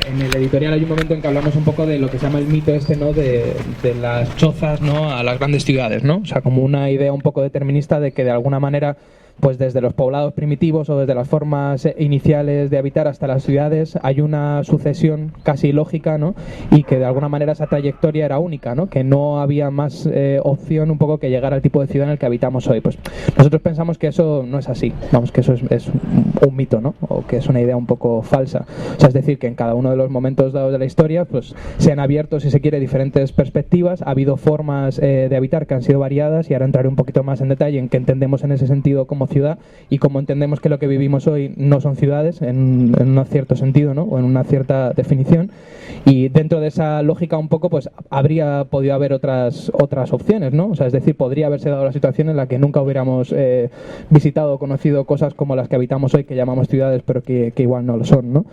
en el editorial hay un momento en que hablamos un poco de lo que se llama el mito ¿no? De las chozas, ¿no? A las grandes ciudades, ¿no? O sea, como una idea un poco determinista de que de alguna manera, pues desde los poblados primitivos o desde las formas iniciales de habitar hasta las ciudades hay una sucesión casi lógica, ¿no? Y que de alguna manera esa trayectoria era única, ¿no? Que no había más opción un poco que llegar al tipo de ciudad en el que habitamos hoy. Pues nosotros pensamos que eso no es así, vamos, que eso es un mito, ¿no? O que es una idea un poco falsa. O sea, es decir, que en cada uno de los momentos dados de la historia, pues se han abierto, si se quiere, diferentes perspectivas, ha habido formas de habitar que han sido variadas, y ahora entraré un poquito más en detalle en qué entendemos en ese sentido como ciudad y cómo entendemos que lo que vivimos hoy no son ciudades en un cierto sentido, ¿no? O en una cierta definición, y dentro de esa lógica un poco pues habría podido haber otras opciones, ¿no? O sea, es decir, podría haberse dado la situación en la que nunca hubiéramos visitado o conocido cosas como las que habitamos hoy, que llamamos ciudades, pero que igual no lo son, ¿no?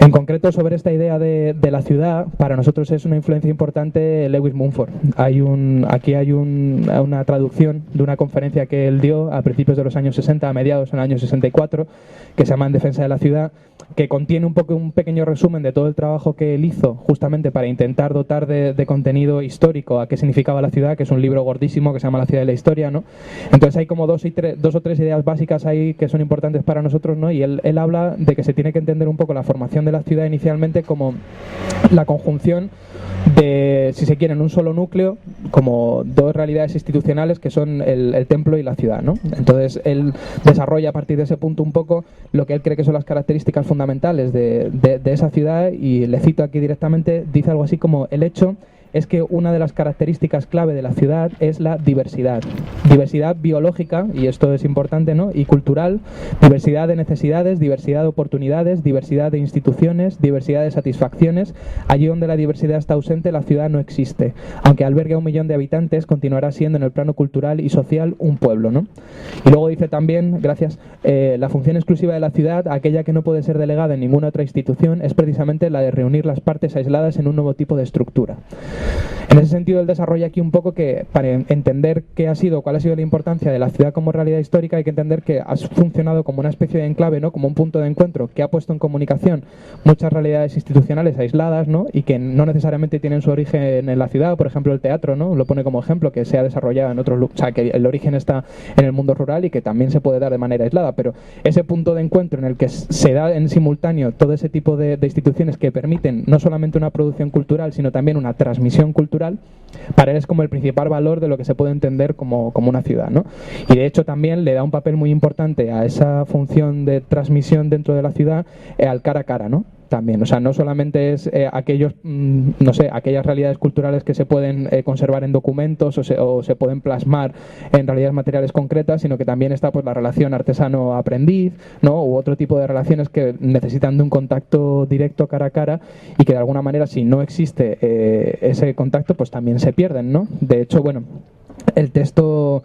En concreto, sobre esta idea de la ciudad, para nosotros es una influencia importante Lewis Mumford. Aquí hay una traducción de una conferencia que él dio a principios de los años 60, a mediados en el año 64, que se llama En defensa de la ciudad, que contiene un pequeño resumen de todo el trabajo que él hizo justamente para intentar dotar de contenido histórico a qué significaba la ciudad, que es un libro gordísimo que se llama La ciudad y la historia, ¿no? Entonces hay como dos o tres ideas básicas ahí que son importantes para nosotros, ¿no? Y él habla de que se tiene que entender un poco la formación de la ciudad inicialmente como la conjunción de, si se quiere, en un solo núcleo, como dos realidades institucionales que son el templo y la ciudad, ¿no? Entonces él desarrolla a partir de ese punto un poco lo que él cree que son las características fundamentales de esa ciudad, y le cito aquí directamente, dice algo así como: el hecho es que una de las características clave de la ciudad es la diversidad. Diversidad biológica, y esto es importante, ¿no? Y cultural, diversidad de necesidades, diversidad de oportunidades, diversidad de instituciones, diversidad de satisfacciones. Allí donde la diversidad está ausente, la ciudad no existe. Aunque albergue a 1 millón de habitantes, continuará siendo en el plano cultural y social un pueblo, ¿no? Y luego dice también, gracias, la función exclusiva de la ciudad, aquella que no puede ser delegada en ninguna otra institución, es precisamente la de reunir las partes aisladas en un nuevo tipo de estructura. En ese sentido, él desarrolla aquí un poco que para entender cuál ha sido la importancia de la ciudad como realidad histórica, hay que entender que ha funcionado como una especie de enclave, ¿no? Como un punto de encuentro que ha puesto en comunicación muchas realidades institucionales aisladas, ¿no? Y que no necesariamente tienen su origen en la ciudad. Por ejemplo, el teatro, ¿no? Lo pone como ejemplo, que se ha desarrollado en otros lugares, o sea, que el origen está en el mundo rural y que también se puede dar de manera aislada, pero ese punto de encuentro en el que se da en simultáneo todo ese tipo de instituciones que permiten no solamente una producción cultural, sino también una transmisión cultural, para él es como el principal valor de lo que se puede entender como una ciudad, ¿no? Y de hecho también le da un papel muy importante a esa función de transmisión dentro de la ciudad, al cara a cara, ¿no? También, o sea, no solamente es aquellas realidades culturales que se pueden conservar en documentos o se pueden plasmar en realidades materiales concretas, sino que también está pues la relación artesano-aprendiz, ¿no? U otro tipo de relaciones que necesitan de un contacto directo cara a cara, y que de alguna manera, si no existe ese contacto, pues también se pierden, ¿no? De hecho, bueno, el texto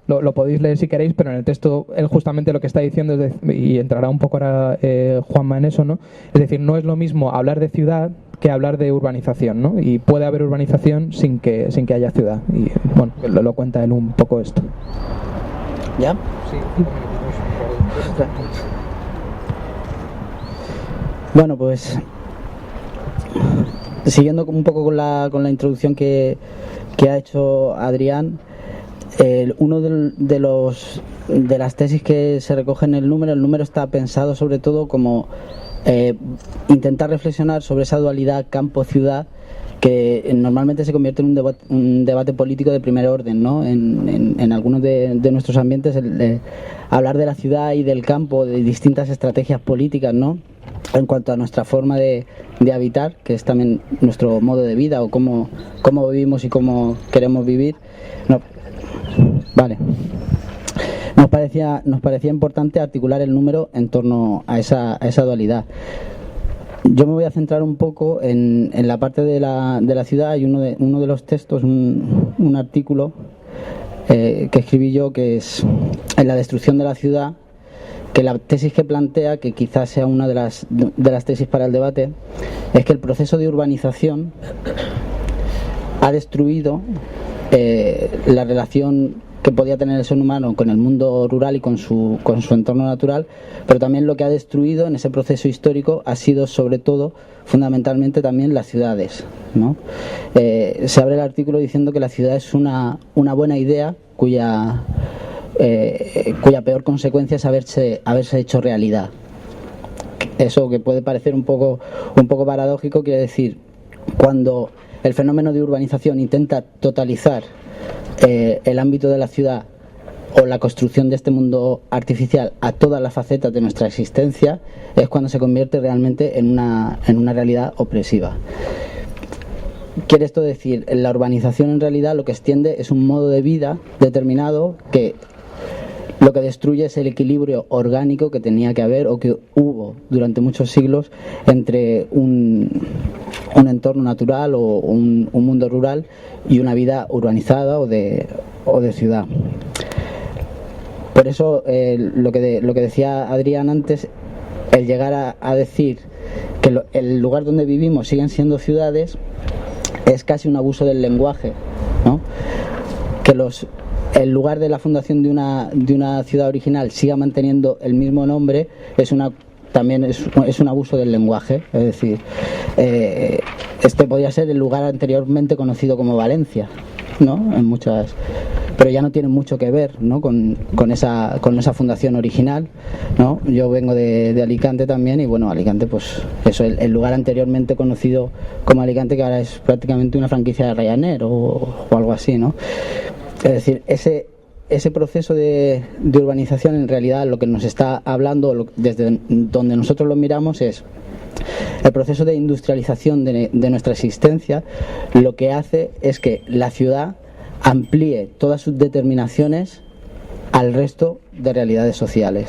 lo podéis leer si queréis, pero en el texto él justamente lo que está diciendo es y entrará un poco ahora Juanma en eso, ¿no? Es decir, no es lo mismo hablar de ciudad que hablar de urbanización, ¿no? Y puede haber urbanización sin que haya ciudad. Y bueno, lo cuenta él un poco esto. ¿Ya? Sí. Bueno, pues siguiendo un poco con la introducción que ha hecho Adrián, uno de las tesis que se recoge en el número está pensado sobre todo como intentar reflexionar sobre esa dualidad campo-ciudad que normalmente se convierte en un debate político de primer orden, ¿no? En algunos de nuestros ambientes hablar de la ciudad y del campo, de distintas estrategias políticas, ¿no? En cuanto a nuestra forma de habitar, que es también nuestro modo de vida o cómo vivimos y cómo queremos vivir. No, vale. Nos parecía importante articular el número en torno a esa dualidad. Yo me voy a centrar un poco en la parte de la ciudad. Hay uno de los textos, un artículo que escribí yo, que es en la destrucción de la ciudad, que la tesis que plantea, que quizás sea una de las tesis para el debate, es que el proceso de urbanización ha destruido la relación que podía tener el ser humano con el mundo rural y con su entorno natural, pero también lo que ha destruido en ese proceso histórico ha sido sobre todo, fundamentalmente también las ciudades, ¿no? Se abre el artículo diciendo que la ciudad es una buena idea cuya peor consecuencia es haberse hecho realidad. Eso, que puede parecer un poco paradójico, quiere decir, cuando el fenómeno de urbanización intenta totalizar el ámbito de la ciudad o la construcción de este mundo artificial a todas las facetas de nuestra existencia, es cuando se convierte realmente en una realidad opresiva. Quiere esto decir, la urbanización en realidad lo que extiende es un modo de vida determinado que lo que destruye es el equilibrio orgánico que tenía que haber o que hubo durante muchos siglos entre un entorno natural o un mundo rural y una vida urbanizada o de ciudad. Por eso lo que decía Adrián antes, el llegar a decir que el lugar donde vivimos siguen siendo ciudades, es casi un abuso del lenguaje, ¿no? Que el lugar de la fundación de una ciudad original siga manteniendo el mismo nombre también es un abuso del lenguaje. Es decir, este podría ser el lugar anteriormente conocido como Valencia, ¿no? Pero ya no tiene mucho que ver, ¿no? con esa fundación original, ¿no? Yo vengo de Alicante también, y bueno, Alicante, pues eso, el lugar anteriormente conocido como Alicante, que ahora es prácticamente una franquicia de Ryanair o algo así, ¿no? Es decir, ese proceso de urbanización, en realidad lo que nos está hablando, desde donde nosotros lo miramos, es el proceso de industrialización de nuestra existencia. Lo que hace es que la ciudad amplíe todas sus determinaciones al resto de realidades sociales,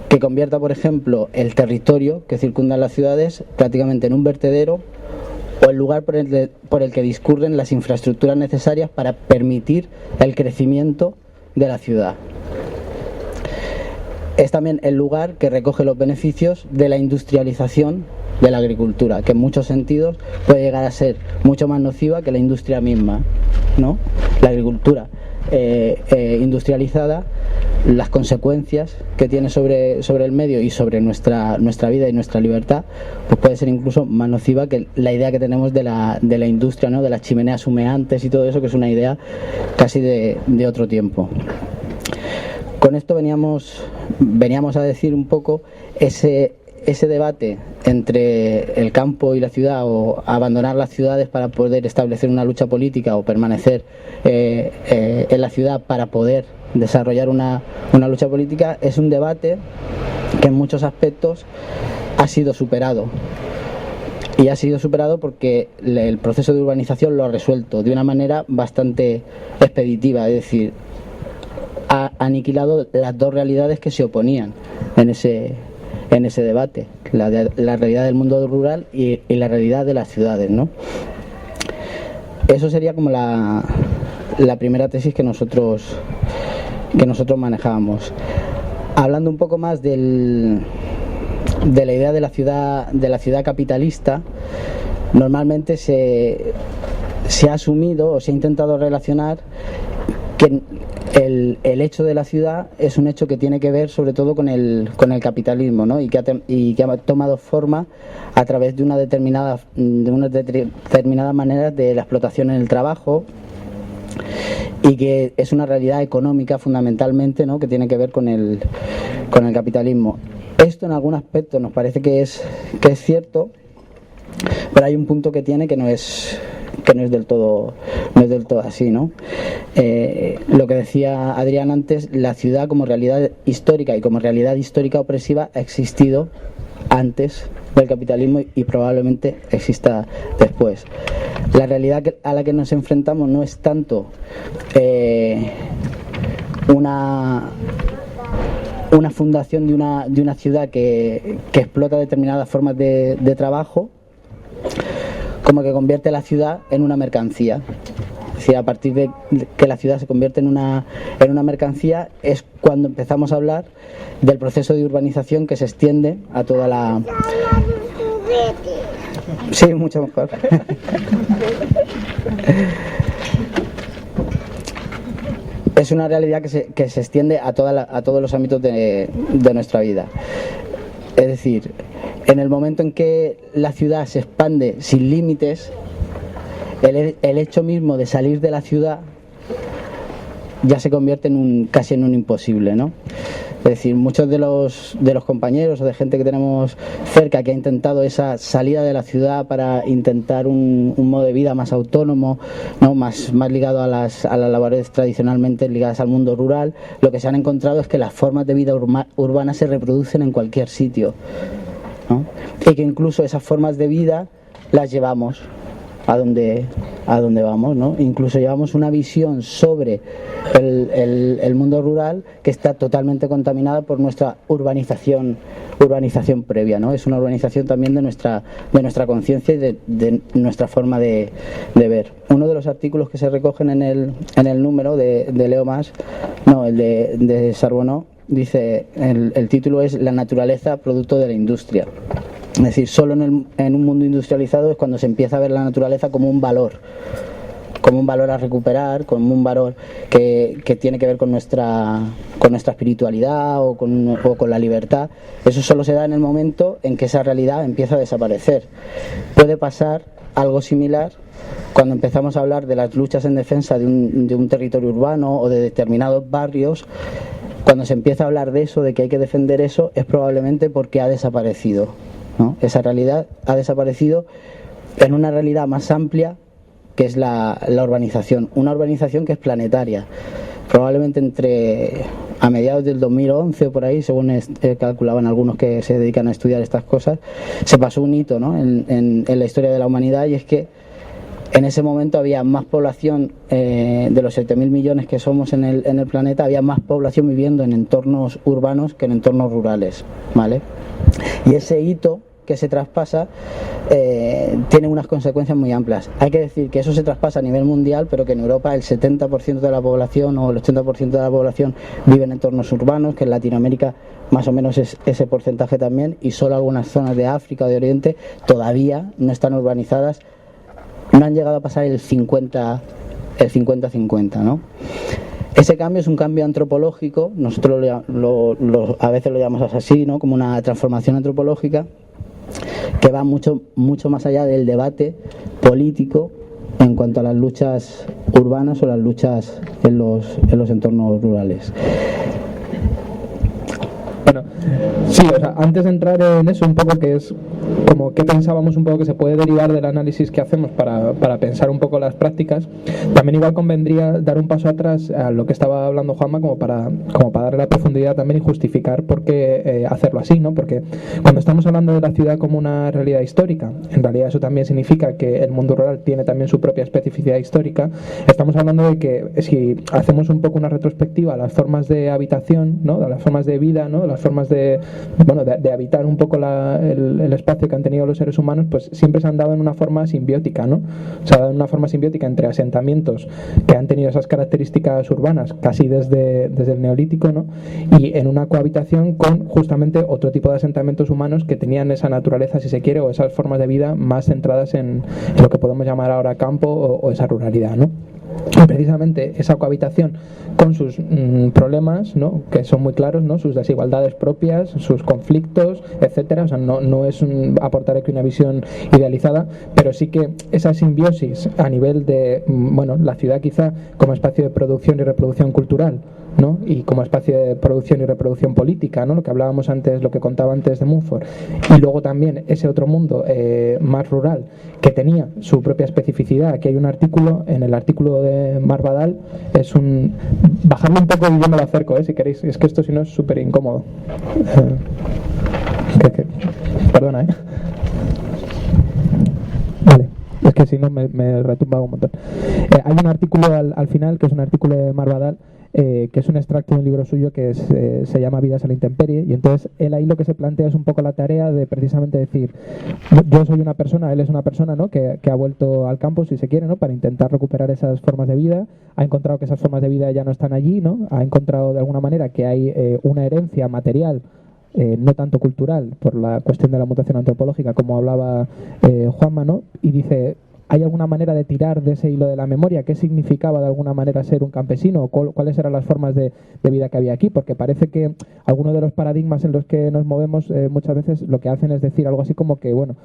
que convierta, por ejemplo, el territorio que circunda las ciudades prácticamente en un vertedero o el lugar por el que discurren las infraestructuras necesarias para permitir el crecimiento de la ciudad. Es también el lugar que recoge los beneficios de la industrialización de la agricultura, que en muchos sentidos puede llegar a ser mucho más nociva que la industria misma, ¿no? La agricultura industrializada, las consecuencias que tiene sobre el medio y sobre nuestra vida y nuestra libertad, pues puede ser incluso más nociva que la idea que tenemos de la industria, ¿no? De las chimeneas humeantes y todo eso, que es una idea casi de otro tiempo. Con esto veníamos a decir un poco ese debate entre el campo y la ciudad, o abandonar las ciudades para poder establecer una lucha política, o permanecer en la ciudad para poder desarrollar una lucha política. Es un debate que en muchos aspectos ha sido superado, y ha sido superado porque el proceso de urbanización lo ha resuelto de una manera bastante expeditiva, es decir, ha aniquilado las dos realidades que se oponían en ese debate, la realidad del mundo rural y la realidad de las ciudades, ¿no? Eso sería como la primera tesis que nosotros manejábamos. Hablando un poco más de la idea de la ciudad capitalista, normalmente se ha asumido o se ha intentado relacionar que el hecho de la ciudad es un hecho que tiene que ver sobre todo con el capitalismo, ¿no? y que ha tomado forma a través de unas determinadas maneras de la explotación en el trabajo, y que es una realidad económica fundamentalmente, ¿no? Que tiene que ver con el capitalismo. Esto en algún aspecto nos parece que es cierto, pero hay un punto que tiene que no es del todo así, ¿no? Lo que decía Adrián antes, la ciudad como realidad histórica y como realidad histórica opresiva ha existido antes del capitalismo y probablemente exista después. La realidad a la que nos enfrentamos no es tanto una fundación de una ciudad que explota determinadas formas de trabajo, como que convierte la ciudad en una mercancía. Es decir, a partir de que la ciudad se convierte en una mercancía es cuando empezamos a hablar del proceso de urbanización que se extiende a toda la... Sí, mucho mejor. es una realidad que se extiende a todos los ámbitos de nuestra vida. Es decir, en el momento en que la ciudad se expande sin límites, el hecho mismo de salir de la ciudad ya se convierte casi en un imposible, ¿no? Es decir, muchos de los compañeros o de gente que tenemos cerca que ha intentado esa salida de la ciudad para intentar un modo de vida más autónomo, ¿no? más ligado a las labores tradicionalmente ligadas al mundo rural, lo que se han encontrado es que las formas de vida urbana se reproducen en cualquier sitio, ¿no? Y que incluso esas formas de vida las llevamos a donde vamos, ¿no? Incluso llevamos una visión sobre el mundo rural que está totalmente contaminada por nuestra urbanización previa, ¿no? Es una urbanización también de nuestra conciencia y de nuestra forma de ver. Uno de los artículos que se recogen en el número de Leo Mas, el de Charbonneau, dice, el título es La naturaleza producto de la industria. Es decir, solo en un mundo industrializado es cuando se empieza a ver la naturaleza como un valor a recuperar, como un valor que tiene que ver con nuestra espiritualidad o con la libertad. Eso solo se da en el momento en que esa realidad empieza a desaparecer. Puede pasar algo similar cuando empezamos a hablar de las luchas en defensa de un territorio urbano o de determinados barrios. Cuando se empieza a hablar de eso, de que hay que defender eso, es probablemente porque ha desaparecido, ¿no? Esa realidad ha desaparecido en una realidad más amplia que es la urbanización, una urbanización que es planetaria. Probablemente a mediados del 2011 o por ahí, según calculaban algunos que se dedican a estudiar estas cosas, se pasó un hito, ¿no? en la historia de la humanidad, y es que en ese momento había más población, de los 7.000 millones que somos en el planeta, había más población viviendo en entornos urbanos que en entornos rurales, ¿vale? Y ese hito que se traspasa tiene unas consecuencias muy amplias. Hay que decir que eso se traspasa a nivel mundial, pero que en Europa el 70% de la población o el 80% de la población vive en entornos urbanos, que en Latinoamérica más o menos es ese porcentaje también, y solo algunas zonas de África o de Oriente todavía no están urbanizadas, no han llegado a pasar el 50-50, ¿no? Ese cambio es un cambio antropológico, nosotros a veces lo llamamos así, ¿no? Como una transformación antropológica que va mucho más allá del debate político en cuanto a las luchas urbanas o las luchas en los entornos rurales. Bueno, sí, o sea, antes de entrar en eso un poco, que es como qué pensábamos un poco que se puede derivar del análisis que hacemos para pensar un poco las prácticas, también igual convendría dar un paso atrás a lo que estaba hablando Juanma, como para darle la profundidad también y justificar por qué hacerlo así, ¿no? Porque cuando estamos hablando de la ciudad como una realidad histórica, en realidad eso también significa que el mundo rural tiene también su propia especificidad histórica. Estamos hablando de que si hacemos un poco una retrospectiva a las formas de habitación, ¿no? De las formas de vida, ¿no? Las formas de habitar un poco el espacio que han tenido los seres humanos, pues siempre se han dado en una forma simbiótica, ¿no? Se ha dado en una forma simbiótica entre asentamientos que han tenido esas características urbanas casi desde el Neolítico, ¿no? Y en una cohabitación con justamente otro tipo de asentamientos humanos que tenían esa naturaleza, si se quiere, o esas formas de vida más centradas en lo que podemos llamar ahora campo o esa ruralidad, ¿no? Y precisamente esa cohabitación con sus problemas, ¿no? Que son muy claros, ¿no? Sus desigualdades propias, sus conflictos, etcétera. O sea, no es aportar aquí una visión idealizada, pero sí que esa simbiosis a nivel de, la ciudad quizá como espacio de producción y reproducción cultural, ¿no? Y como espacio de producción y reproducción política, ¿no? Lo que hablábamos antes, lo que contaba antes de Mumford, y luego también ese otro mundo más rural que tenía su propia especificidad. Aquí hay un artículo, en el artículo de Marbadal, bajarme un poco y yo me lo acerco, si queréis, es que esto si no es súper incómodo. Perdona, Vale, es que si no me retumba un montón. Hay un artículo al final, que es un artículo de Marbadal, que es un extracto de un libro suyo que se llama Vidas a la intemperie, y entonces él ahí lo que se plantea es un poco la tarea de precisamente decir, yo soy una persona, él es una persona, ¿no? que ha vuelto al campo, si se quiere, ¿no? Para intentar recuperar esas formas de vida, ha encontrado que esas formas de vida ya no están allí, ¿no? Ha encontrado de alguna manera que hay una herencia material, no tanto cultural, por la cuestión de la mutación antropológica, como hablaba Juanma, ¿no? Y dice, ¿hay alguna manera de tirar de ese hilo de la memoria? ¿Qué significaba de alguna manera ser un campesino? ¿O cuáles eran las formas de vida que había aquí? Porque parece que algunos de los paradigmas en los que nos movemos muchas veces lo que hacen es decir algo así como que, bueno,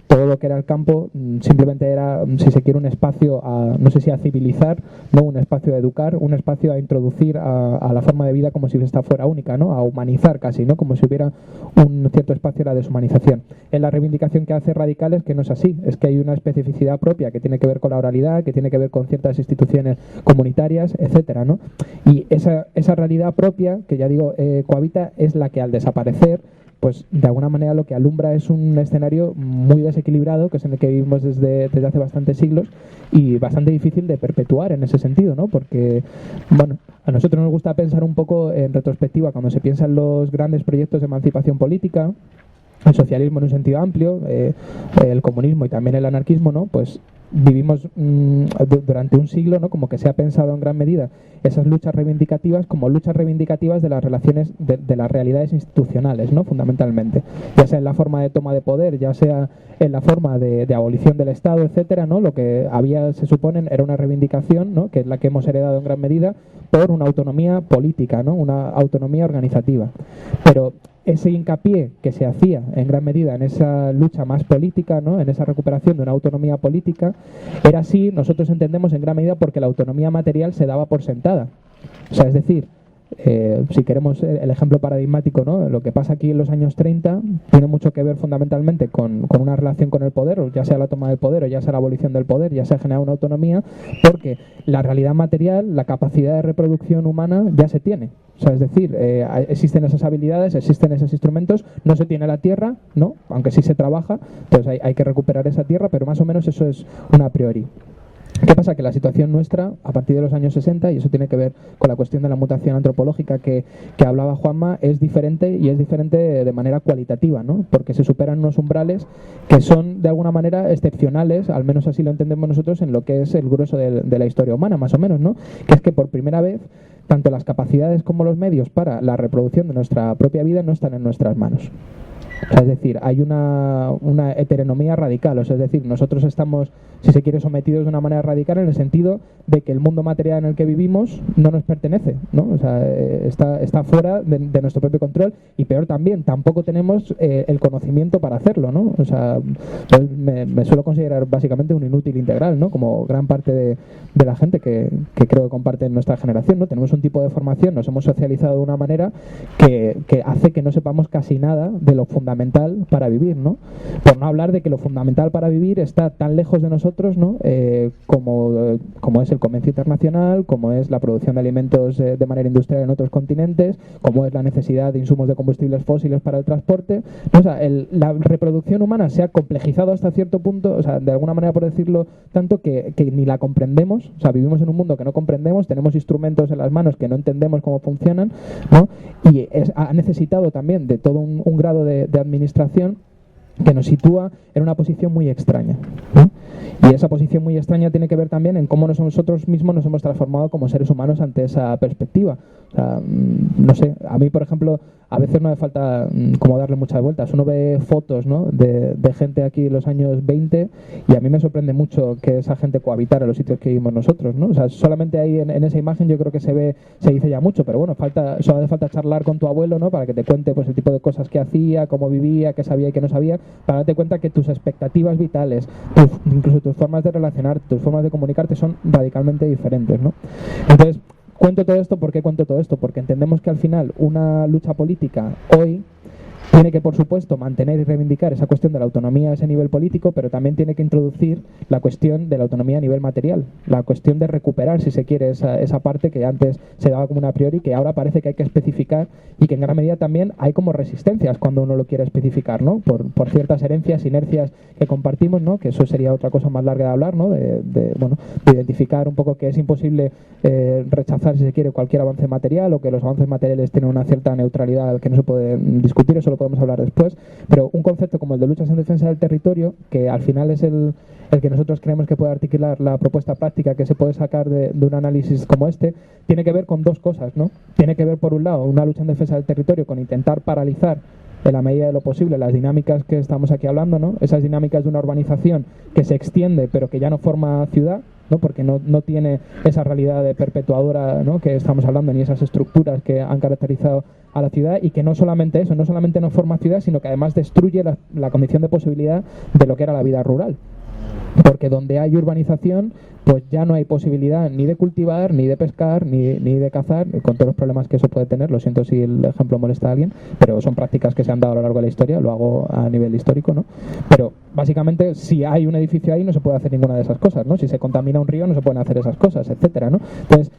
todo lo que era el campo simplemente era, si se quiere, un espacio a, no sé si a civilizar, no un espacio a educar, un espacio a introducir a la forma de vida como si esta fuera única, ¿no? A humanizar casi, ¿no? Como si hubiera un cierto espacio a la deshumanización. En la reivindicación que hace Radicales, que no es así, es que hay una especificidad propia que tiene que ver con la oralidad, que tiene que ver con ciertas instituciones comunitarias, etcétera, ¿no? Y esa realidad propia, que ya digo, cohabita, es la que al desaparecer, pues de alguna manera lo que alumbra es un escenario muy desequilibrado, que es en el que vivimos desde hace bastantes siglos y bastante difícil de perpetuar en ese sentido, ¿no? Porque, bueno, a nosotros nos gusta pensar un poco en retrospectiva cuando se piensa en los grandes proyectos de emancipación política, el socialismo en un sentido amplio, el comunismo y también el anarquismo, ¿no? Pues vivimos durante un siglo, ¿no? Como que se ha pensado en gran medida esas luchas reivindicativas como luchas reivindicativas de las relaciones, de las realidades institucionales, ¿no? Fundamentalmente, ya sea en la forma de toma de poder, ya sea en la forma de abolición del Estado, etcétera, ¿no? Lo que había, se supone, era una reivindicación, ¿no? Que es la que hemos heredado en gran medida por una autonomía política, ¿no? Una autonomía organizativa. Pero ese hincapié que se hacía en gran medida en esa lucha más política, ¿no? En esa recuperación de una autonomía política, era así, nosotros entendemos, en gran medida porque la autonomía material se daba por sentada. O sea, es decir, si queremos el ejemplo paradigmático, ¿no? Lo que pasa aquí en los años 30 tiene mucho que ver fundamentalmente con una relación con el poder, o ya sea la toma del poder, o ya sea la abolición del poder, ya sea generar una autonomía, porque la realidad material, la capacidad de reproducción humana ya se tiene. O sea, es decir, existen esas habilidades, existen esos instrumentos, no se tiene la tierra, ¿no? Aunque sí se trabaja, entonces hay que recuperar esa tierra, pero más o menos eso es un a priori. ¿Qué pasa? Que la situación nuestra, a partir de los años 60, y eso tiene que ver con la cuestión de la mutación antropológica que hablaba Juanma, es diferente, y es diferente de manera cualitativa, ¿no? Porque se superan unos umbrales que son de alguna manera excepcionales, al menos así lo entendemos nosotros, en lo que es el grueso de la historia humana, más o menos, ¿no? Que es que por primera vez tanto las capacidades como los medios para la reproducción de nuestra propia vida no están en nuestras manos. O sea, es decir, hay una heteronomía radical, o sea, es decir, nosotros estamos, si se quiere, sometidos de una manera radical en el sentido de que el mundo material en el que vivimos no nos pertenece, ¿no? O sea, está fuera de nuestro propio control, y peor también, tampoco tenemos el conocimiento para hacerlo, ¿no? O sea, me suelo considerar básicamente un inútil integral, ¿no? Como gran parte de la gente que creo que comparte nuestra generación, ¿no? Tenemos un tipo de formación, nos hemos socializado de una manera que hace que no sepamos casi nada de lo fundamental para vivir, ¿no? Por no hablar de que lo fundamental para vivir está tan lejos de nosotros, ¿no? Como es el comercio internacional, como es la producción de alimentos de manera industrial en otros continentes, como es la necesidad de insumos de combustibles fósiles para el transporte, ¿no? O sea, la reproducción humana se ha complejizado hasta cierto punto, o sea, de alguna manera, por decirlo tanto, que ni la comprendemos. O sea, vivimos en un mundo que no comprendemos, tenemos instrumentos en las manos que no entendemos cómo funcionan, ¿no? Y ha necesitado también de todo un grado de administración que nos sitúa en una posición muy extraña, ¿no? Y esa posición muy extraña tiene que ver también en cómo nosotros mismos nos hemos transformado como seres humanos ante esa perspectiva. O sea, no sé, a mí, por ejemplo, a veces no hace falta como darle muchas vueltas. Uno ve fotos, ¿no? de gente aquí de los años 20, y a mí me sorprende mucho que esa gente cohabitara en los sitios que vivimos nosotros, ¿no? O sea, solamente ahí en esa imagen yo creo que se dice ya mucho, pero bueno, solo hace falta charlar con tu abuelo, ¿no? Para que te cuente pues el tipo de cosas que hacía, cómo vivía, qué sabía y qué no sabía, para darte cuenta que tus expectativas vitales, incluso tus formas de relacionar, tus formas de comunicarte son radicalmente diferentes, ¿no? Entonces, cuento todo esto, ¿por qué cuento todo esto? Porque entendemos que al final una lucha política hoy tiene que, por supuesto, mantener y reivindicar esa cuestión de la autonomía a ese nivel político, pero también tiene que introducir la cuestión de la autonomía a nivel material, la cuestión de recuperar, si se quiere, esa parte que antes se daba como una a priori, que ahora parece que hay que especificar, y que en gran medida también hay como resistencias cuando uno lo quiere especificar, ¿no? Por ciertas herencias, inercias que compartimos, ¿no? Que eso sería otra cosa más larga de hablar, ¿no? De identificar un poco que es imposible rechazar, si se quiere, cualquier avance material, o que los avances materiales tienen una cierta neutralidad que no se puede discutir, eso lo podemos hablar después, pero un concepto como el de luchas en defensa del territorio, que al final es el que nosotros creemos que puede articular la propuesta práctica que se puede sacar de un análisis como este, tiene que ver con dos cosas, ¿no? Tiene que ver, por un lado, una lucha en defensa del territorio con intentar paralizar en la medida de lo posible las dinámicas que estamos aquí hablando, ¿no? Esas dinámicas de una urbanización que se extiende pero que ya no forma ciudad, ¿no? Porque no tiene esa realidad de perpetuadora, ¿no? Que estamos hablando, ni esas estructuras que han caracterizado a la ciudad, y que no solamente eso, no solamente no forma ciudad, sino que además destruye la condición de posibilidad de lo que era la vida rural. Porque donde hay urbanización, pues ya no hay posibilidad ni de cultivar, ni de pescar, ni de cazar, con todos los problemas que eso puede tener. Lo siento si el ejemplo molesta a alguien, pero son prácticas que se han dado a lo largo de la historia, lo hago a nivel histórico, ¿no? Pero básicamente, si hay un edificio ahí, no se puede hacer ninguna de esas cosas, ¿no? Si se contamina un río, no se pueden hacer esas cosas, etcétera, ¿no? Entonces,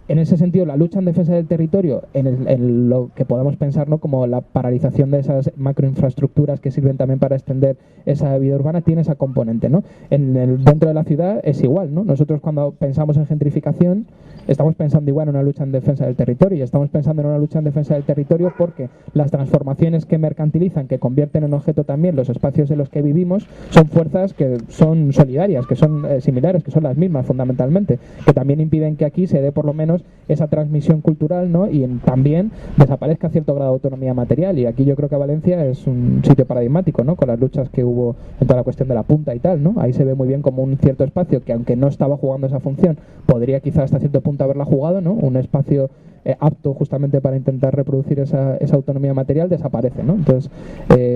en ese sentido, la lucha en defensa del territorio, en lo que podemos pensar, ¿no?, como la paralización de esas macroinfraestructuras que sirven también para extender esa vida urbana, tiene esa componente, ¿no? Dentro de la ciudad es igual, ¿no? Nosotros cuando pensamos en gentrificación estamos pensando igual en una lucha en defensa del territorio, y estamos pensando en una lucha en defensa del territorio porque las transformaciones que mercantilizan, que convierten en objeto también los espacios en los que vivimos, son fuerzas que son solidarias, que son similares, que son las mismas fundamentalmente, que también impiden que aquí se dé por lo menos esa transmisión cultural, ¿no? Y también desaparezca cierto grado de autonomía material. Y aquí yo creo que Valencia es un sitio paradigmático, ¿no? Con las luchas que hubo en toda la cuestión de la punta y tal, ¿no? Ahí se ve muy bien como un cierto espacio que, aunque no estaba jugando esa función, podría quizás hasta cierto punto haberla jugado, ¿no? Un espacio apto justamente para intentar reproducir esa autonomía material, desaparece, ¿no? Entonces,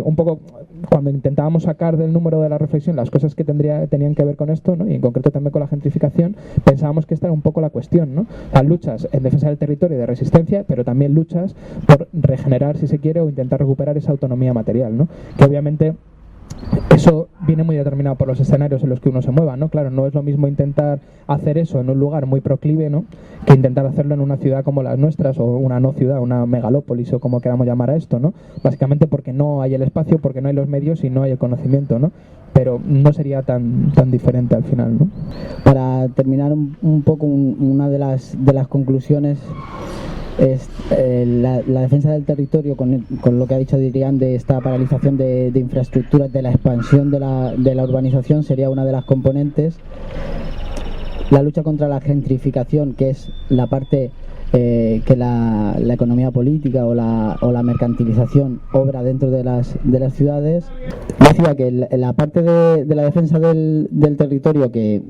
un poco cuando intentábamos sacar del número de la reflexión las cosas que tenían que ver con esto, ¿no?, y en concreto también con la gentrificación, pensábamos que esta era un poco la cuestión, ¿no? Las luchas en defensa del territorio y de resistencia, pero también luchas por regenerar, si se quiere, o intentar recuperar esa autonomía material, ¿no? Que obviamente eso viene muy determinado por los escenarios en los que uno se mueva, ¿no? Claro, no es lo mismo intentar hacer eso en un lugar muy proclive, ¿no?, que intentar hacerlo en una ciudad como las nuestras, o una no ciudad, una megalópolis, o como queramos llamar a esto, ¿no? Básicamente porque no hay el espacio, porque no hay los medios y no hay el conocimiento, ¿no? Pero no sería tan diferente al final, ¿no? Para terminar un poco, una de las conclusiones es la defensa del territorio, con lo que ha dicho Adrián de esta paralización de infraestructuras, de la expansión de la urbanización, sería una de las componentes. La lucha contra la gentrificación, que es la parte que la economía política o la mercantilización obra dentro de las ciudades. Decía que la parte de la defensa del territorio, que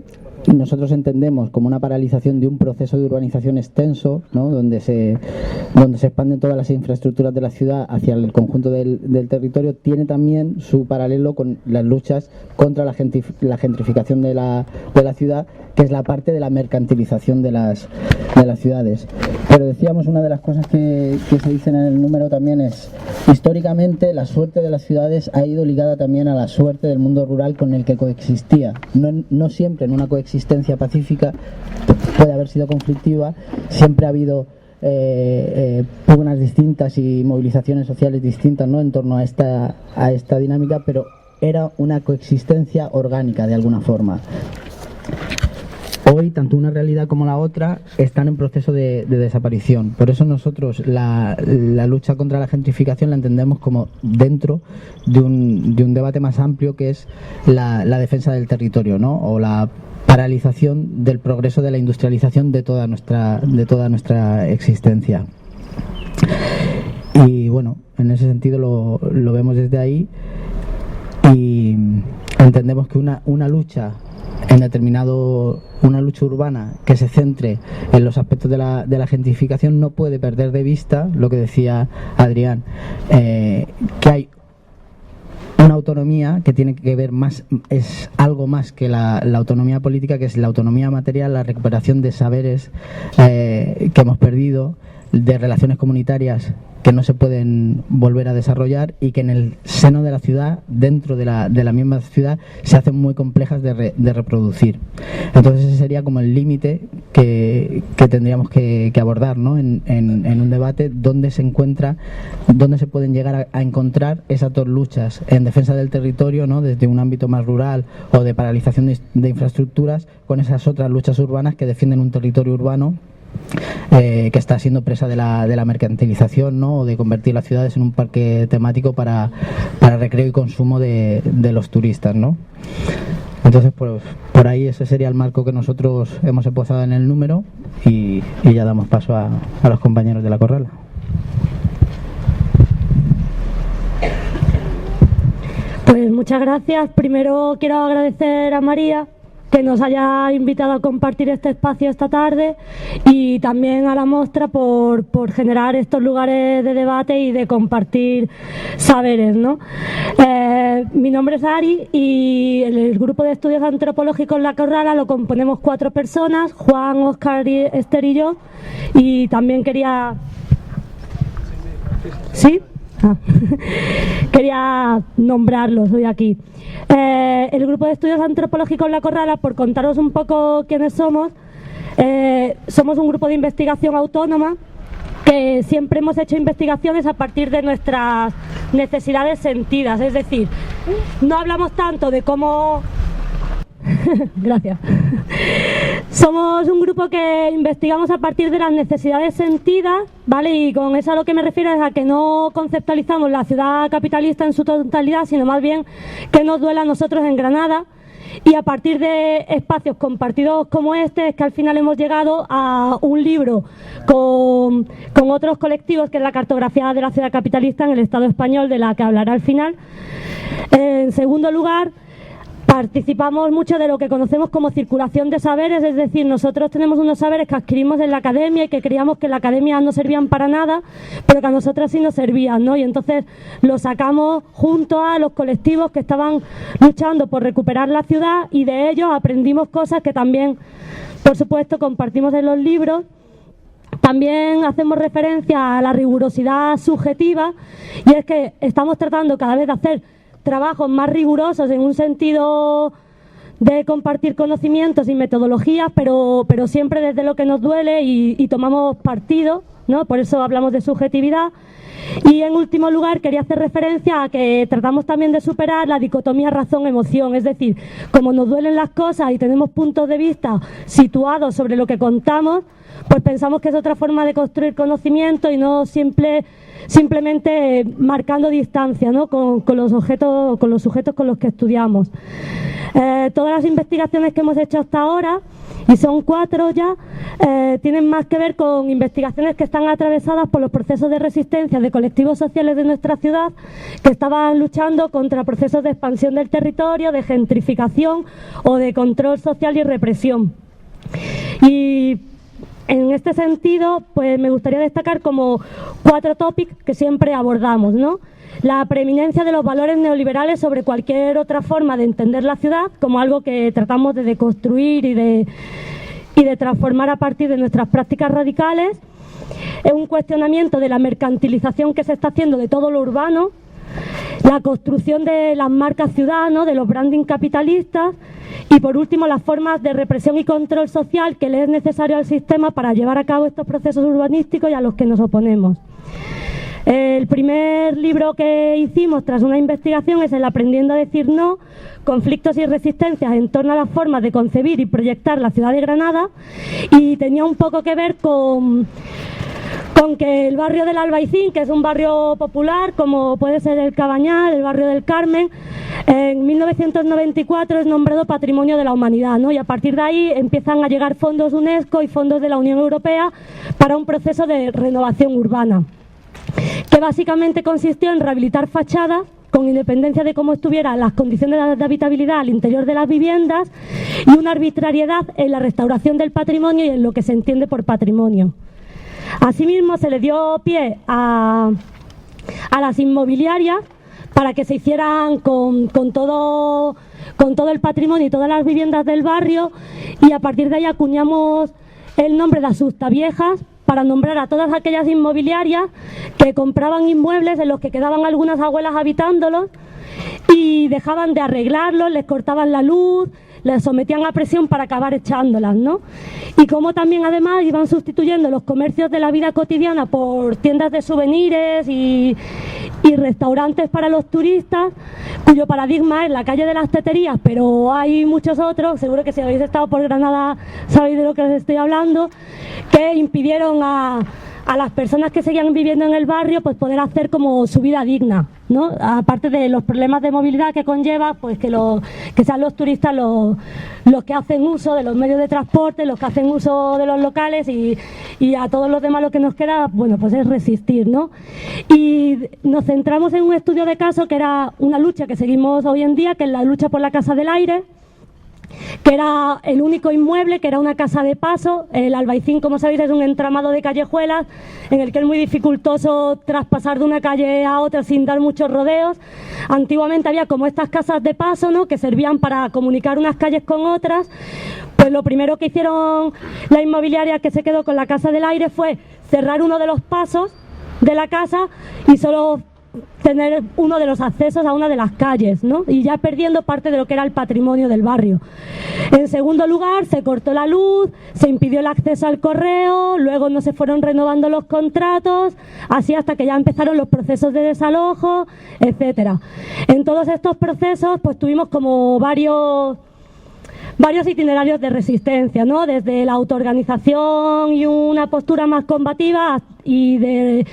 nosotros entendemos como una paralización de un proceso de urbanización extenso, ¿no?, donde se expanden todas las infraestructuras de la ciudad hacia el conjunto del territorio, tiene también su paralelo con las luchas contra la gentrificación de la ciudad, que es la parte de la mercantilización de las ciudades. Pero decíamos, una de las cosas que se dicen en el número también es: históricamente la suerte de las ciudades ha ido ligada también a la suerte del mundo rural con el que coexistía. No siempre en una coexistencia pacífica, puede haber sido conflictiva, siempre ha habido pugnas distintas y movilizaciones sociales distintas, ¿no?, en torno a esta dinámica, pero era una coexistencia orgánica de alguna forma. Hoy, tanto una realidad como la otra están en proceso de desaparición. Por eso nosotros la lucha contra la gentrificación la entendemos como dentro de un debate más amplio, que es la defensa del territorio, ¿no?, o la paralización del progreso de la industrialización de toda nuestra existencia. Y bueno, en ese sentido lo vemos desde ahí, y entendemos que una lucha una lucha urbana que se centre en los aspectos de la gentrificación no puede perder de vista lo que decía Adrián, que hay una autonomía que tiene que ver más, es algo más que la autonomía política, que es la autonomía material, la recuperación de saberes que hemos perdido, de relaciones comunitarias que no se pueden volver a desarrollar, y que en el seno de la ciudad, dentro de la misma ciudad, se hacen muy complejas de reproducir. Entonces ese sería como el límite que tendríamos que abordar, ¿no?, en un debate donde se pueden llegar a encontrar esas dos luchas en defensa del territorio, ¿no?, desde un ámbito más rural o de paralización de infraestructuras, con esas otras luchas urbanas que defienden un territorio urbano que está siendo presa de la mercantilización, ¿no?, o de convertir las ciudades en un parque temático para recreo y consumo de los turistas, ¿no? Entonces, pues por ahí ese sería el marco que nosotros hemos esbozado en el número, y ya damos paso a los compañeros de la corrala. muchas gracias. Primero quiero agradecer a María que nos haya invitado a compartir este espacio esta tarde y también a la Mostra por generar estos lugares de debate y de compartir saberes, ¿no? Mi nombre es Ari y el grupo de estudios antropológicos La Corrala lo componemos 4 personas, Juan, Óscar, Esther y yo, y también quería... ¿Sí? Quería nombrarlos hoy aquí. El grupo de estudios antropológicos La Corrala, por contaros un poco quiénes somos, somos un grupo de investigación autónoma que siempre hemos hecho investigaciones a partir de nuestras necesidades sentidas, es decir, no hablamos tanto de cómo... Gracias. Somos un grupo que investigamos a partir de las necesidades sentidas, ¿vale? Y con eso a lo que me refiero es a que no conceptualizamos la ciudad capitalista en su totalidad, sino más bien que nos duele a nosotros en Granada. Y a partir de espacios compartidos como este es que al final hemos llegado a un libro con otros colectivos, que es la cartografía de la ciudad capitalista en el Estado español, de la que hablará al final. En segundo lugar, participamos mucho de lo que conocemos como circulación de saberes, es decir, nosotros tenemos unos saberes que adquirimos en la academia y que creíamos que en la academia no servían para nada, pero que a nosotros sí nos servían, ¿no? Y entonces los sacamos junto a los colectivos que estaban luchando por recuperar la ciudad y de ellos aprendimos cosas que también, por supuesto, compartimos en los libros. También hacemos referencia a la rigurosidad subjetiva y es que estamos tratando cada vez de hacer trabajos más rigurosos en un sentido de compartir conocimientos y metodologías, pero siempre desde lo que nos duele y tomamos partido, ¿no? Por eso hablamos de subjetividad. Y en último lugar quería hacer referencia a que tratamos también de superar la dicotomía razón-emoción, es decir, como nos duelen las cosas y tenemos puntos de vista situados sobre lo que contamos, pues pensamos que es otra forma de construir conocimiento y no simplemente marcando distancia, ¿no? con los sujetos con los que estudiamos. Todas las investigaciones que hemos hecho hasta ahora, y son 4 ya, tienen más que ver con investigaciones que están atravesadas por los procesos de resistencia de colectivos sociales de nuestra ciudad que estaban luchando contra procesos de expansión del territorio, de gentrificación o de control social y represión. Y en este sentido, pues me gustaría destacar como 4 tópicos que siempre abordamos, ¿no? La preeminencia de los valores neoliberales sobre cualquier otra forma de entender la ciudad, como algo que tratamos de deconstruir y de transformar a partir de nuestras prácticas radicales. Es un cuestionamiento de la mercantilización que se está haciendo de todo lo urbano, la construcción de las marcas ciudad, ¿no? De los branding capitalistas y, por último, las formas de represión y control social que le es necesario al sistema para llevar a cabo estos procesos urbanísticos y a los que nos oponemos. El primer libro que hicimos tras una investigación es el Aprendiendo a decir no, conflictos y resistencias en torno a las formas de concebir y proyectar la ciudad de Granada, y tenía un poco que ver con que el barrio del Albaicín, que es un barrio popular, como puede ser el Cabañal, el barrio del Carmen, en 1994 es nombrado Patrimonio de la Humanidad, ¿no? Y a partir de ahí empiezan a llegar fondos UNESCO y fondos de la Unión Europea para un proceso de renovación urbana, que básicamente consistió en rehabilitar fachadas con independencia de cómo estuvieran las condiciones de habitabilidad al interior de las viviendas, y una arbitrariedad en la restauración del patrimonio y en lo que se entiende por patrimonio. Asimismo, se le dio pie a las inmobiliarias para que se hicieran con todo el patrimonio y todas las viviendas del barrio, y a partir de ahí acuñamos el nombre de Asustaviejas para nombrar a todas aquellas inmobiliarias que compraban inmuebles en los que quedaban algunas abuelas habitándolos y dejaban de arreglarlos, les cortaban la luz, les sometían a presión para acabar echándolas, ¿no? Y como también además iban sustituyendo los comercios de la vida cotidiana por tiendas de souvenirs y restaurantes para los turistas, cuyo paradigma es la calle de las teterías, pero hay muchos otros, seguro que si habéis estado por Granada sabéis de lo que os estoy hablando, que impidieron a a las personas que seguían viviendo en el barrio pues poder hacer como su vida digna, ¿no? Aparte de los problemas de movilidad que conlleva, pues que sean los turistas los que hacen uso de los medios de transporte, los que hacen uso de los locales y a todos los demás lo que nos queda, bueno, pues es resistir, ¿no? Y nos centramos en un estudio de caso que era una lucha que seguimos hoy en día, que es la lucha por la Casa del Aire, que era el único inmueble, que era una casa de paso. El Albaicín, como sabéis, es un entramado de callejuelas en el que es muy dificultoso traspasar de una calle a otra sin dar muchos rodeos. Antiguamente había como estas casas de paso, ¿no?, que servían para comunicar unas calles con otras. Pues lo primero que hicieron la inmobiliaria que se quedó con la Casa del Aire fue cerrar uno de los pasos de la casa y solo tener uno de los accesos a una de las calles, ¿no? Y ya perdiendo parte de lo que era el patrimonio del barrio. En segundo lugar, se cortó la luz, se impidió el acceso al correo, luego no se fueron renovando los contratos, así hasta que ya empezaron los procesos de desalojo, etcétera. En todos estos procesos, pues tuvimos como varios itinerarios de resistencia, ¿no? Desde la autoorganización y una postura más combativa y de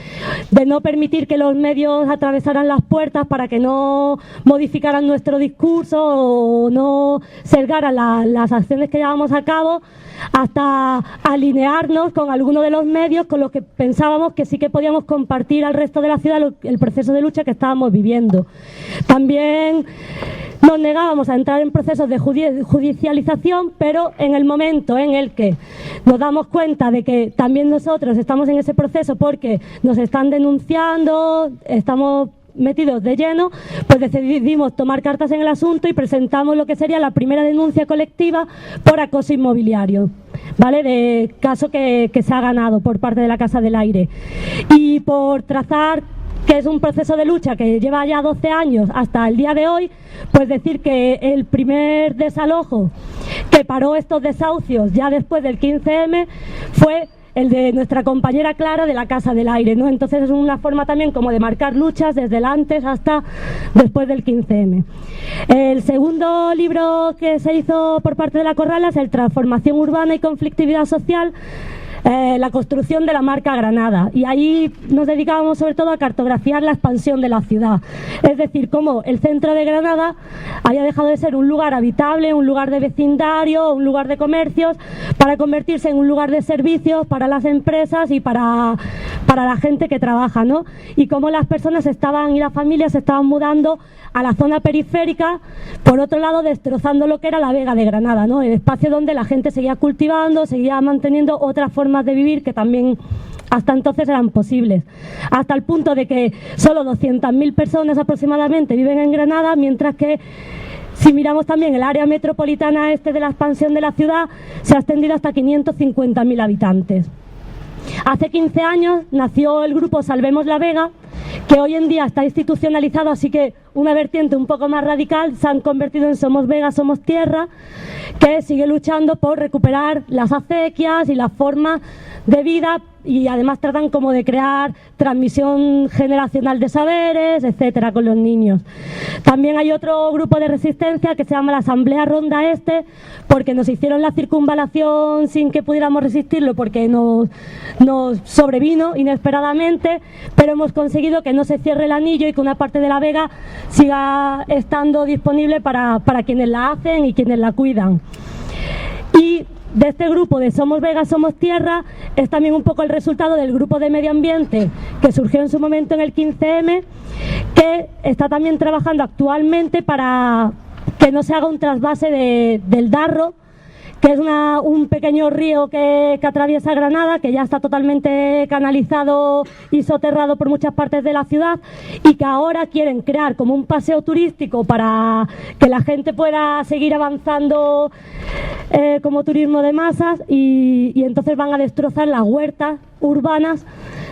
no permitir que los medios atravesaran las puertas para que no modificaran nuestro discurso o no sesgaran las acciones que llevábamos a cabo, hasta alinearnos con algunos de los medios con los que pensábamos que sí que podíamos compartir al resto de la ciudad el proceso de lucha que estábamos viviendo. También nos negábamos a entrar en procesos de judicialización, pero en el momento en el que nos damos cuenta de que también nosotros estamos en ese proceso porque nos están denunciando, estamos metidos de lleno, pues decidimos tomar cartas en el asunto y presentamos lo que sería la primera denuncia colectiva por acoso inmobiliario, ¿vale? De caso que se ha ganado por parte de la Casa del Aire. Y por trazar que es un proceso de lucha que lleva ya 12 años hasta el día de hoy, pues decir que el primer desalojo que paró estos desahucios ya después del 15M fue el de nuestra compañera Clara de la Casa del Aire, ¿no? Entonces es una forma también como de marcar luchas desde el antes hasta después del 15M. El segundo libro que se hizo por parte de la Corrala es el Transformación Urbana y Conflictividad Social, la construcción de la marca Granada, y ahí nos dedicábamos sobre todo a cartografiar la expansión de la ciudad, es decir, cómo el centro de Granada había dejado de ser un lugar habitable, un lugar de vecindario, un lugar de comercios, para convertirse en un lugar de servicios para las empresas y para la gente que trabaja, ¿no? Y cómo las personas y las familias se estaban mudando a la zona periférica, por otro lado destrozando lo que era la Vega de Granada, ¿no? El espacio donde la gente seguía cultivando, seguía manteniendo otras formas de vivir que también hasta entonces eran posibles, hasta el punto de que solo 200.000 personas aproximadamente viven en Granada, mientras que si miramos también el área metropolitana de la expansión de la ciudad, se ha extendido hasta 550.000 habitantes. Hace 15 años nació el grupo Salvemos la Vega, que hoy en día está institucionalizado, así que una vertiente un poco más radical se han convertido en Somos Vega, Somos Tierra, que sigue luchando por recuperar las acequias y las formas de vida, y además tratan como de crear transmisión generacional de saberes, etcétera, con los niños. También hay otro grupo de resistencia que se llama la Asamblea Ronda Este, porque nos hicieron la circunvalación sin que pudiéramos resistirlo, porque nos sobrevino inesperadamente, pero hemos conseguido que no se cierre el anillo y que una parte de la Vega siga estando disponible para quienes la hacen y quienes la cuidan. Y de este grupo de Somos Vega, Somos Tierra es también un poco el resultado del grupo de medio ambiente que surgió en su momento en el 15M, que está también trabajando actualmente para que no se haga un trasvase del Darro, que es un pequeño río que atraviesa Granada, que ya está totalmente canalizado y soterrado por muchas partes de la ciudad, y que ahora quieren crear como un paseo turístico para que la gente pueda seguir avanzando como turismo de masas, y entonces van a destrozar las huertas urbanas,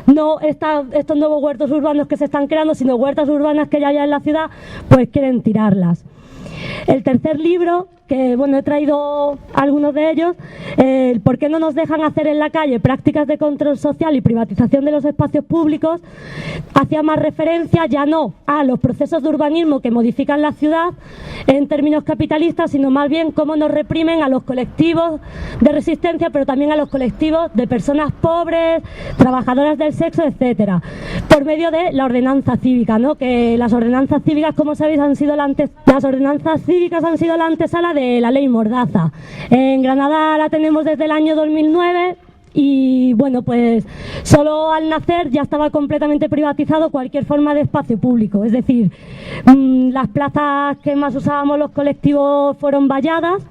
no estos nuevos huertos urbanos que se están creando, sino huertas urbanas que ya hay en la ciudad, pues quieren tirarlas. El tercer libro, que bueno, he traído algunos de ellos. ¿Por qué no nos dejan hacer en la calle prácticas de control social y privatización de los espacios públicos? Hacía más referencia ya no a los procesos de urbanismo que modifican la ciudad en términos capitalistas, sino más bien cómo nos reprimen a los colectivos de resistencia, pero también a los colectivos de personas pobres, trabajadoras del sexo, etcétera, por medio de la ordenanza cívica, ¿no? Que las ordenanzas cívicas, como sabéis, han sido la antesala de la ley Mordaza. En Granada la tenemos desde el año 2009. Y bueno, pues solo al nacer ya estaba completamente privatizado cualquier forma de espacio público. Es decir, las plazas que más usábamos los colectivos fueron valladas.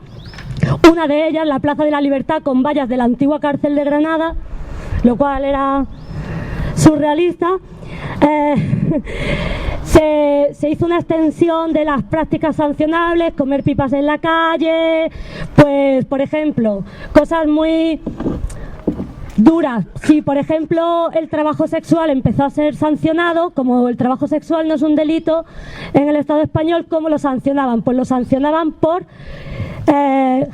Una de ellas, la Plaza de la Libertad, con vallas de la antigua cárcel de Granada, lo cual era surrealista. Se hizo una extensión de las prácticas sancionables, comer pipas en la calle, pues por ejemplo, cosas muy duras. Si, por ejemplo, el trabajo sexual empezó a ser sancionado, como el trabajo sexual no es un delito en el Estado español, ¿cómo lo sancionaban? Pues lo sancionaban por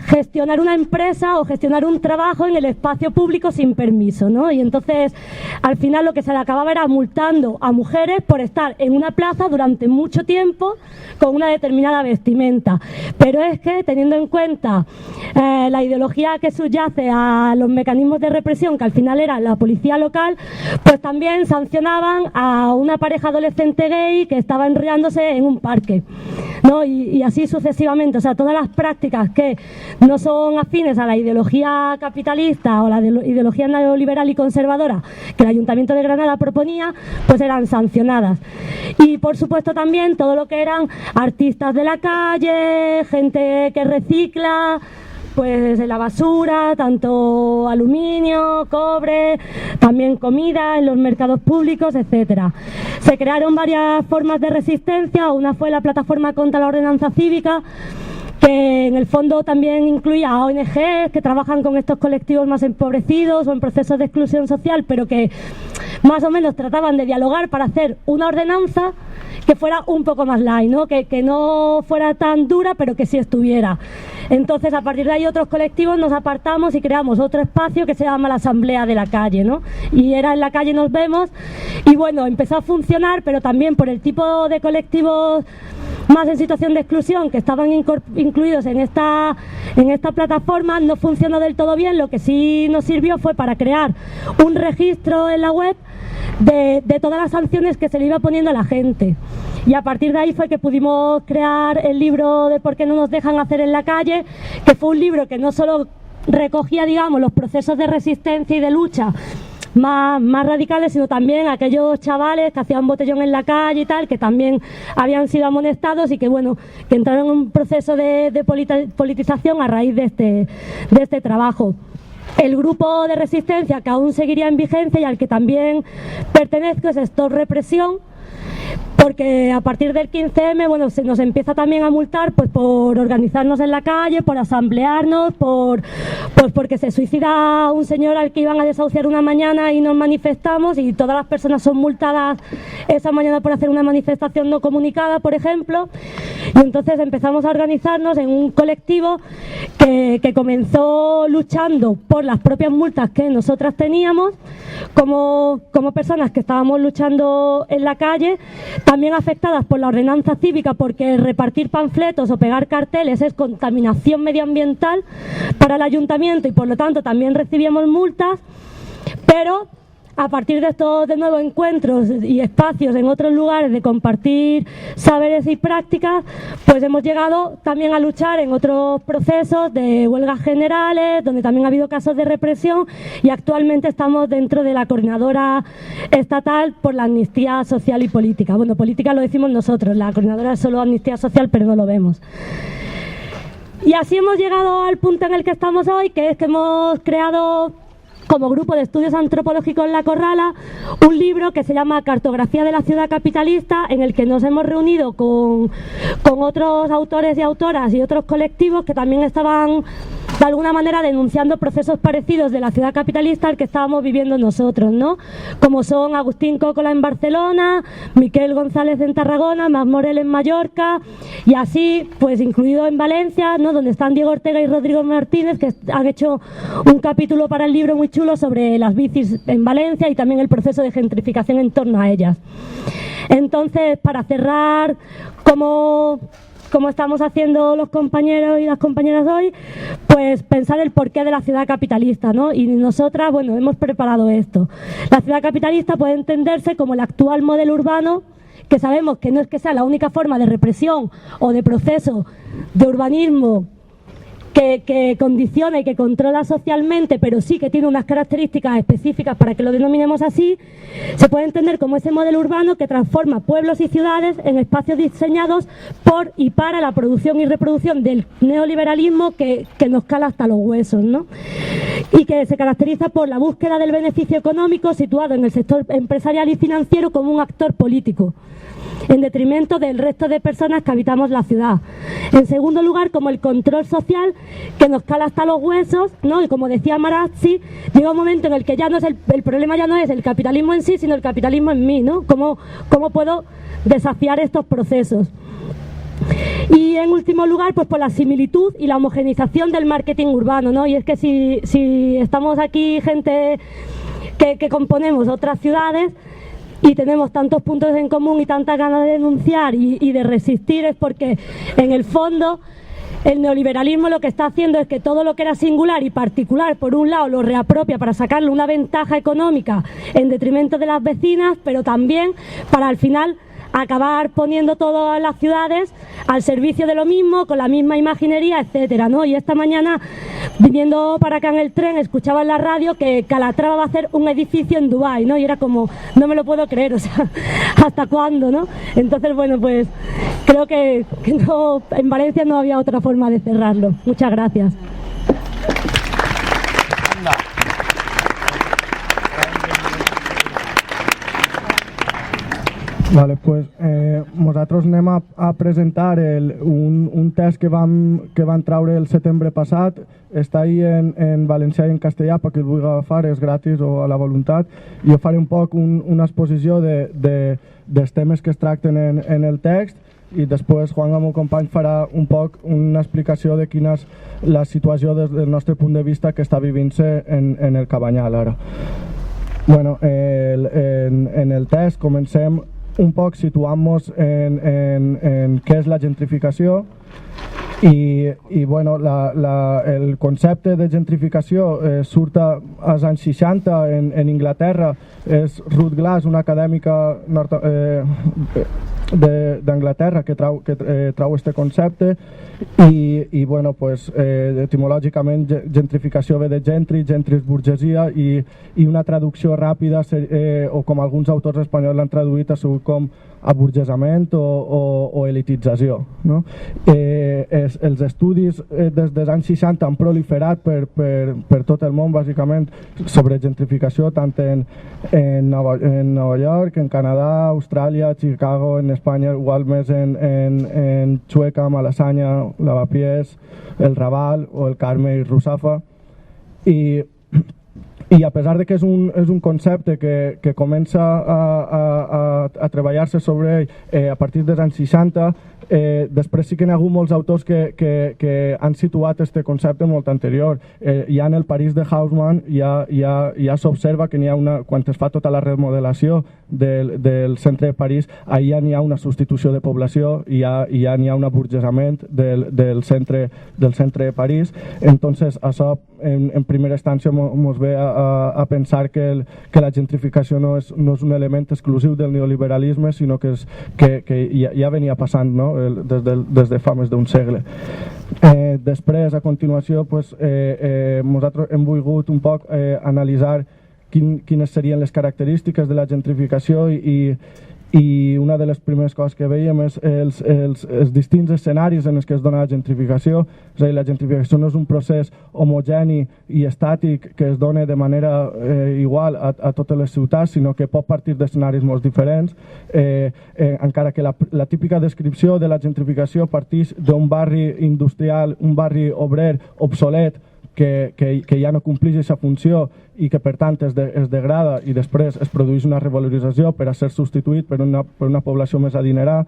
gestionar una empresa o gestionar un trabajo en el espacio público sin permiso, ¿no? Y entonces, al final lo que se le acababa era multando a mujeres por estar en una plaza durante mucho tiempo con una determinada vestimenta. Pero es que, teniendo en cuenta la ideología que subyace a los mecanismos de represión, que al final era la policía local, pues también sancionaban a una pareja adolescente gay que estaba enrollándose en un parque, ¿no? Y así sucesivamente. O sea, todas las prácticas que no son afines a la ideología capitalista o la ideología neoliberal y conservadora que el Ayuntamiento de Granada proponía, pues eran sancionadas. Y por supuesto también todo lo que eran artistas de la calle, gente que recicla, pues en la basura, tanto aluminio, cobre, también comida en los mercados públicos, etcétera. Se crearon varias formas de resistencia. Una fue la plataforma contra la ordenanza cívica, que en el fondo también incluía a ONGs que trabajan con estos colectivos más empobrecidos o en procesos de exclusión social, pero que más o menos trataban de dialogar para hacer una ordenanza que fuera un poco más light, ¿no? Que no fuera tan dura, pero que sí estuviera. Entonces, a partir de ahí, otros colectivos nos apartamos y creamos otro espacio que se llama la Asamblea de la Calle, ¿no? Y era En la Calle Nos Vemos. Y bueno, empezó a funcionar, pero también por el tipo de colectivos más en situación de exclusión que estaban incluidos en esta plataforma, no funcionó del todo bien. Lo que sí nos sirvió fue para crear un registro en la web de todas las sanciones que se le iba poniendo a la gente. Y a partir de ahí fue que pudimos crear el libro de ¿Por qué no nos dejan hacer en la calle?, que fue un libro que no solo recogía, digamos, los procesos de resistencia y de lucha más radicales, sino también aquellos chavales que hacían botellón en la calle y tal, que también habían sido amonestados y que, bueno, que entraron en un proceso de politización a raíz de este trabajo. El grupo de resistencia que aún seguiría en vigencia y al que también pertenezco es Stop Represión, porque a partir del 15M, bueno, se nos empieza también a multar pues por organizarnos en la calle, por asamblearnos, porque se suicida un señor al que iban a desahuciar una mañana y nos manifestamos, y todas las personas son multadas esa mañana por hacer una manifestación no comunicada, por ejemplo. Y entonces empezamos a organizarnos en un colectivo que comenzó luchando por las propias multas que nosotras teníamos como personas que estábamos luchando en la calle, también afectadas por la ordenanza cívica, porque repartir panfletos o pegar carteles es contaminación medioambiental para el ayuntamiento y por lo tanto también recibíamos multas. Pero a partir de estos de nuevo encuentros y espacios en otros lugares de compartir saberes y prácticas, pues hemos llegado también a luchar en otros procesos de huelgas generales, donde también ha habido casos de represión, y actualmente estamos dentro de la coordinadora estatal por la amnistía social y política. Bueno, política lo decimos nosotros, la coordinadora es solo amnistía social, pero no lo vemos. Y así hemos llegado al punto en el que estamos hoy, que es que hemos creado, como grupo de estudios antropológicos La Corrala, un libro que se llama Cartografía de la ciudad capitalista, en el que nos hemos reunido con otros autores y autoras y otros colectivos que también estaban de alguna manera denunciando procesos parecidos de la ciudad capitalista al que estábamos viviendo nosotros, ¿no? Como son Agustín Cócola en Barcelona, Miquel González en Tarragona, Mas Morel en Mallorca, y así, pues incluido en Valencia, ¿no? Donde están Diego Ortega y Rodrigo Martínez, que han hecho un capítulo para el libro muy chulo sobre las bicis en Valencia y también el proceso de gentrificación en torno a ellas. Entonces, para cerrar, como estamos haciendo los compañeros y las compañeras hoy, pues pensar el porqué de la ciudad capitalista, ¿no? Y nosotras, bueno, hemos preparado esto. La ciudad capitalista puede entenderse como el actual modelo urbano, que sabemos que no es que sea la única forma de represión o de proceso de urbanismo que condiciona y que controla socialmente, pero sí que tiene unas características específicas para que lo denominemos así. Se puede entender como ese modelo urbano que transforma pueblos y ciudades en espacios diseñados por y para la producción y reproducción del neoliberalismo que nos cala hasta los huesos, ¿no? Y que se caracteriza por la búsqueda del beneficio económico situado en el sector empresarial y financiero como un actor político, en detrimento del resto de personas que habitamos la ciudad. En segundo lugar, como el control social que nos cala hasta los huesos, ¿no? Y como decía Marazzi, llega un momento en el que ya no es el problema ya no es el capitalismo en sí, sino el capitalismo en mí, ¿no? ¿Cómo puedo desafiar estos procesos? Y en último lugar, pues por la similitud y la homogeneización del marketing urbano, ¿no? Y es que si estamos aquí gente que componemos otras ciudades y tenemos tantos puntos en común y tantas ganas de denunciar y de resistir, es porque en el fondo el neoliberalismo lo que está haciendo es que todo lo que era singular y particular, por un lado, lo reapropia para sacarle una ventaja económica en detrimento de las vecinas, pero también para al final acabar poniendo todas las ciudades al servicio de lo mismo, con la misma imaginería, etcétera, ¿no? Y esta mañana, viniendo para acá en el tren, escuchaba en la radio que Calatrava va a hacer un edificio en Dubái, ¿no? Y era como, no me lo puedo creer, o sea, ¿hasta cuándo, no? Entonces, bueno, pues creo que no, en Valencia no había otra forma de cerrarlo. Muchas gracias. Vale, pues nosaltres anem a presentar un test que vam traure el setembre passat. Està ahí en valencià i en castellà, per qui el vulgui agafar, és gratis o a la voluntat. Jo faré un poc una exposició dels temes que es tracten en el text i després Juan, el meu company, farà un poc una explicació de quina és la situació des del nostre punt de vista que està vivint-se en el Cabanyal ara. Bueno, en el test comencem un poc situant-nos en què és la gentrificació i bueno, el concepte de gentrificació surt als anys 60 en Inglaterra. És Ruth Glass, una acadèmica d'Anglaterra que trau aquest concepte i bueno, pues, etimològicament gentrificació ve de gentry, gentry és burgesia i una traducció ràpida o com alguns autors espanyols l'han traduït ha sigut com aburgesament o elitització, no? Els estudis des dels anys 60 han proliferat per tot el món, bàsicament, sobre gentrificació, tant en Nova York, en Canadà, Austràlia, Chicago, en Espanya, igual més en Chueca, Malasaña, Lavapiés, el Raval o el Carme i Russafa. I a pesar de que és un concepte que comença a treballar-se sobre ell a partir dels anys 60, després sí que n'hi ha hagut molts autors que han situat aquest concepte molt anterior. Ja en el París de Haussmann ja s'observa que quan es fa tota la remodelació del centre de París, allà n'hi ha una substitució de població i ja n'hi ha un aburgesament del centre de París. Entonces això en primera instància ens ve a pensar que la gentrificació no és un element exclusiu del neoliberalisme, sinó que ja venia passant, no? Des de fa més d'un segle. Després, a continuació, nosaltres hem volgut un poc analitzar quines serien les característiques de la gentrificació i i una de les primeres coses que veiem és els distints escenaris en els que es dona la gentrificació. És a dir, la gentrificació no és un procés homogeni i estàtic que es dona de manera igual a totes les ciutats, sinó que pot partir d'escenaris molt diferents, encara que la típica descripció de la gentrificació parteix d'un barri industrial, un barri obrer obsolet, que ja no compleix aquesta funció i que per tant es degrada i després es produeix una revalorització per a ser substituït per una població més adinerada.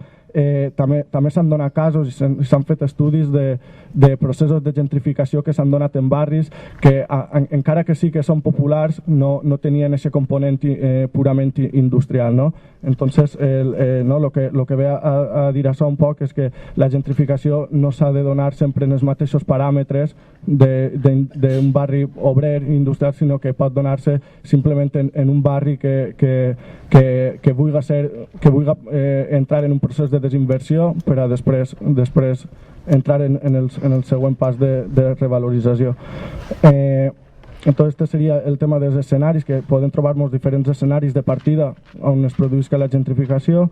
També s'han donat casos i s'han fet estudis de processos de gentrificació que s'han donat en barris que encara que sí que són populars no tenien aquest component purament industrial, no? Entonces lo que ve a dir això un poc és que la gentrificació no s'ha de donar sempre en els mateixos paràmetres d'un barri obrer industrial, sinó que pot donar-se simplement en un barri que vulgui entrar en un procés de desinversió per a després entrar en el següent pas de revalorització. Entonces este seria el tema dels escenaris, que podem trobar molts diferents escenaris de partida on es produïsca la gentrificació.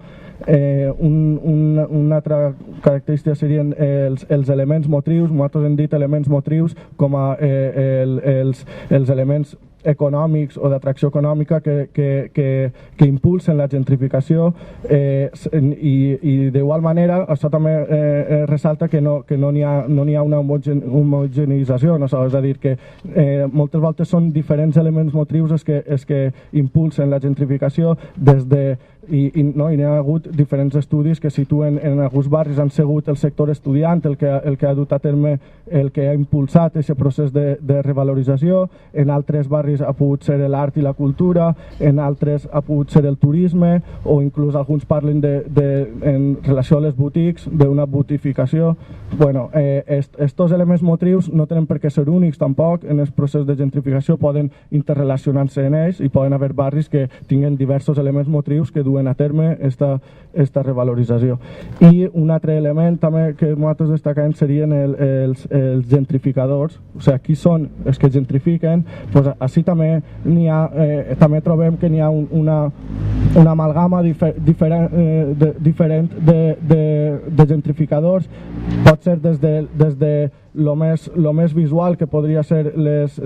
Una altra característica serien els elements motrius. Nosaltres hem dit elements motrius com a els elements econòmics o d'atracció econòmica que impulsen la gentrificació, i d'igual manera això també ressalta que no n'hi ha una homogeneïtzació, no? És a dir, que moltes voltes són diferents elements motrius els que impulsen la gentrificació i n'hi ha hagut diferents estudis que situen en alguns barris han sigut el sector estudiant el que ha dut a terme, el que ha impulsat aquest procés de revalorització. En altres barris ha pogut ser l'art i la cultura, en altres ha pogut ser el turisme, o inclús alguns parlen en relació a les boutiques d'una botificació. Bueno, estos elements motrius no tenen per què ser únics tampoc en el procés de gentrificació, poden interrelacionar-se en ells i poden haver barris que tinguen diversos elements motrius que duen a terme esta revalorització. I un altre element també que nosaltres destaquem serien els gentrificadors, o sigui, qui són els que gentrifiquen. Pues així també també trobem que n'hi ha una amalgama diferent de gentrificadors. Pot ser des de lo més visual, que podria ser les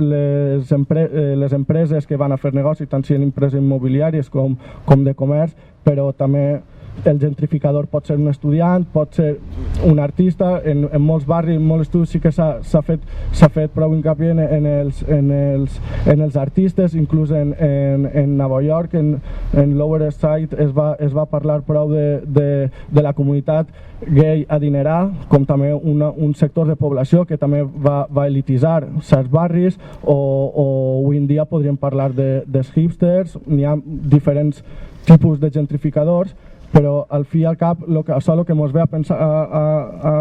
empreses que van a fer negoci, tant siguin empreses immobiliàries com de comerç, però també el gentrificador pot ser un estudiant, pot ser un artista. En molts barris, en molts estudis sí que s'ha fet prou hincapié en els artistes, inclús en Nova York, en Lower East Side es va parlar prou de la comunitat gay adinerada, com també un sector de població que també va elititzar certs barris, o avui en dia podríem parlar dels hipsters. N'hi ha diferents tipus de gentrificadors, però al fi i al cap això el que ens ve a pensar,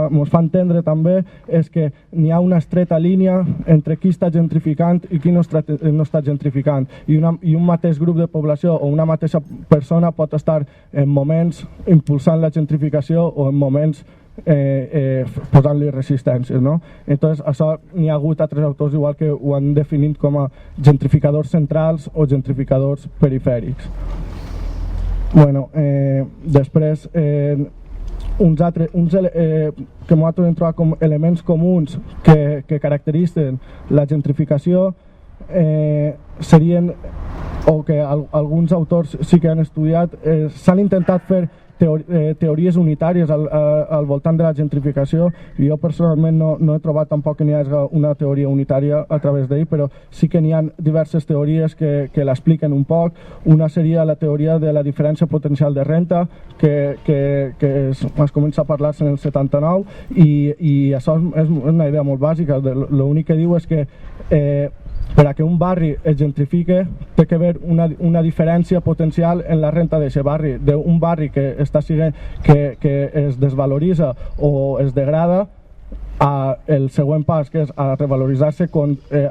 ens fa entendre també, és que n'hi ha una estreta línia entre qui està gentrificant i qui no està gentrificant, i un mateix grup de població o una mateixa persona pot estar en moments impulsant la gentrificació o en moments posant-li resistències, no? Entonces, això n'hi ha hagut altres autors igual que ho han definit com a gentrificadors centrals o gentrificadors perifèrics. Bueno, després uns que nosaltres hem trobat com elements comuns que caracteritzen la gentrificació serien, o que alguns autors sí que han estudiat, s'han intentat fer teories unitàries al voltant de la gentrificació, i jo personalment no he trobat tampoc que n'hi hagi una teoria unitària a través d'ell, però sí que n'hi ha diverses teories que l'expliquen un poc. Una seria la teoria de la diferència potencial de renta, que es comença a parlar-se en el 79, i això és una idea molt bàsica. L'únic que diu és que per a que un barri es gentrifique té que haver una diferència potencial en la renta d'aquest barri, d'un barri que es desvaloritza o es degrada el següent pas, que és a revaloritzar-se.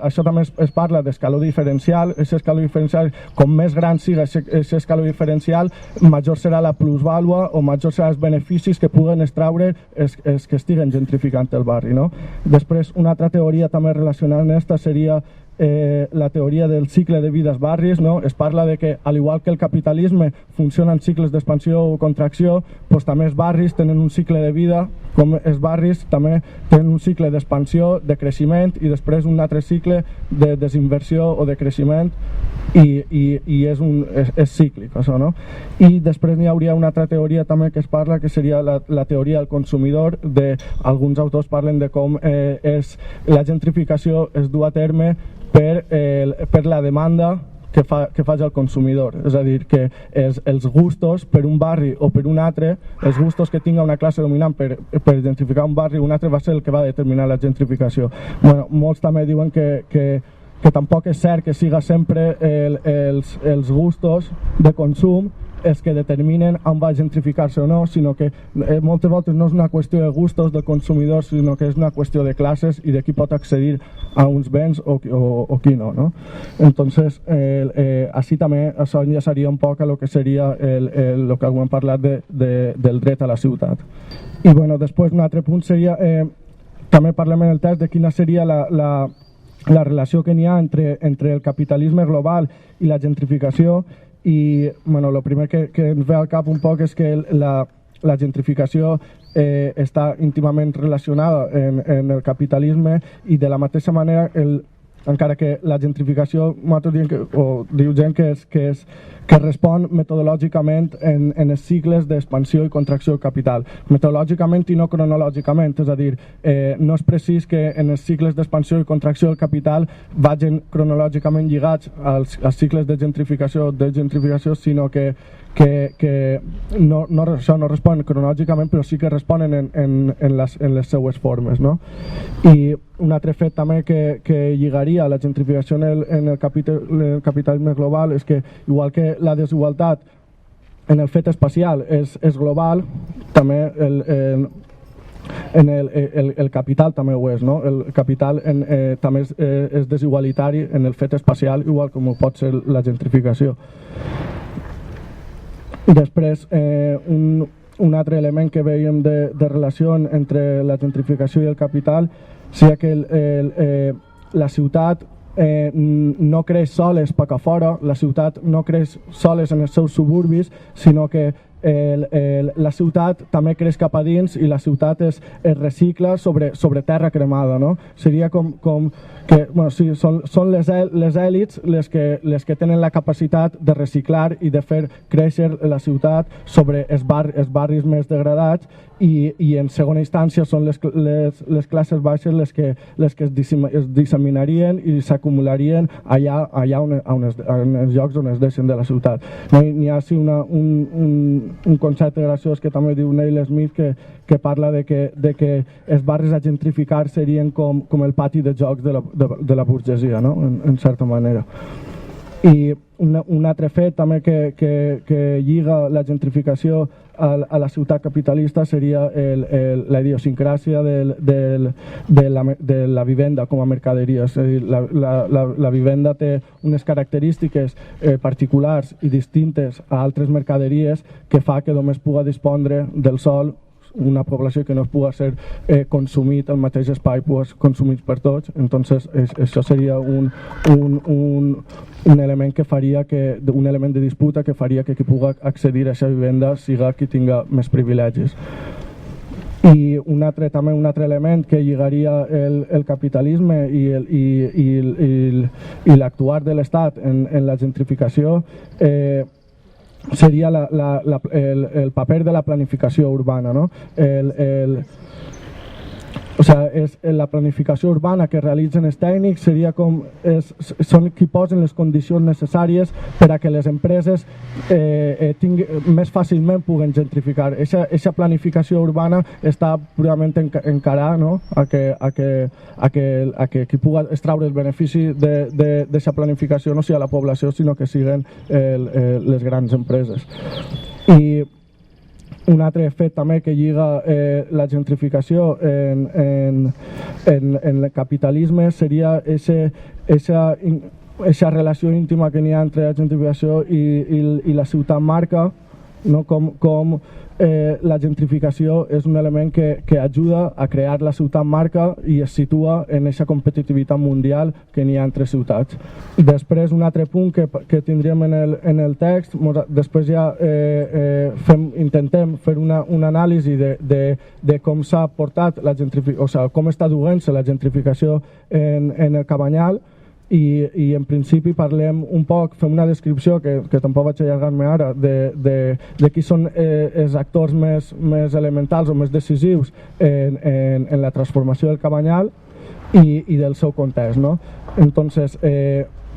Això també es parla d'escaló diferencial. Aquest escaló diferencial, com més gran siga aquest escaló diferencial, major serà la plusvàlua o major seran els beneficis que puguen extraure els que estiguen gentrificant el barri, no? Després, una altra teoria també relacionada amb aquesta seria la teoria del cicle de vida dels barris, no? Es parla de que, al igual que el capitalisme funciona en cicles d'expansió o contracció, doncs també els barris tenen un cicle de vida, com els barris també tenen un cicle d'expansió, de creixement i després un altre cicle de desinversió o de creixement i és cíclic això, no? I després n'hi hauria una altra teoria també que es parla, que seria la teoria del consumidor. Alguns autors parlen de com la gentrificació es du a terme per la demanda que faci el consumidor, és a dir, que els gustos per un barri o per un altre, els gustos que tinga una classe dominant per gentrificar un barri o un altre va ser el que va determinar la gentrificació. Bueno, molts també diuen que tampoc és cert que siga sempre els gustos de consum els que determinen on va gentrificar-se o no, sinó que moltes voltes no és una qüestió de gustos del consumidor, sinó que és una qüestió de classes i de qui pot accedir a uns béns o qui no, no? Entonces, així també això enllaçaria un poc a lo que seria el que hem parlat del dret a la ciutat. I bueno, després un altre punt seria, també parlem en el text de quina seria la relació que n'hi ha entre el capitalisme global i la gentrificació. I bueno, el primer que ens ve al cap un poc és que la gentrificació està íntimament relacionada en el capitalisme i de la mateixa manera encara que la gentrificació diu gent que respon metodològicament en els cicles d'expansió i contracció del capital, metodològicament i no cronològicament, és a dir, no és precís que en els cicles d'expansió i contracció del capital vagin cronològicament lligats als cicles de gentrificació, sinó que això no respon cronològicament, però sí que responen en les seues formes, no? I un altre fet també que lligaria la gentrificació en el capitalisme global és que, igual que la desigualtat en el fet espacial és global, també el capital també ho és, no? El capital també és desigualitari en el fet espacial, igual com ho pot ser la gentrificació. Després, un altre element que veiem de relació entre la gentrificació i el capital seria que la ciutat no creix soles per a fora, la ciutat no creix soles en els seus suburbis, sinó que la ciutat també creix cap a dins i la ciutat es recicla sobre terra cremada, no? Seria com que bueno, sí, són les èlits les que tenen la capacitat de reciclar i de fer créixer la ciutat sobre els barris més degradats i en segona instància són les classes baixes les que es disseminarien i s'acumularien allà en els llocs on es deixen de la ciutat. N'hi ha un concepte graciós que també diu Neil Smith que parla de que els barris a gentrificar serien com el pati de jocs de la burgesia, no? En certa manera. I un altre fet també que lliga la gentrificació a la ciutat capitalista seria la idiosincràsia de la vivenda com a mercaderia. És a dir, la vivenda té unes característiques particulars i distintes a altres mercaderies que fa que només puga dispondre del sòl una població que no es pugui ser consumit al mateix espai, consumit per tots. Entonces això seria un element que faria un element de disputa que faria que qui pugui accedir a aquesta vivenda siga qui tinga més privilegis. I un altre element que lligaria el capitalisme i l'actuar de l'Estat en la gentrificació seria el paper de la planificació urbana, no? És la planificació urbana que realitzen els tècnics són qui posen les condicions necessàries per a que les empreses més fàcilment puguen gentrificar. Aquesta planificació urbana està purament encarada, no? a que qui pugui extraure el benefici d'aquesta planificació no sigui la població, sinó que siguin les grans empreses. I un altre fet també que lliga la gentrificació en el capitalisme seria aquesta relació íntima que n'hi ha entre la gentrificació i la ciutat marca, no? Com la gentrificació és un element que ajuda a crear la ciutat marca i es situa en aquesta competitivitat mundial que n'hi ha entre ciutats. Després, un altre punt que tindríem en el text, després ja intentem fer una anàlisi de com s'ha portat la gentrificació, o sigui, com està duent-se la gentrificació en el Cabanyal, i en principi parlem un poc, fem una descripció que tampoc vaig allargar-me ara de qui són els actors més elementals o més decisius en la transformació del Cabanyal i del seu context, no? Entonces,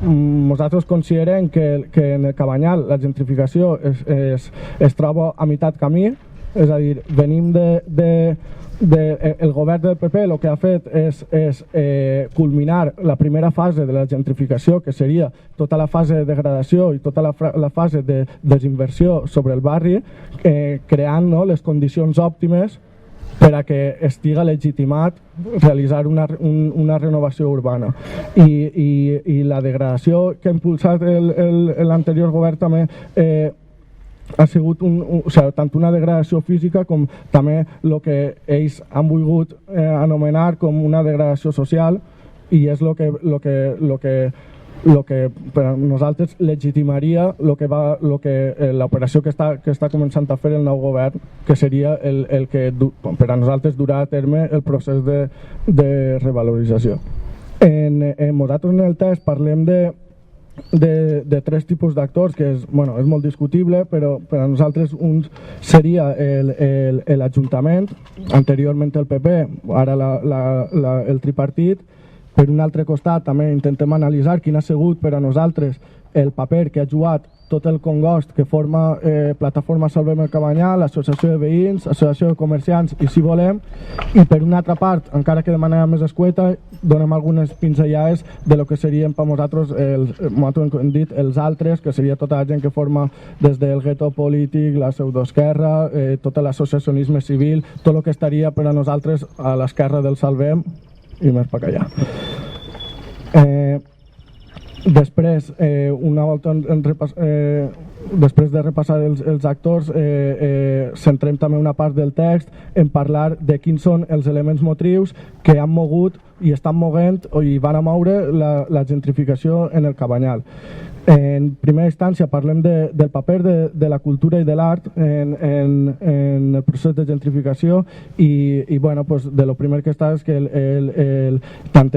nosaltres considerem que en el Cabanyal la gentrificació es troba a meitat camí, és a dir, venim el govern del PP el que ha fet és culminar la primera fase de la gentrificació, que seria tota la fase de degradació i tota la fase de desinversió sobre el barri, creant, no, les condicions òptimes per a que estigui legitimat realitzar una renovació urbana. I la degradació que ha impulsat l'anterior govern també ha sigut tant una degradació física com també el que ells han volgut anomenar com una degradació social, i és el que per a nosaltres legitimaria l'operació que està començant a fer el nou govern, que seria el que per a nosaltres durà a terme el procés de revalorització. Nosaltres en el text parlem de tres tipus d'actors, que és molt discutible, però per a nosaltres un seria l'Ajuntament, anteriorment el PP, ara el tripartit. Per un altre costat també intentem analitzar quin ha sigut per a nosaltres el paper que ha jugat tot el Congost que forma Plataforma Salvem el Cabanyal, Associació de Veïns, Associació de Comerciants i Si Volem, i per una altra part, encara que de manera més escueta, donem algunes pinzellades de lo que serien per nosaltres, hem dit, els altres, que seria tota la gent que forma des del gueto polític, la pseudoesquerra, tot l'associacionisme civil, tot el que estaria per a nosaltres a l'esquerra del Salvem i més per allà. Després, una volta després de repassar els actors, centrem també una part del text en parlar de quins són els elements motrius que han mogut i estan movent i van a moure la gentrificació en el Cabanyal. En primera instància parlem del paper de la cultura i de l'art en el procés de gentrificació i de lo primer que està és que tant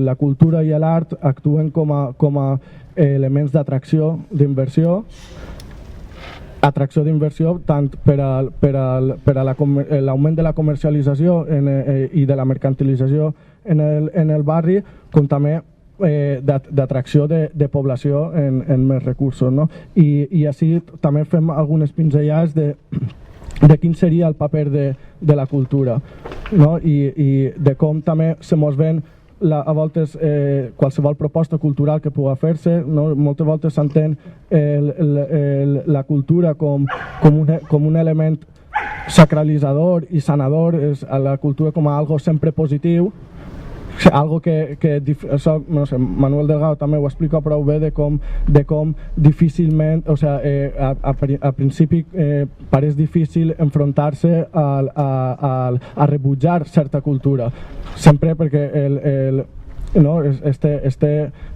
la cultura i l'art actuen com a elements d'atracció d'inversió, tant per a l'augment de la comercialització i de la mercantilització en el barri, com també d'atracció de població en més recursos, no? I així també fem algunes pinzellades de quin seria el paper de la cultura, no? I de com també se mos ven a voltes qualsevol proposta cultural que pugui fer-se, no? Moltes voltes s'entén la cultura com un element sacralitzador i sanador, la cultura com a algo sempre positiu, algo que això, no sé, Manuel Delgado també ho explica prou bé de com difícilment, o sigui, a principi pareix difícil enfrontar-se a rebutjar certa cultura, sempre perquè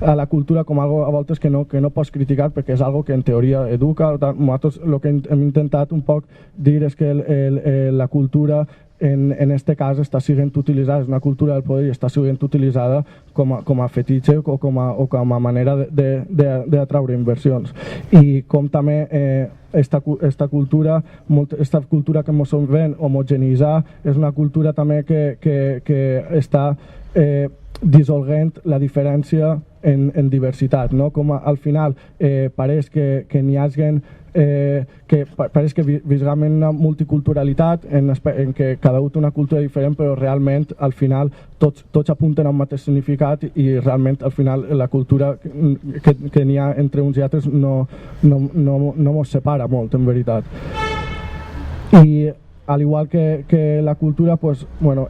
a la cultura com algo a voltes que no pots criticar perquè és algo que en teoria educa. Nosaltres el que hem intentat un poc dir és que la cultura en este cas està sent utilitzada, és una cultura del poder i està sent utilitzada com a fetitxe o com a manera d'atraure inversions. I com també esta cultura que ens ven homogeneïtzar és una cultura també que està dissolguent la diferència en diversitat, no? Com al final pareix que n'hi hagi que pareix que visguem en una multiculturalitat en què cada un té una cultura diferent, però realment al final tots apunten a un mateix significat i realment al final la cultura que n'hi ha entre uns i altres no ens separa molt, en veritat. I al igual que la cultura, pues, bueno,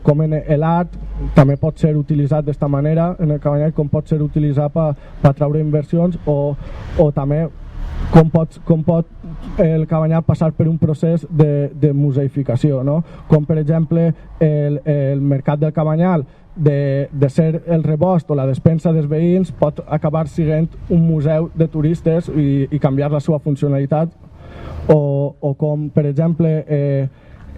com en l'art també pot ser utilitzat d'esta manera en el Cabanyal, com pot ser utilitzat per atraure inversions o també com pot el Cabanyal passar per un procés de museificació, no? Com per exemple el mercat del Cabanyal de ser el rebost o la despensa dels veïns pot acabar sent un museu de turistes i canviar la seva funcionalitat, o com per exemple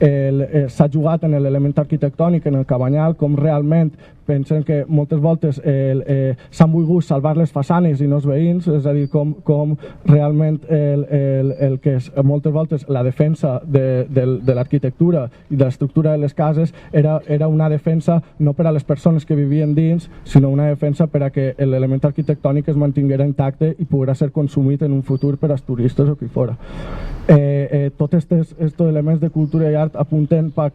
s'ha jugat en l'element arquitectònic en el Cabanyal, com realment pensen que moltes voltes s'han volgut salvar les façanes i no els veïns, és a dir, com realment el que és moltes voltes la defensa de l'arquitectura i de l'estructura de les cases era una defensa no per a les persones que vivien dins, sinó una defensa per a que l'element arquitectònic es mantinguera intacte i poguera ser consumit en un futur per als turistes o qui fora. Tots aquests elements de cultura i art apunten per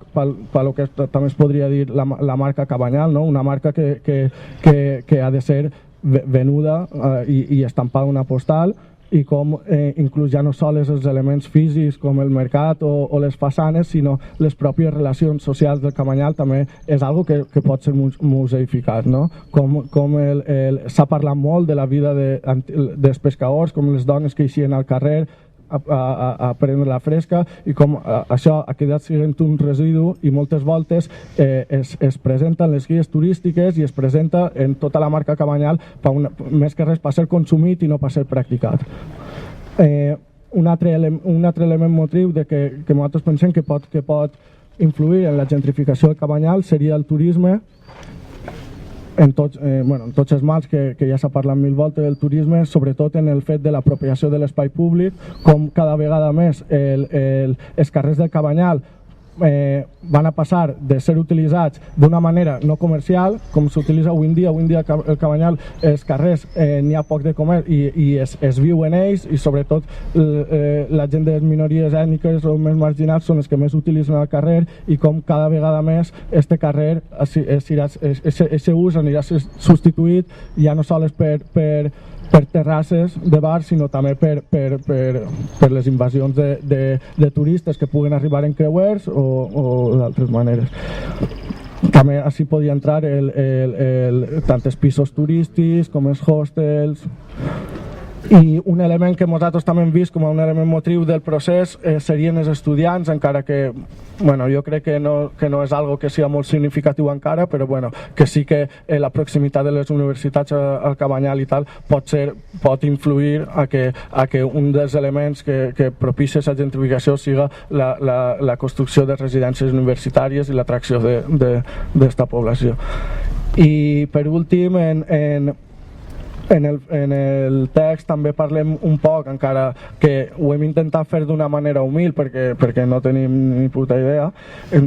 lo que també es podria dir la marca Cabanyal, no? Una marca que ha de ser venuda i estampada una postal, i com inclús ja no sols els elements físics com el mercat o les façanes, sinó les pròpies relacions socials del Cabanyal també és algo que pot ser museificat, no? Com s'ha parlat molt de la vida dels pescadors, com les dones que eixien al carrer a prendre la fresca, i com això ha quedat sent un residu i moltes voltes es presenta en les guies turístiques i es presenta en tota la marca Cabanyal més que res per ser consumit i no per ser practicat. Un altre element motiu que nosaltres pensem que pot influir en la gentrificació del Cabanyal seria el turisme. En tots els mals que ja s'ha parlat mil voltes del turisme, sobretot en el fet de l'apropiació de l'espai públic, com cada vegada més els carrers del Cabanyal van a passar de ser utilitzats d'una manera no comercial, com s'utilitza avui en dia el Cabanyal, els carrers n'hi ha poc de comerç i es viu en ells, i sobretot la gent de les minories ètniques o més marginals són els que més utilitzen el carrer, i com cada vegada més este carrer, aquest ús anirà substituït ja no sols per terrasses de bar, sinó també per les invasions de turistes que puguen arribar en creuers o d'altres maneres. També així podia entrar tant els pisos turístics com els hostels. I un element que nosaltres també hem vist com un element motiu del procés serien els estudiants, encara que jo crec que no és algo que sigui molt significatiu encara, però que sí que la proximitat de les universitats al Cabanyal i tal pot influir a que un dels elements que propicia la gentrificació siga la construcció de residències universitàries i l'atracció d'esta població. I per últim, en el text també parlem un poc, encara que ho hem intentat fer d'una manera humil perquè no tenim ni puta idea, hem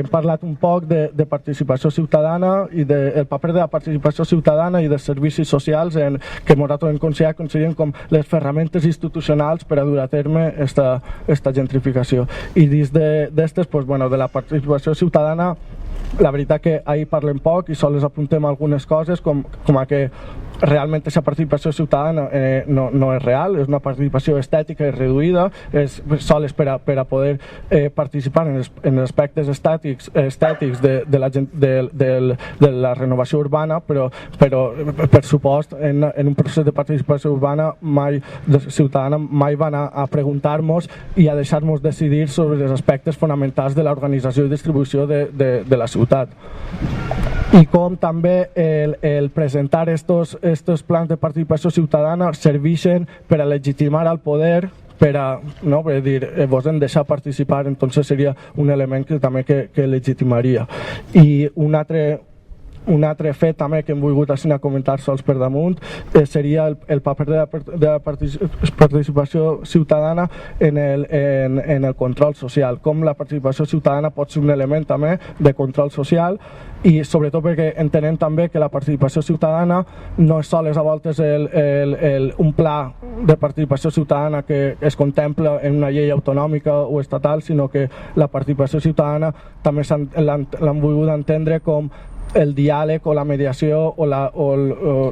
parlat un poc de participació ciutadana i del paper de la participació ciutadana i dels servicis socials que nosaltres hem considerat com les ferramentes institucionals per a dur a terme esta gentrificació. I dins d'estes, de la participació ciutadana, la veritat que ahir parlem poc i sols apuntem algunes coses com a que realment aquesta participació ciutadana no és real, és una participació estètica i reduïda, és sols per a poder participar en els aspectes estètics de la renovació urbana, però per supost en un procés de participació urbana ciutadana mai van a preguntar-nos i a deixar-nos decidir sobre els aspectes fonamentals de l'organització i distribució de la ciutat. I com també el presentar estos plans de participació ciutadana serveixen per a legitimar al poder, per dir, vos hem deixat participar, entonces seria un element que també que legitimaria. I un altre fet també que hem volgut comentar sols per damunt seria el paper de la participació ciutadana en el control social, com la participació ciutadana pot ser un element també de control social, i sobretot perquè entenem també que la participació ciutadana no és sols a voltes un pla de participació ciutadana que es contempla en una llei autonòmica o estatal, sinó que la participació ciutadana també l'han volgut entendre com el diàleg o la mediació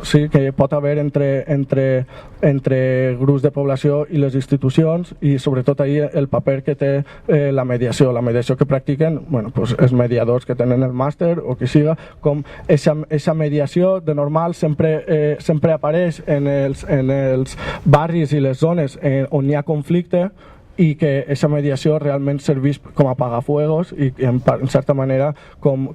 sí, que pot haver entre grups de població i les institucions, i sobretot ahir el paper que té la mediació que practiquen pues, els mediadors que tenen el màster o qui siga, com aquesta mediació de normal sempre apareix en els barris i les zones on hi ha conflicte, i que aquesta mediació realment serveix com a apagafuegos i en certa manera com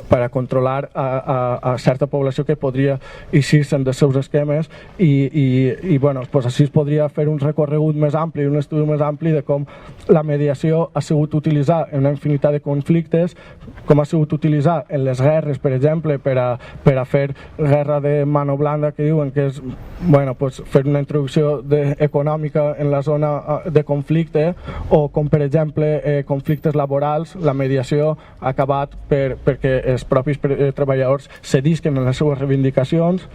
per a controlar a certa població que podria eixir-se dels seus esquemes i pues així es podria fer un recorregut més ampli, un estudi més ampli de com la mediació ha sigut utilitzada en una infinitat de conflictes, com ha sigut utilitzada en les guerres, per exemple, per a fer guerra de mano blanda, que diuen que és pues, fer una introducció econòmica en la zona de conflicte, o com per exemple conflictes laborals. La mediació ha acabat perquè els propis treballadors cedisquen en les seves reivindicacions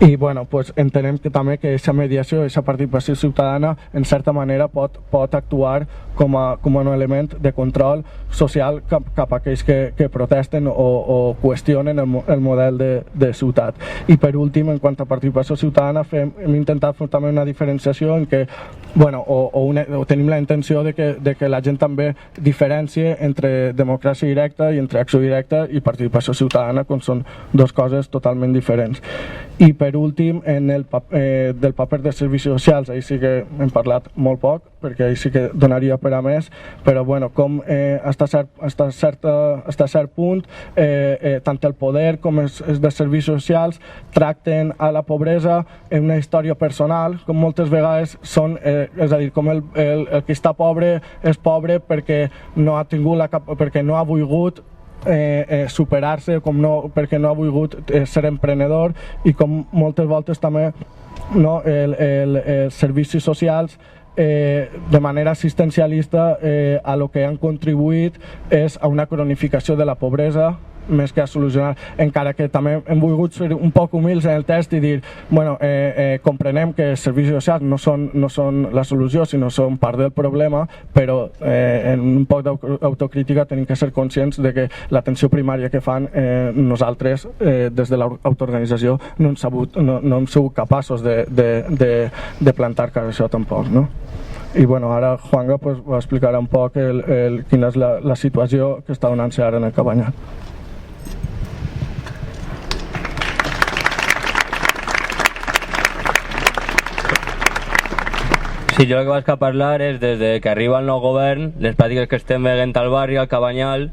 i pues, entenem que també que aquesta mediació, aquesta participació ciutadana en certa manera pot actuar com a un element de control social cap a aquells que protesten o qüestionen el model de ciutat. I per últim, en quant a participació ciutadana, hem intentat fer també una diferenciació en què o tenim la intenció de que la gent també diferencie entre democràcia directa i entre acció directa i participació ciutadana, com són dues coses totalment diferents. I per últim, del paper dels servicis socials, ahir sí que hem parlat molt poc, perquè ahir sí que donaria per a més, però com fins a cert punt tant el poder com els de serveis socials tracten a la pobresa en una història personal, com moltes vegades són, és a dir, com el que està pobre és pobre perquè no ha volgut superar-se, perquè no ha volgut ser emprenedor, i com moltes voltes també els servicis socials de manera assistencialista a lo que han contribuït és a una cronificació de la pobresa més que a solucionar, encara que també hem volgut ser un poc humils en el text i dir, comprenem que els serveis socials no són la solució, sinó són part del problema, però en un poc d'autocrítica tenim que ser conscients de que l'atenció primària que fan nosaltres des de l'autoorganització no hem sigut capaços de plantar cara a això tampoc, no? I ara Juanga va explicar un poc quina és la situació que està donant-se ara en el Cabanyal. Sí, jo el que vaig a parlar és des que arriba el nou govern, les pràctiques que estem veient al barri, al Cabanyal,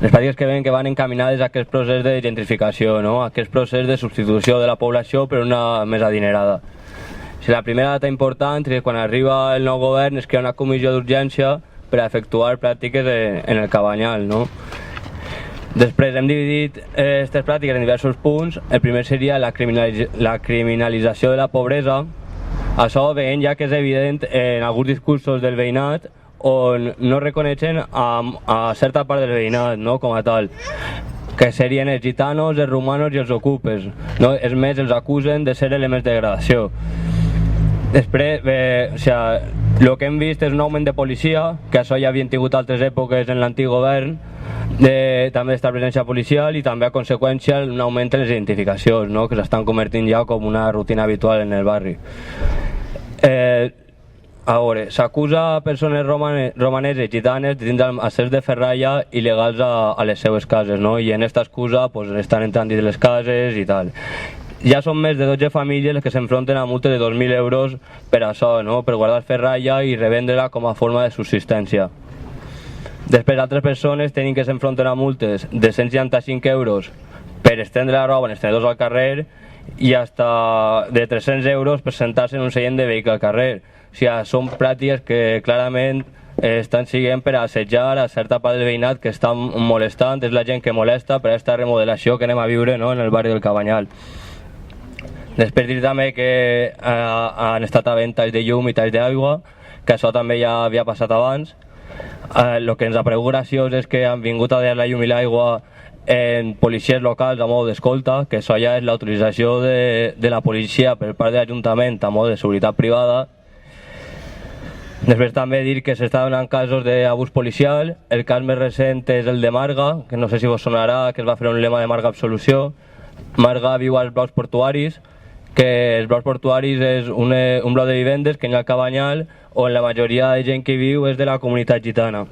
les pràctiques que veiem que van encaminades a aquest procés de gentrificació, no? A aquest procés de substitució de la població per una més adinerada. La primera data important és que quan arriba el nou govern es crea una comissió d'urgència per a efectuar pràctiques en el Cabanyal, no? Després hem dividit aquestes pràctiques en diversos punts. El primer seria la criminalització de la pobresa. Això veiem ja que és evident en alguns discursos del veïnat on no reconeixen a certa part del veïnat, no? Com a tal, que serien els gitanos, els romanos i els ocupes, no? És més, els acusen de ser elements de degradació. Després, el que hem vist és un augment de policia, que això ja havien tingut altres èpoques en l'antic govern, també d'esta presència policial, i també a conseqüència un augment en les identificacions, no? Que s'estan convertint ja com una rutina habitual en el barri. A veure, s'acusa a persones romaneses i gitanes de tindre accés de ferralla il·legals a les seues cases, no? I en aquesta excusa estan entrant dins les cases i tal. Ja són més de 12 famílies les que s'enfronten a multes de 2.000 euros per això, no? Per guardar ferralla i revendre-la com a forma de subsistència. Després, altres persones tenen que s'enfronten a multes de 165 euros per estendre la roba en els tenedors al carrer i hasta de 300 euros per sentar-se en un seient de vehicle al carrer. O sigui, són pràctiques que clarament estan siguent per assetjar a certa part del veïnat que estan molestant. És la gent que molesta per aquesta remodelació que anem a viure, no? En el barri del Cabanyal. Després dir també que han estat a venda talls de llum i talls d'aigua, que això també ja havia passat abans. El que ens ha paregut graciós és que han vingut a dir la llum i l'aigua en policies locals a mode d'escolta, que això ja és l'autorització de la policia per part de l'Ajuntament a mode de seguretat privada. Després també dir que s'està donant casos d'abús policial. El cas més recent és el de Marga, que no sé si vos sonarà, que es va fer un lema de Marga Absolució. Marga viu als blocs portuaris, que els blocs portuaris és un bloc de vivendes que hi ha al Cabanyal, on la majoria de gent que hi viu és de la comunitat gitana.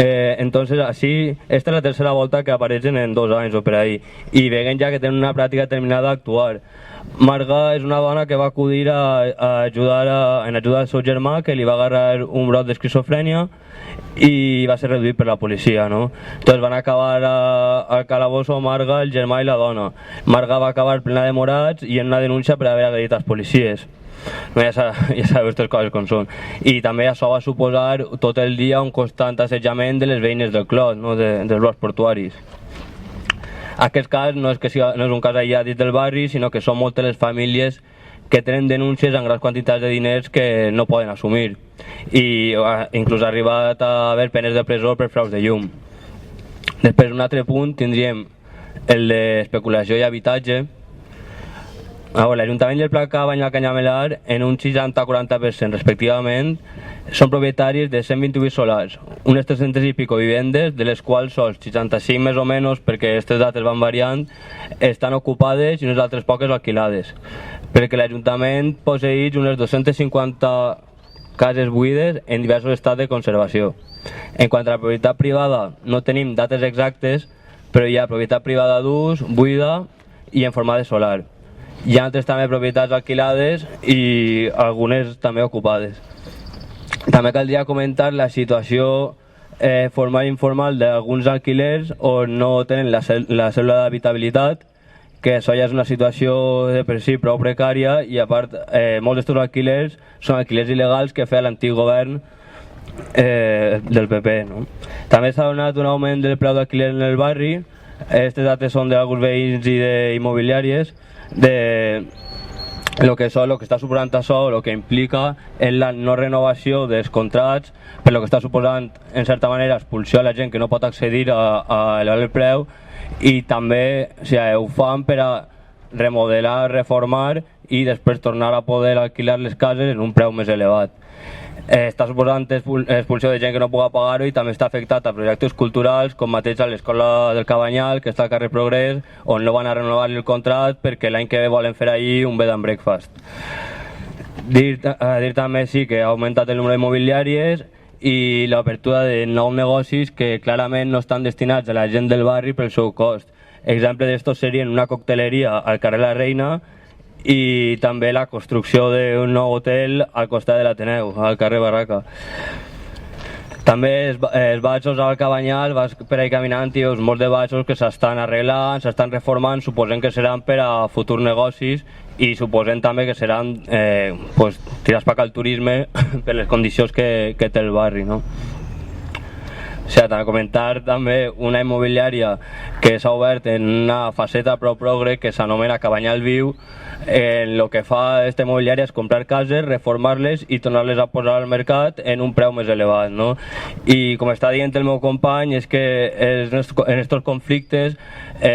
Entonces, així, esta és la tercera volta que apareixen en 2 anys o per ahí, i veiem ja que tenen una pràctica determinada d'actuar. Marga és una dona que va acudir en ajuda del seu germà, que li va agarrar un brot d'esquizofrènia i va ser reduït per la policia, no? Entonces van acabar al calabozo Marga, el germà i la dona. Marga va acabar plena de morats i en una denúncia per haver agredit als policies. No, ja sabeu aquestes coses com són. I també això va suposar tot el dia un constant assetjament de les veïnes del Clot, no? dels blocs portuaris. Aquest cas no és un cas aïllat dins del barri, sinó que són moltes les famílies que tenen denúncies en grans quantitats de diners que no poden assumir, i inclús ha arribat a haver penes de presó per fraus de llum. Després, un altre punt, tindríem el d'especulació i habitatge. L'Ajuntament i el Pla Cabanyal Canyamelar, en un 60-40% respectivament, són propietaris de 128 solars, unes 300 i pico vivendes, de les quals sols 65 més o menys, perquè aquestes dates van variant, estan ocupades i unes altres poques alquilades, perquè l'Ajuntament posseïx unes 250 cases buides en diversos estats de conservació. En quant a la propietat privada, no tenim dates exactes, però hi ha propietat privada d'ús, buida i en format de solar. Hi ha altres també propietats alquilades i algunes també ocupades. També caldria comentar la situació formal i informal d'alguns alquilers on no tenen la cèl·lula d'habitabilitat, que això ja és una situació de per si prou precària, i a part molts d'aquests alquilers són alquilers il·legals que feia l'antic govern del PP, no? També s'ha donat un augment del preu d'alquiler en el barri. Aquestes dates són d'alguns veïns i d'immobiliàries, de lo que està suposant això, el que implica en la no renovació dels contrats, per lo que està suposant en certa manera expulsió a la gent que no pot accedir a elevar el preu, i també ho fan per a remodelar, reformar i després tornar a poder alquilar les cases en un preu més elevat. Està suposant expulsió de gent que no pugui pagar-ho, i també està afectat a projectes culturals, com mateix a l'Escola del Cabanyal, que està al carrer Progrés, on no van a renovar el contracte perquè l'any que ve volen fer allí un bed and breakfast. Dir també sí que ha augmentat el número d'immobiliàries i l'obertura de nous negocis que clarament no estan destinats a la gent del barri pel seu cost. Exemple d'esto serien una cocteleria al carrer La Reina i també la construcció d'un nou hotel al costat de l'Ateneu, al carrer Barraca. També els baixos al Cabanyal, vas per ahí caminant i molts de baixos que s'estan arreglant, s'estan reformant, suposem que seran per a futurs negocis i suposem també que seran tirats per al turisme per les condicions que té el barri, no? També comentar també una immobiliària que s'ha obert en una faceta prou progre que s'anomena Cabanyal Viu. El que fa aquesta immobiliària és comprar cases, reformar-les i tornar-les a posar al mercat en un preu més elevat, no? I com està dient el meu company, és que en aquests conflictes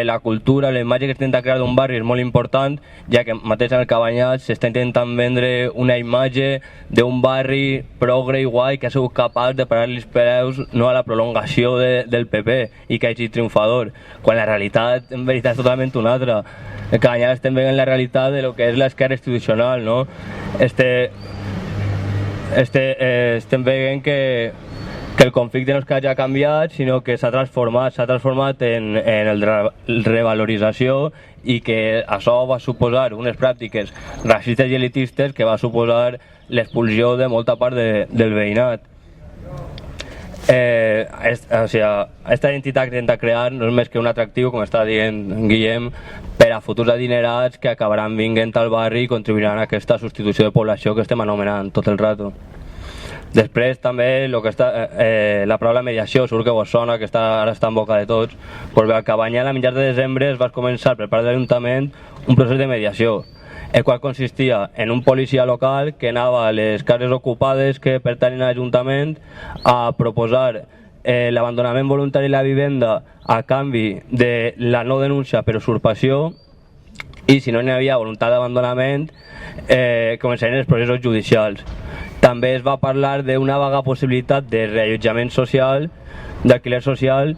la cultura, la imatge que s'intenta crear d'un barri és molt important, ja que mateix en el Cabanyal s'està intentant vendre una imatge d'un barri progre i guai que ha sigut capaç de parar-li els peus no a la prolongació del PP i que hagi triomfador, quan la realitat en veritat és totalment una altra. El Cabanyal estem veient la realitat de lo que és l'esquerra institucional, no? Estem veient que el conflicte no és que hagi canviat, sinó que s'ha transformat en revalorització, i que això va suposar unes pràctiques racistes i elitistes que va suposar l'expulsió de molta part del veïnat. Aquesta identitat que intenta crear no és més que un atractiu, com està dient Guillem, per a futurs adinerats que acabaran vinguent al barri i contribuiran a aquesta substitució de població que estem anomenant tot el rato. Després també la paraula mediació, segur que vos sona, que ara està en boca de tots. Pues bé, al Cabanyal a mitjans de desembre es va començar per part de l'Ajuntament un procés de mediació, el qual consistia en un policia local que anava a les cases ocupades que pertanyen a l'Ajuntament a proposar l'abandonament voluntari de la vivenda a canvi de la no denúncia per usurpació, i si no n'hi havia voluntat d'abandonament començarien els processos judicials. també es va parlar d'una vaga possibilitat de reallotjament social, d'alquiler social,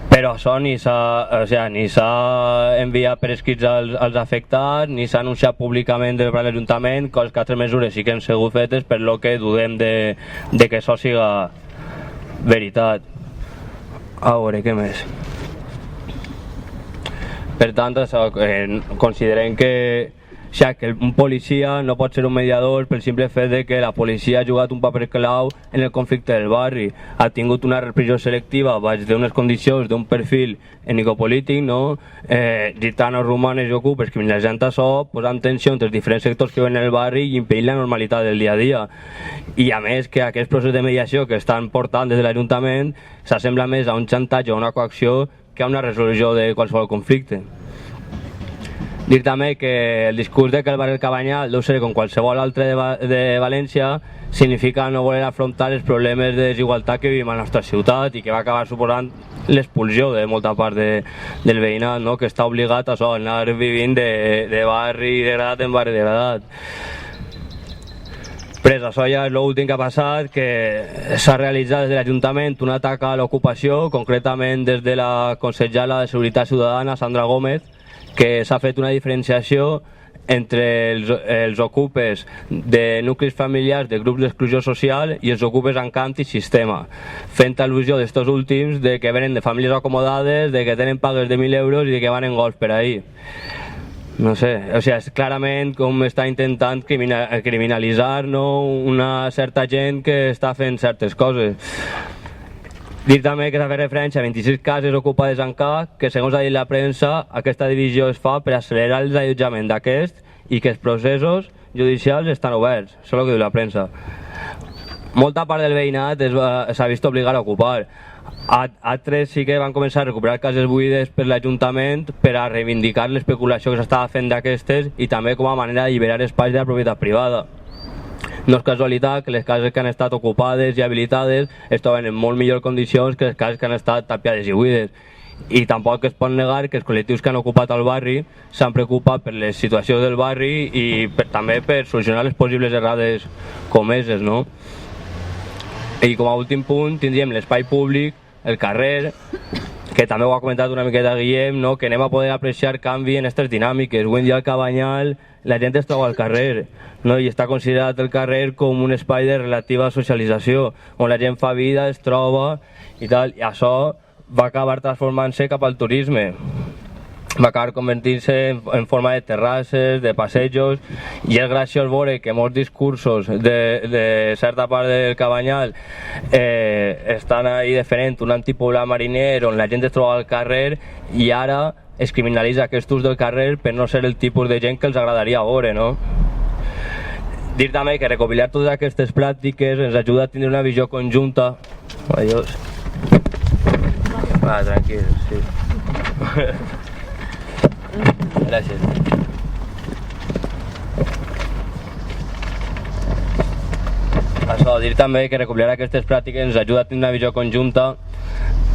però això ni s'ha enviat per escrits als afectats, ni s'ha anunciat públicament per l'Ajuntament, coses que altres mesures sí que han sigut fetes, per lo que dudem de que això siga veritat. A veure, què més? Per tant, considerem que un policia no pot ser un mediador pel simple fet de que la policia ha jugat un paper clau en el conflicte del barri. Ha tingut una repressió selectiva baix d'unes condicions, d'un perfil etnicopolític, no? Gitanos, romanes i ocupes, criminalitzant això, posant tensió entre els diferents sectors que viuen en el barri i impedint la normalitat del dia a dia. I a més que aquest procés de mediació que estan portant des de l'Ajuntament s'assembla més a un xantatge o una coacció que a una resolució de qualsevol conflicte. Dir també que el discurs de que el barri del Cabanyal deu ser com qualsevol altre de València significa no voler afrontar els problemes de desigualtat que vivim a la nostra ciutat i que va acabar suposant l'expulsió de molta part del veïnat, no? Que està obligat a anar vivint de barri degradat en barri degradat. Pres això ja és l'últim que ha passat, que s'ha realitzat des de l'Ajuntament un atac a l'ocupació, concretament des de la consellera de Seguretat Ciutadana, Sandra Gómez, que s'ha fet una diferenciació entre els ocupes de nuclis familiars de grups d'exclusió social i els ocupes en camp i sistema, fent al·lusió d'estos últims de que venen de famílies acomodades, de que tenen pagues de 1.000 euros i de que van en golf per ahí. No sé, o sigui, és clarament com està intentant criminalitzar, no, una certa gent que està fent certes coses. Dir també que s'ha fet referència a 26 cases ocupades en CAC, que segons ha dit la premsa, aquesta divisió es fa per accelerar el desallotjament d'aquests i que els processos judicials estan oberts. Això és el que diu la premsa. Molta part del veïnat s'ha vist obligat a ocupar. Altres sí que van començar a recuperar cases buides per l'Ajuntament per a reivindicar l'especulació que s'estava fent d'aquestes i també com a manera d'alliberar espais de la propietat privada. No és casualitat que les cases que han estat ocupades i habilitades es troben en molt millors condicions que les cases que han estat tapiades i buides. I tampoc es pot negar que els col·lectius que han ocupat el barri s'han preocupat per les situacions del barri i també per solucionar les possibles errades comeses, no? I com a últim punt tindríem l'espai públic, el carrer, que també ho ha comentat una miqueta Guillem, no? Que anem a poder apreciar canvi en aquestes dinàmiques. Avui en dia al Cabanyal la gent es troba al carrer, no? I està considerat el carrer com un espai de relativa socialització, on la gent fa vida, es troba i tal, i això va acabar transformant-se cap al turisme. Va acabar convertint-se en forma de terrasses, de passejos, i és graciós veure que molts discursos de certa part del Cabanyal estan ahí defendent un antipoblat mariner on la gent es troba al carrer i ara es criminalitza aquest ús del carrer per no ser el tipus de gent que els agradaria veure, no? Dir també que recopilar totes aquestes pràctiques ens ajuda a tenir una visió conjunta. Adiós. Va, tranquil, sí. Gràcies. Això, dir també que recopilar aquestes pràctiques ens ajuda a tenir una visió conjunta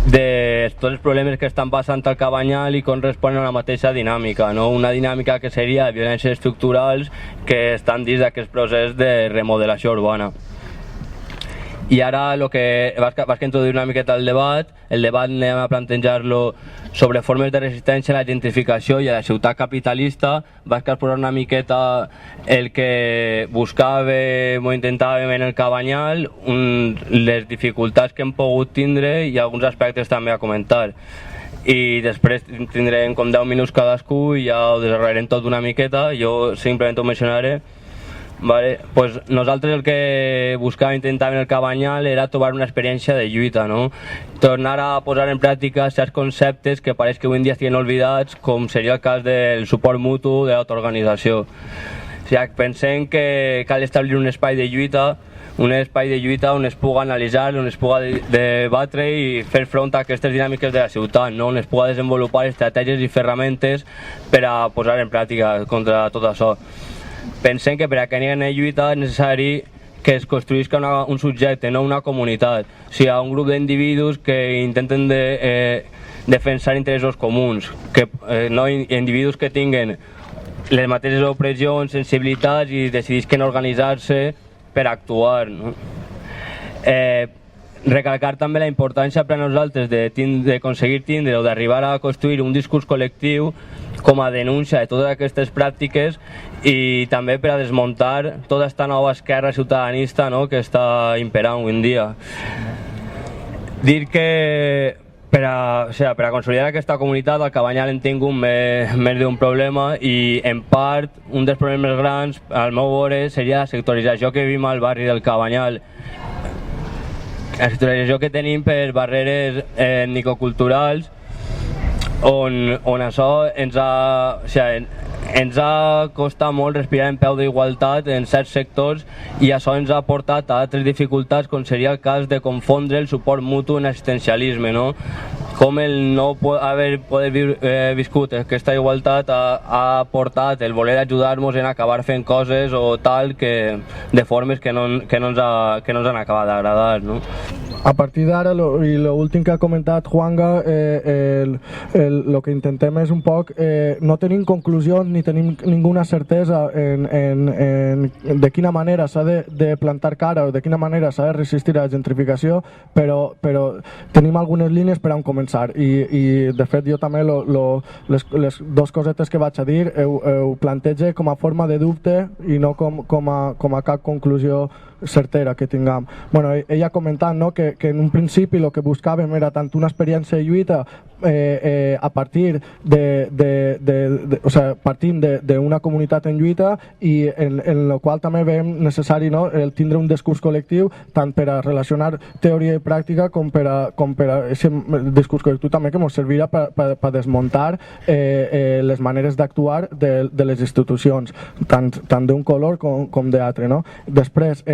de tots els problemes que estan passant al Cabanyal i com responen a la mateixa dinàmica, no? Una dinàmica que seria de violències estructurals que estan dins d'aquest procés de remodelació urbana. I ara el que vas que introduir una miqueta el debat anem a plantejar-lo sobre formes de resistència a la gentrificació i a la ciutat capitalista. Vas que posar una miqueta el que buscàvem o intentàvem en el Cabanyal, les dificultats que hem pogut tindre i alguns aspectes també a comentar. I després tindrem com 10 minuts cadascú i ja ho desarrollarem tot una miqueta. Jo simplement ho mencionaré. Vale, pues nosaltres el que buscàvem intentar en el Cabanyal era trobar una experiència de lluita, no? Tornar a posar en pràctica certs conceptes que pareix que avui en dia estiguen oblidats, com seria el cas del suport mutu, de l'autoorganització. O sigui, pensem que cal establir un espai de lluita on es puga analitzar, on es puga debatre i fer front a aquestes dinàmiques de la ciutat, no? On es puga desenvolupar estratègies i ferramentes per a posar en pràctica contra tot això. Pensem que per a que n'hi hagi lluita és necessari que es construïsca un subjecte, no una comunitat. O sigui, un grup d'individus que intenten defensar interessos comuns, no individus que tinguen les mateixes opressions, sensibilitats i decidisquen organitzar-se per actuar, no? Recalcar també la importància per a nosaltres d'aconseguir tindre o d'arribar a construir un discurs col·lectiu com a denúncia de totes aquestes pràctiques i també per a desmuntar tota aquesta nova esquerra ciutadanista, no?, que està imperant avui en dia. Dir que per a consolidar aquesta comunitat al Cabanyal hem tingut més d'un problema i en part un dels problemes grans al meu veure seria la sectorització que vivim al barri del Cabanyal. La sectorització que tenim per barreres etnicoculturals on això ens ha costat molt respirar en peu d'igualtat en certs sectors i això ens ha portat a altres dificultats, com seria el cas de confondre el suport mutu en assistencialisme, no? Com el no haver viscut aquesta igualtat ha portat el voler ajudar-nos en acabar fent coses o tal que de formes que no ens han acabat d'agradar, no? A partir d'ara, i l'últim que ha comentat Juanga, el que intentem és un poc, no tenim conclusions ni tenim ninguna certesa de quina manera s'ha de plantar cara o de quina manera s'ha de resistir a la gentrificació, però tenim algunes línies per on començar i de fet jo també les dues cosetes que vaig a dir ho plantege com a forma de dubte i no com a cap conclusió certera que tinguem. Bueno, ella ha comentat, no, que en un principi el que buscàvem era tant una experiència de lluita a partir partint d'una comunitat en lluita i en la qual també veiem necessari, no, el tindre un discurs col·lectiu tant per a relacionar teoria i pràctica com per a aquest discurs col·lectiu també que ens servirà per desmuntar les maneres d'actuar de les institucions, tant d'un color com d'altre, no? Després,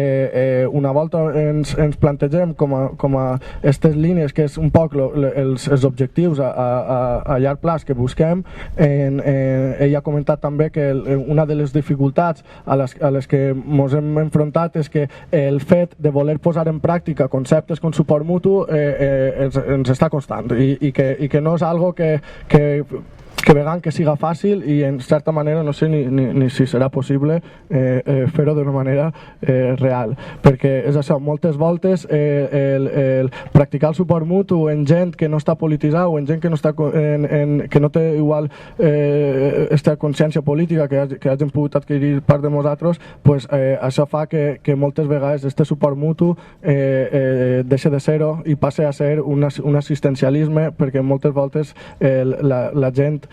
una volta ens plantegem com a aquestes línies que és un poc els objectius a llarg plaç que busquem. Ella ha comentat també que una de les dificultats a les que ens hem enfrontat és que el fet de voler posar en pràctica conceptes com suport mutu ens està costant i que no és algo que vegam que siga fàcil i en certa manera no sé ni si serà possible fer-ho d'una manera real, perquè és això, moltes voltes el practicar el suport mutu en gent que no està polititzada o en gent que no té igual aquesta consciència política que hagin pogut adquirir part de nosaltres, pues això fa que moltes vegades este suport mutu deixa de ser-ho i passa a ser un assistencialisme, perquè moltes voltes la gent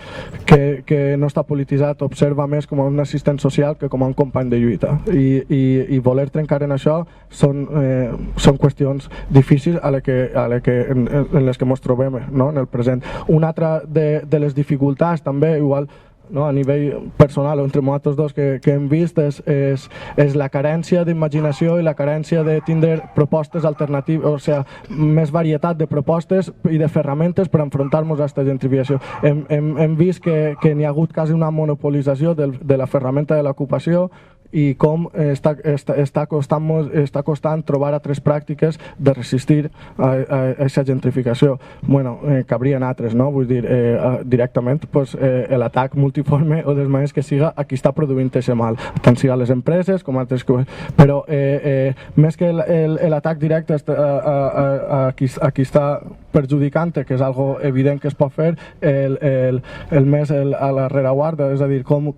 que no està polititzat observa més com un assistent social que com un company de lluita i voler trencar en això són qüestions difícils en les que ens trobem, no? En el present. Una altra de les dificultats també igual, no, a nivell personal entre nosaltres dos que hem vist és la carència d'imaginació i la carència de tindre propostes alternatives, o sigui, més varietat de propostes i de ferramentes per enfrontar-nos a aquesta gentrificació. Hem vist que n'hi ha hagut quasi una monopolització de la ferramenta de l'ocupació i com està costant trobar altres pràctiques de resistir a aquesta gentrificació. Bueno, cabrien altres, no? Vull dir, directament l'atac multiforme o dels maneres que siga a qui està produint aquest mal, tant siga les empreses com altres coses, però més que l'atac directe a qui està perjudicant, que és algo evident que es pot fer, el més a la rereguarda, és a dir, com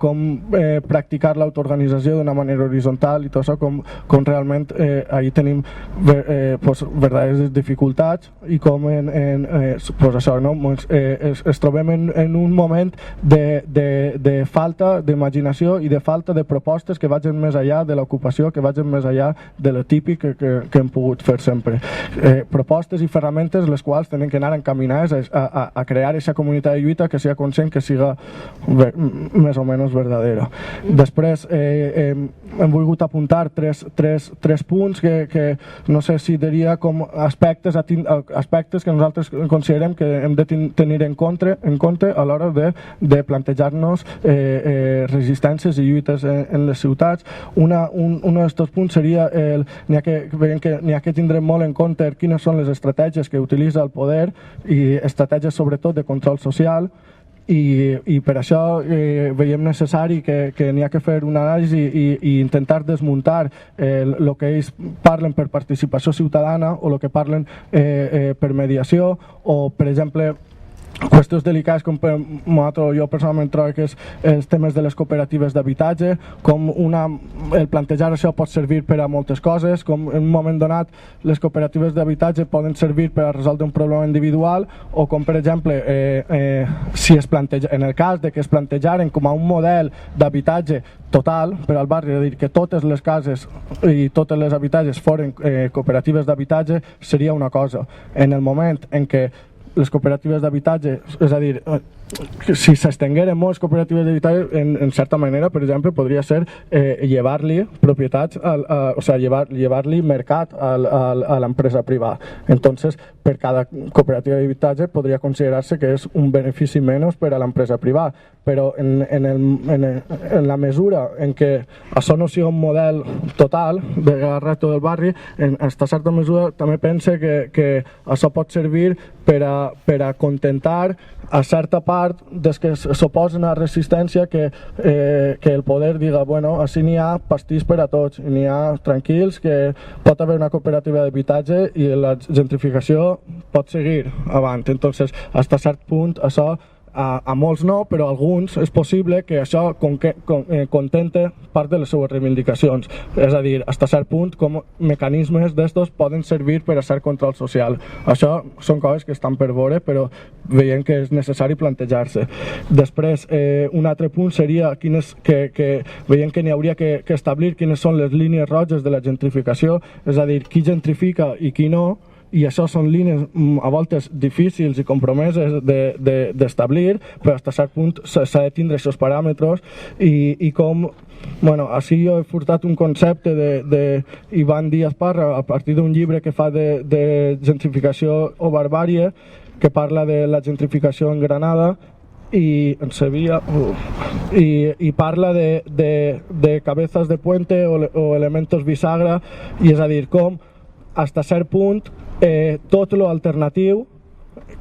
practicar l'autoorganització d'una manera horitzontal i tot això, com realment ahí tenim verdaderes dificultats i com això, no? Es trobem en un moment de falta d'imaginació i de falta de propostes que vagin més enllà de l'ocupació, que vagin més enllà de lo típic que hem pogut fer sempre. Propostes i ferramentes les quals tenen que anar encaminades a crear aquesta comunitat de lluita que sigui conscient, que siga més o menys verdadera. Després hem volgut apuntar tres punts que no sé si diria com aspectes que nosaltres considerem que hem de tenir en compte a l'hora de plantejar-nos resistències i lluites en les ciutats. Un d'aquests punts seria n'hi ha que tindre molt en compte quines són les estratègies que utilitza el poder i estratègies sobretot de control social i per això veiem necessari que n'hi ha que fer una anàlisi i intentar desmuntar el que ells parlen per participació ciutadana o el que parlen per mediació o, per exemple, qüestions delicades com jo personalment trobo que és els temes de les cooperatives d'habitatge, com el plantejar això pot servir per a moltes coses, com en un moment donat les cooperatives d'habitatge poden servir per a resoldre un problema individual o com per exemple si es planteja, en el cas de que es plantejaren com a un model d'habitatge total per al barri, és a dir, que totes les cases i totes les habitatges foren cooperatives d'habitatge, seria una cosa. En el moment en què les cooperatives d'habitatge, és a dir, si s'estengueren moltes cooperatives d'habitatge, en certa manera, per exemple, podria ser llevar-li propietats, o sigui, llevar-li mercat a l'empresa privada. Entonces, per cada cooperativa d'habitatge podria considerar-se que és un benefici menys per a l'empresa privada, però en la mesura en què això no sigui un model total de resto del barri, en certa mesura també pense que això pot servir per a contentar a certa part des que s'oposen a resistència que el poder diga, bueno, així n'hi ha pastís per a tots, n'hi ha tranquils, que pot haver una cooperativa d'habitatge i la gentrificació pot seguir avant. Entonces, fins a cert punt, això a molts no, però a alguns és possible que això contente part de les seues reivindicacions. És a dir, fins a cert punt, com mecanismes d'estos poden servir per a cert control social. Això són coses que estan per veure, però veiem que és necessari plantejar-se. Després, un altre punt seria que veiem que n'hi hauria que establir quines són les línies roges de la gentrificació, és a dir, qui gentrifica i qui no, i això són línies a voltes difícils i compromeses d'establir, però fins a cert punt s'ha de tindre aquests paràmetres i com, bueno, així jo he furtat un concepte d'Ivan Díaz Parra a partir d'un llibre que fa de gentrificació o barbàrie, que parla de la gentrificació en Granada i en Sevilla i parla de cabezas de puente o elementos bisagra, i és a dir, com fins a cert punt tot lo alternatiu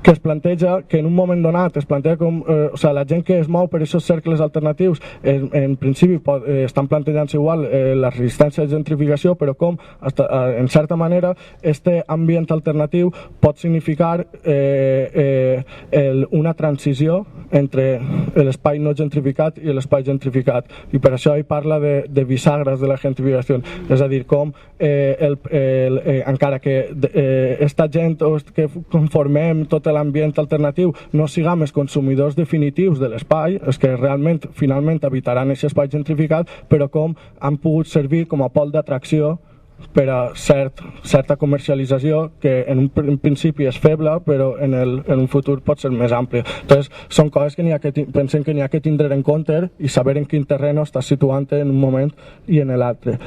que es planteja, que en un moment donat es planteja com, o sigui, la gent que es mou per aquests cercles alternatius en principi estan plantejant-se igual la resistència a la gentrificació, però com en certa manera este ambient alternatiu pot significar una transició entre l'espai no gentrificat i l'espai gentrificat, i per això ell parla de bisagres de la gentrificació, és a dir, com encara que esta gent que conformem tot l'ambient alternatiu no siguem els consumidors definitius de l'espai, és que realment finalment habitaran aquest espai gentrificat, però com han pogut servir com a pol d'atracció per a certa comercialització que en un principi és feble, però en un futur pot ser més àmplia. Entonces, són coses que pensem que n'hi ha que tindre en compte i saber en quin terreny està situant en un moment i en l'altre.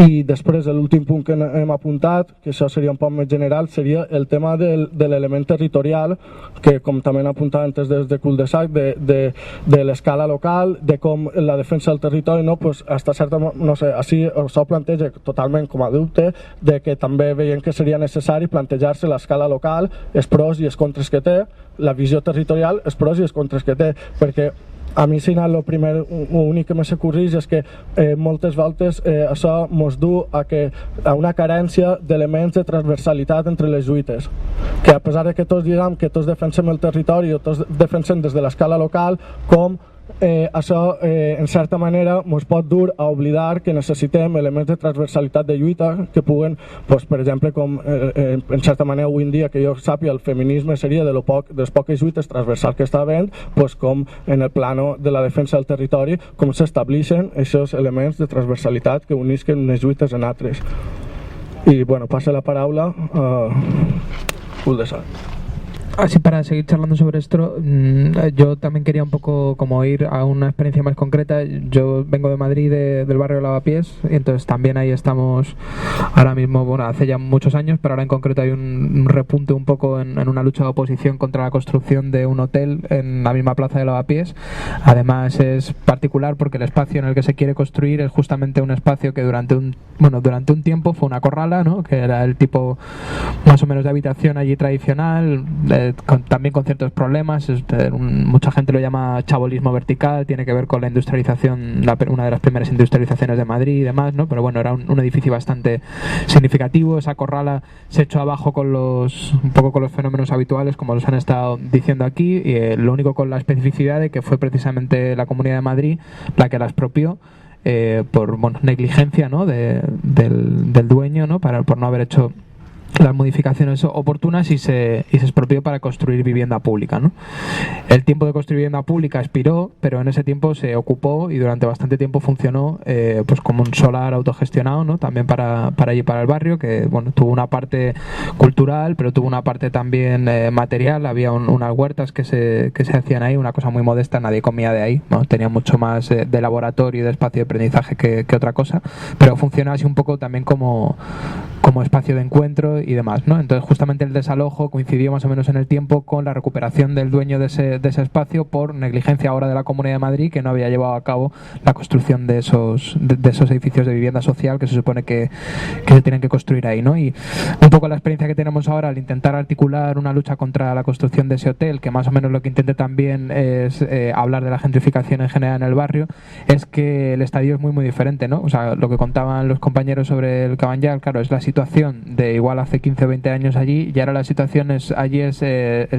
I després, l'últim punt que hem apuntat, que això seria un poc més general, seria el tema de l'element territorial, que com també hem apuntat antes des de cul-de-sac, de l'escala local, de com la defensa del territori, no, pues, hasta certa, no sé, així això planteja totalment com a dubte, de que també veiem que seria necessari plantejar-se l'escala local, els pros i els contres que té, la visió territorial, els pros i els contres que té, perquè a mi, si l'únic que m'acorreix és que moltes voltes això ens du a una carència d'elements de transversalitat entre les lluites, que a pesar de que tots diguem que tots defensem el territori o tots defensem des de l'escala local, com això en certa manera ens pot dur a oblidar que necessitem elements de transversalitat de lluita que puguen, per exemple, com en certa manera avui en dia que jo sàpiga el feminisme seria de les poques lluites transversals que està havent, com en el plano de la defensa del territori, com s'estableixen aquests elements de transversalitat que unisquen unes lluites en altres. Y bueno, pase la paraula a Cul-de-sac. Así para seguir charlando sobre esto, yo también quería un poco como ir a una experiencia más concreta. Yo vengo de Madrid, del barrio de Lavapiés, y entonces también ahí estamos ahora mismo, bueno, hace ya muchos años, pero ahora en concreto hay un repunte un poco en una lucha de oposición contra la construcción de un hotel en la misma plaza de Lavapiés. Además es particular porque el espacio en el que se quiere construir es justamente un espacio que durante un tiempo fue una corrala, ¿no? Que era el tipo más o menos de habitación allí tradicional, también con ciertos problemas. Mucha gente lo llama chabolismo vertical, tiene que ver con la industrialización, una de las primeras industrializaciones de Madrid y demás, ¿no? Pero bueno, era un edificio bastante significativo. Esa corrala se echó abajo un poco con los fenómenos habituales, como los han estado diciendo aquí, y lo único con la especificidad de que fue precisamente la Comunidad de Madrid la que la expropió por negligencia, ¿no? del dueño, ¿no? Por no haber hecho las modificaciones oportunas y se expropió para construir vivienda pública, ¿no? El tiempo de construir vivienda pública expiró, pero en ese tiempo se ocupó y durante bastante tiempo funcionó pues como un solar autogestionado, ¿no? También para allí, para el barrio, que bueno, tuvo una parte cultural, pero tuvo una parte también material. Había unas huertas que se hacían ahí, una cosa muy modesta, nadie comía de ahí, ¿no? Tenía mucho más de laboratorio y de espacio de aprendizaje que otra cosa, pero funcionaba así un poco también como espacio de encuentro y demás, ¿no? Entonces justamente el desalojo coincidió más o menos en el tiempo con la recuperación del dueño de ese espacio por negligencia ahora de la Comunidad de Madrid, que no había llevado a cabo la construcción de esos edificios de vivienda social que se supone que se tienen que construir ahí, ¿no? Y un poco la experiencia que tenemos ahora al intentar articular una lucha contra la construcción de ese hotel, que más o menos lo que intente también es hablar de la gentrificación en general en el barrio, es que el estadio es muy muy diferente, ¿no? O sea, lo que contaban los compañeros sobre el Cabanyal, claro, es la situación de igual hace 15 o 20 años allí, y ahora la situación allí es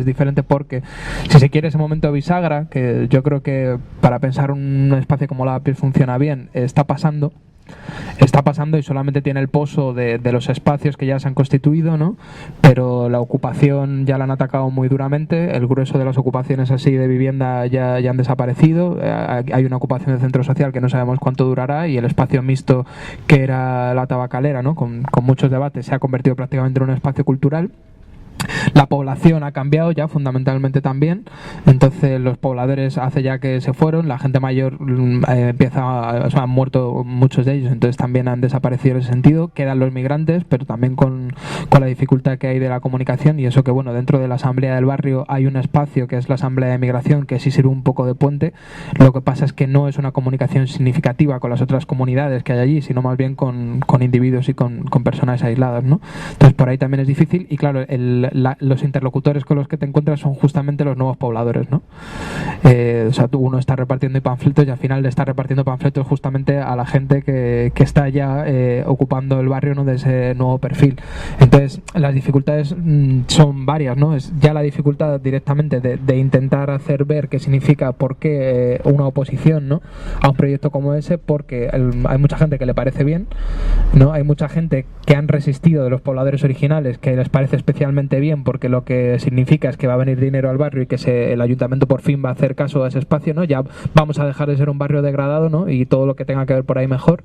diferente, porque si se quiere ese momento bisagra, que yo creo que para pensar un espacio como Lavapiés funciona bien, está pasando y solamente tiene el pozo de los espacios que ya se han constituido, ¿no? Pero la ocupación ya la han atacado muy duramente. El grueso de las ocupaciones así de vivienda ya han desaparecido. Hay una ocupación del centro social que no sabemos cuánto durará, y el espacio mixto, que era la tabacalera, ¿no? Con muchos debates, se ha convertido prácticamente en un espacio cultural. La población ha cambiado ya fundamentalmente también, entonces los pobladores hace ya que se fueron, la gente mayor han muerto muchos de ellos, entonces también han desaparecido en ese sentido. Quedan los migrantes, pero también con la dificultad que hay de la comunicación, y eso que bueno, dentro de la asamblea del barrio hay un espacio que es la asamblea de migración, que sí sirve un poco de puente. Lo que pasa es que no es una comunicación significativa con las otras comunidades que hay allí, sino más bien con individuos y con personas aisladas, ¿no? Entonces por ahí también es difícil, y claro, los interlocutores con los que te encuentras son justamente los nuevos pobladores, ¿no? O sea, uno está repartiendo panfletos, y al final le está repartiendo panfletos justamente a la gente que está ya ocupando el barrio, ¿no? De ese nuevo perfil. Entonces las dificultades son varias, ¿no? Es ya la dificultad directamente de intentar hacer ver qué significa, por qué una oposición, ¿no? A un proyecto como ese, porque hay mucha gente que le parece bien, ¿no? Hay mucha gente que han resistido de los pobladores originales, que les parece especialmente bien, porque lo que significa es que va a venir dinero al barrio y que el ayuntamiento por fin va a hacer caso a ese espacio, ¿no? Ya vamos a dejar de ser un barrio degradado, ¿no? Y todo lo que tenga que ver por ahí mejor.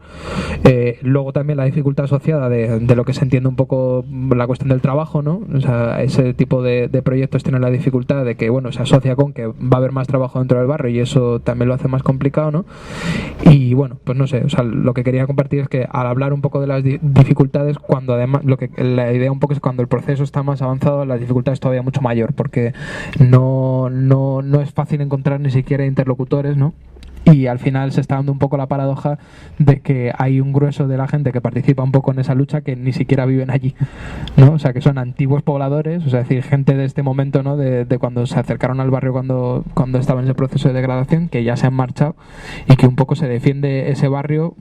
Luego también la dificultad asociada de lo que se entiende un poco la cuestión del trabajo, ¿no? O sea, ese tipo de proyectos tienen la dificultad de que, bueno, se asocia con que va a haber más trabajo dentro del barrio, y eso también lo hace más complicado, ¿no? Y bueno, pues no sé, o sea, lo que quería compartir es que al hablar un poco de las dificultades, cuando además la idea un poco es cuando el proceso está más avanzado, la dificultad es todavía mucho mayor, porque no es fácil encontrar ni siquiera interlocutores, ¿no? Y al final se está dando un poco la paradoja de que hay un grueso de la gente que participa un poco en esa lucha que ni siquiera viven allí, ¿no? O sea, que son antiguos pobladores, o sea, es decir, gente de este momento, ¿no? De cuando se acercaron al barrio cuando estaba en ese proceso de degradación, que ya se han marchado, y que un poco se defiende ese barrio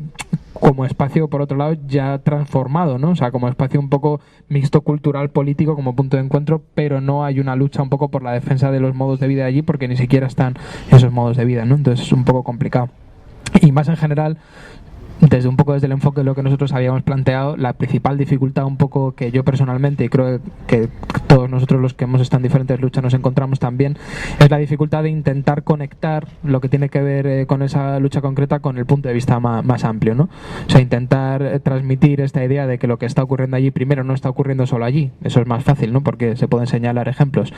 como espacio, por otro lado, ya transformado, ¿no? O sea, como espacio un poco mixto cultural político como punto de encuentro, pero no hay una lucha un poco por la defensa de los modos de vida allí, porque ni siquiera están esos modos de vida, ¿no? Entonces es un poco complicado. Y más en general, desde el enfoque de lo que nosotros habíamos planteado, la principal dificultad un poco que yo personalmente, y creo que todos nosotros los que hemos estado en diferentes luchas nos encontramos también, es la dificultad de intentar conectar lo que tiene que ver con esa lucha concreta con el punto de vista más amplio, ¿no? O sea, intentar transmitir esta idea de que lo que está ocurriendo allí, primero, no está ocurriendo solo allí. Eso es más fácil, ¿no? Porque se pueden señalar ejemplos.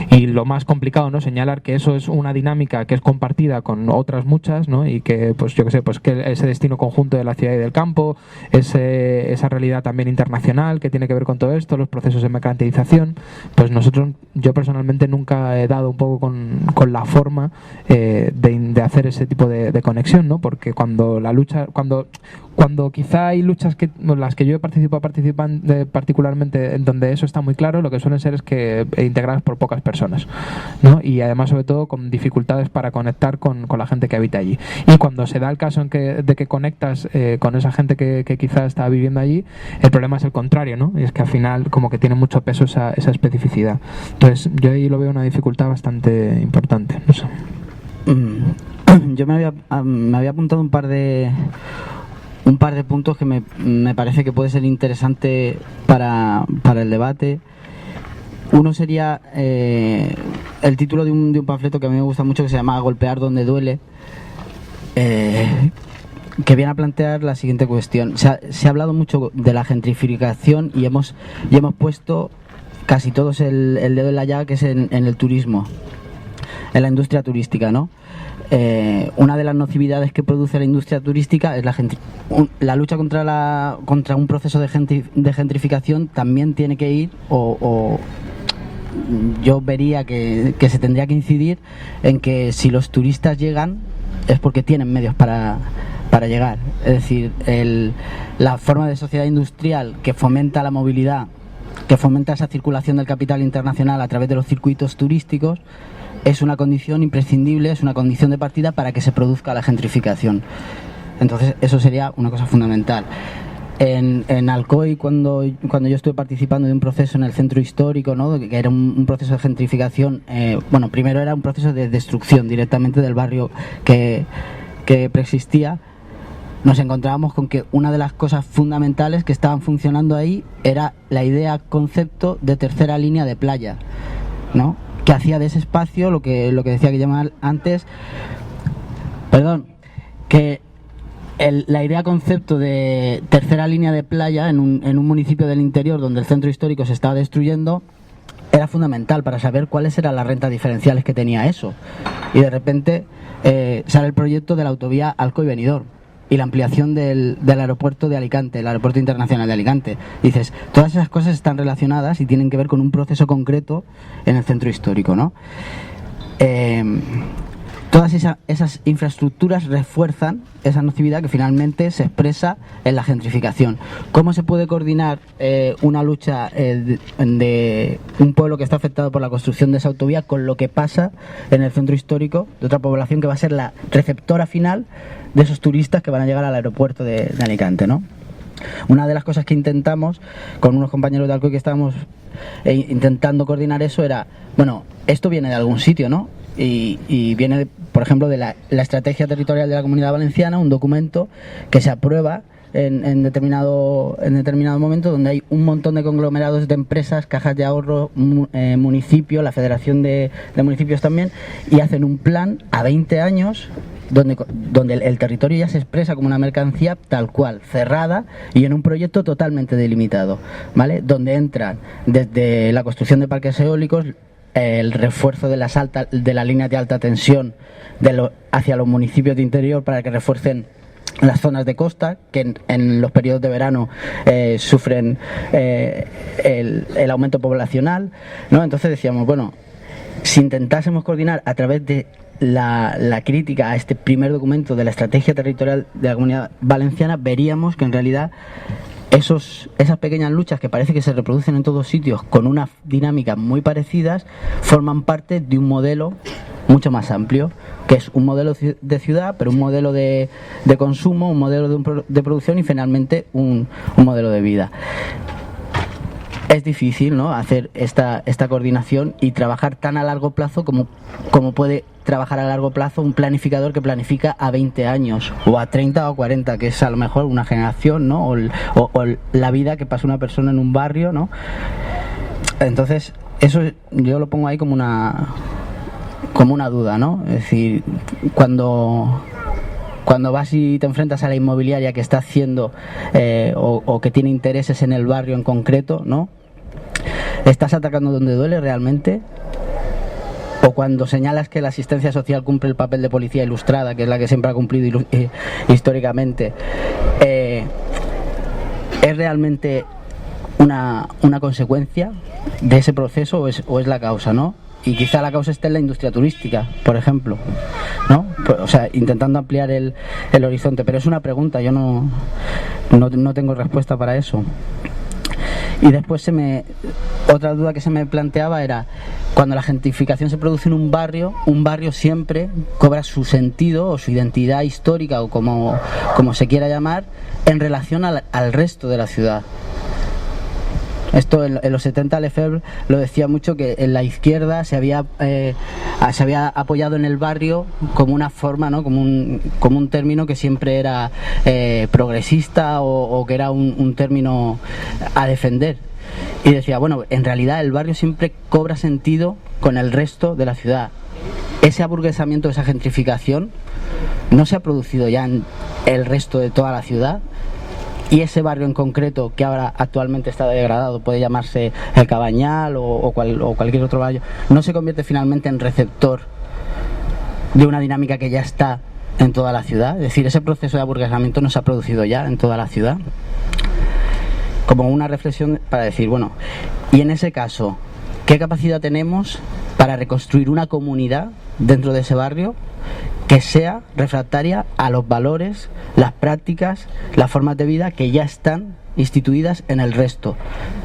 Y lo más complicado, ¿no? Señalar que eso es una dinámica que es compartida con otras muchas, ¿no? Y que, pues yo qué sé, pues que ese destino conjunto de la ciudad y del campo, esa realidad también internacional que tiene que ver con todo esto, los procesos de mercantilización, pues yo personalmente nunca he dado un poco con la forma de de hacer ese tipo de conexión, ¿no? Porque cuando la lucha, cuando quizá hay luchas las que yo he participado particularmente en donde eso está muy claro, lo que suelen ser es que integradas por pocas personas, ¿no? Y además sobre todo con dificultades para conectar con la gente que habita allí. Y cuando se da el caso de que conectas con esa gente que quizá está viviendo allí, el problema es el contrario, ¿no? Y es que al final como que tiene mucho peso esa especificidad. Entonces yo ahí lo veo una dificultad bastante importante, no sé. Yo me había apuntado un par de puntos que me parece que puede ser interesante para el debate. Uno sería el título de un panfleto que a mí me gusta mucho, que se llama Golpear donde duele, que viene a plantear la siguiente cuestión. Se ha hablado mucho de la gentrificación y hemos puesto casi todos el dedo en la llaga, que es en el turismo, en la industria turística, ¿no? Una de las nocividades que produce la industria turística es la lucha contra un proceso de gentrificación. También tiene que ir, o yo vería que se tendría que incidir en que si los turistas llegan es porque tienen medios para llegar. Es decir, la forma de sociedad industrial que fomenta la movilidad, que fomenta esa circulación del capital internacional a través de los circuitos turísticos, es una condición imprescindible, es una condición de partida para que se produzca la gentrificación. Entonces eso sería una cosa fundamental. En Alcoy, cuando yo estuve participando de un proceso en el centro histórico, ¿no?, que era un proceso de gentrificación, primero era un proceso de destrucción directamente del barrio que preexistía. Nos encontrábamos con que una de las cosas fundamentales que estaban funcionando ahí era la idea, concepto de tercera línea de playa, ¿no?, que hacía de ese espacio lo que decía Guillermo antes, que la idea concepto de tercera línea de playa en un municipio del interior donde el centro histórico se estaba destruyendo era fundamental para saber cuáles eran las rentas diferenciales que tenía eso. Y de repente sale el proyecto de la autovía Alcoy-Benidorm y la ampliación del aeropuerto de Alicante, el aeropuerto internacional de Alicante. Dices, todas esas cosas están relacionadas y tienen que ver con un proceso concreto en el centro histórico, ¿no? Todas esas infraestructuras refuerzan esa nocividad que finalmente se expresa en la gentrificación. ¿Cómo se puede coordinar una lucha de un pueblo que está afectado por la construcción de esa autovía con lo que pasa en el centro histórico de otra población que va a ser la receptora final de esos turistas que van a llegar al aeropuerto de Alicante, ¿no? Una de las cosas que intentamos con unos compañeros de Alcoy que estábamos intentando coordinar eso era, bueno, esto viene de algún sitio, ¿no? Y viene, por ejemplo, de la Estrategia Territorial de la Comunidad Valenciana, un documento que se aprueba en determinado momento, donde hay un montón de conglomerados de empresas, cajas de ahorro, municipio, la Federación de Municipios también, y hacen un plan a 20 años donde el territorio ya se expresa como una mercancía tal cual, cerrada y en un proyecto totalmente delimitado, ¿vale? Donde entran desde la construcción de parques eólicos, el refuerzo de las líneas de alta tensión hacia los municipios de interior para que refuercen las zonas de costa que en los periodos de verano sufren el aumento poblacional, ¿no? Entonces decíamos, bueno, si intentásemos coordinar a través de la crítica a este primer documento de la Estrategia Territorial de la Comunidad Valenciana, veríamos que en realidad esas pequeñas luchas que parece que se reproducen en todos sitios con unas dinámicas muy parecidas forman parte de un modelo mucho más amplio, que es un modelo de ciudad, pero un modelo de consumo, un modelo de producción y finalmente un modelo de vida. Es difícil, ¿no?, hacer esta coordinación y trabajar tan a largo plazo como puede trabajar a largo plazo un planificador que planifica a 20 años o a 30 o 40, que es a lo mejor una generación, ¿no?, o la vida que pasa una persona en un barrio, ¿no? Entonces eso yo lo pongo ahí como una duda, ¿no? Es decir, cuando vas y te enfrentas a la inmobiliaria que está haciendo o que tiene intereses en el barrio en concreto, ¿no?, ¿estás atacando donde duele realmente? O cuando señalas que la asistencia social cumple el papel de policía ilustrada, que es la que siempre ha cumplido históricamente, ¿es realmente una consecuencia de ese proceso o es la causa, ¿no? y quizá la causa esté en la industria turística, por ejemplo, ¿no? O sea, intentando ampliar el horizonte, pero es una pregunta, yo no tengo respuesta para eso. Y después otra duda que se me planteaba era, cuando la gentrificación se produce en un barrio siempre cobra su sentido o su identidad histórica o como se quiera llamar en relación al resto de la ciudad. Esto en los 70 Lefebvre lo decía mucho, que en la izquierda se había apoyado en el barrio como una forma, ¿no? como un término que siempre era progresista o que era un término a defender. Y decía, bueno, en realidad el barrio siempre cobra sentido con el resto de la ciudad. Ese aburguesamiento, esa gentrificación no se ha producido ya en el resto de toda la ciudad. Y ese barrio en concreto, que ahora actualmente está degradado, puede llamarse El Cabañal o cualquier otro barrio, no se convierte finalmente en receptor de una dinámica que ya está en toda la ciudad. Es decir, ese proceso de aburguesamiento no se ha producido ya en toda la ciudad. Como una reflexión para decir, bueno, y en ese caso, ¿qué capacidad tenemos para reconstruir una comunidad dentro de ese barrio que sea refractaria a los valores, las prácticas, las formas de vida que ya están instituidas en el resto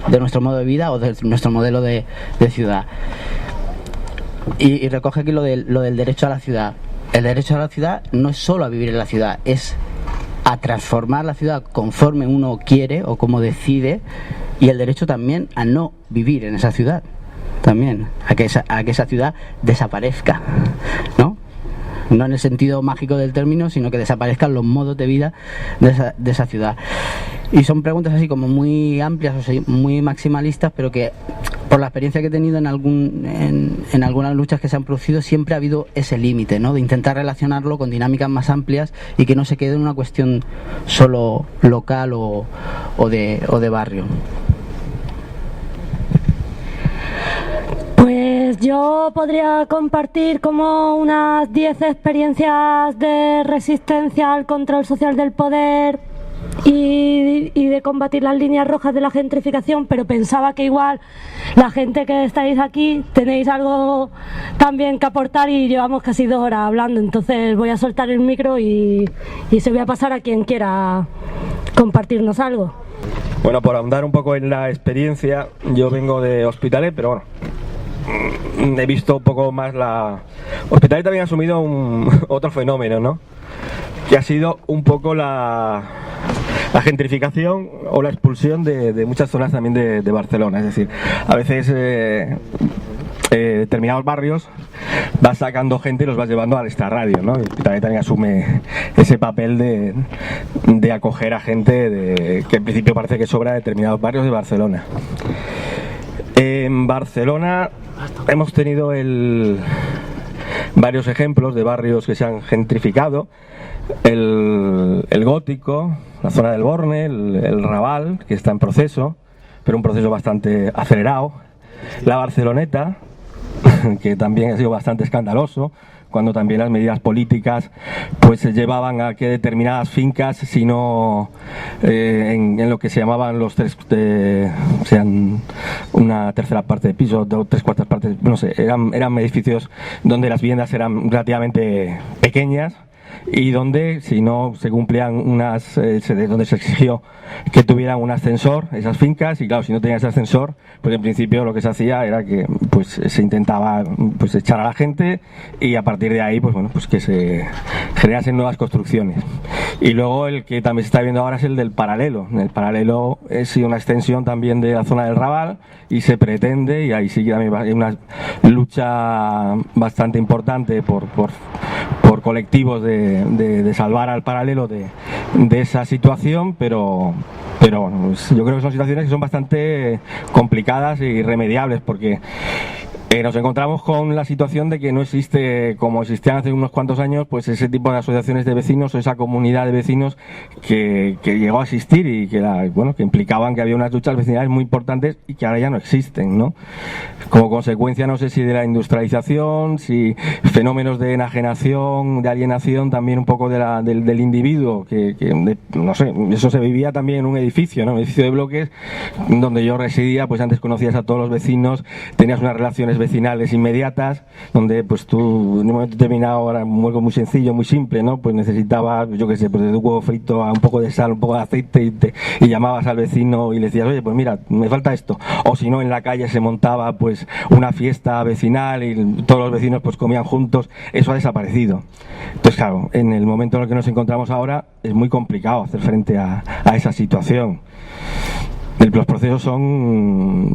de nuestro modo de vida o de nuestro modelo de ciudad? Y recoge aquí lo del derecho a la ciudad. El derecho a la ciudad no es solo a vivir en la ciudad, es a transformar la ciudad conforme uno quiere o como decide, y el derecho también a no vivir en esa ciudad, también a que esa ciudad desaparezca, ¿no? No en el sentido mágico del término, sino que desaparezcan los modos de vida de esa ciudad. Y son preguntas así como muy amplias, o sea, muy maximalistas, pero que por la experiencia que he tenido en algunas luchas que se han producido, siempre ha habido ese límite, ¿no? De intentar relacionarlo con dinámicas más amplias y que no se quede en una cuestión solo local o de barrio. Pues yo podría compartir como unas 10 experiencias de resistencia al control social del poder y de combatir las líneas rojas de la gentrificación, pero pensaba que igual la gente que estáis aquí tenéis algo también que aportar y llevamos casi 2 horas hablando, entonces voy a soltar el micro y se voy a pasar a quien quiera compartirnos algo. Bueno, por ahondar un poco en la experiencia, yo vengo de Hospitalet, pero bueno, he visto un poco más Hospitalet también ha asumido otro fenómeno, ¿no? Que ha sido un poco la gentrificación o la expulsión de muchas zonas también de Barcelona. Es decir, a veces determinados barrios vas sacando gente y los vas llevando al extrarradio, ¿no? Y Hospitalet también asume ese papel de acoger a gente que en principio parece que sobra de determinados barrios de Barcelona. En Barcelona hemos tenido varios ejemplos de barrios que se han gentrificado. El Gótico, la zona del Borne, el Raval, que está en proceso, pero un proceso bastante acelerado. La Barceloneta, que también ha sido bastante escandaloso, cuando también las medidas políticas pues se llevaban a que determinadas fincas, si no en lo que se llamaban sean una tercera parte de pisos, 3/4 partes, no sé, eran edificios donde las viviendas eran relativamente pequeñas y donde si no se cumplían donde se exigió que tuvieran un ascensor esas fincas, y claro, si no tenían ese ascensor, pues en principio lo que se hacía era que pues se intentaba pues echar a la gente y a partir de ahí pues bueno, pues que se generasen nuevas construcciones. Y luego el que también se está viendo ahora es el del Paralelo. El Paralelo es una extensión también de la zona del Raval y se pretende, y ahí sí que también hay una lucha bastante importante por colectivos de salvar al Paralelo de esa situación, pero bueno, yo creo que son situaciones que son bastante complicadas y irremediables, porque nos encontramos con la situación de que no existe, como existían hace unos cuantos años, pues ese tipo de asociaciones de vecinos o esa comunidad de vecinos que llegó a existir y que implicaban que había unas luchas vecinales muy importantes y que ahora ya no existen, ¿no? Como consecuencia, no sé si de la industrialización, si fenómenos de enajenación, de alienación también un poco del individuo, no sé, eso se vivía también en un edificio, ¿no? Un edificio de bloques donde yo residía, pues antes conocías a todos los vecinos, tenías unas relaciones comunidades vecinales inmediatas, donde pues tú en un momento determinado, era un hueco muy sencillo, muy simple, ¿no? Pues necesitabas, yo qué sé, pues desde un huevo frito a un poco de sal, un poco de aceite y llamabas al vecino y le decías, oye, pues mira, me falta esto. O si no, en la calle se montaba pues una fiesta vecinal y todos los vecinos pues comían juntos. Eso ha desaparecido. Entonces, claro, en el momento en el que nos encontramos ahora es muy complicado hacer frente a esa situación. Los procesos son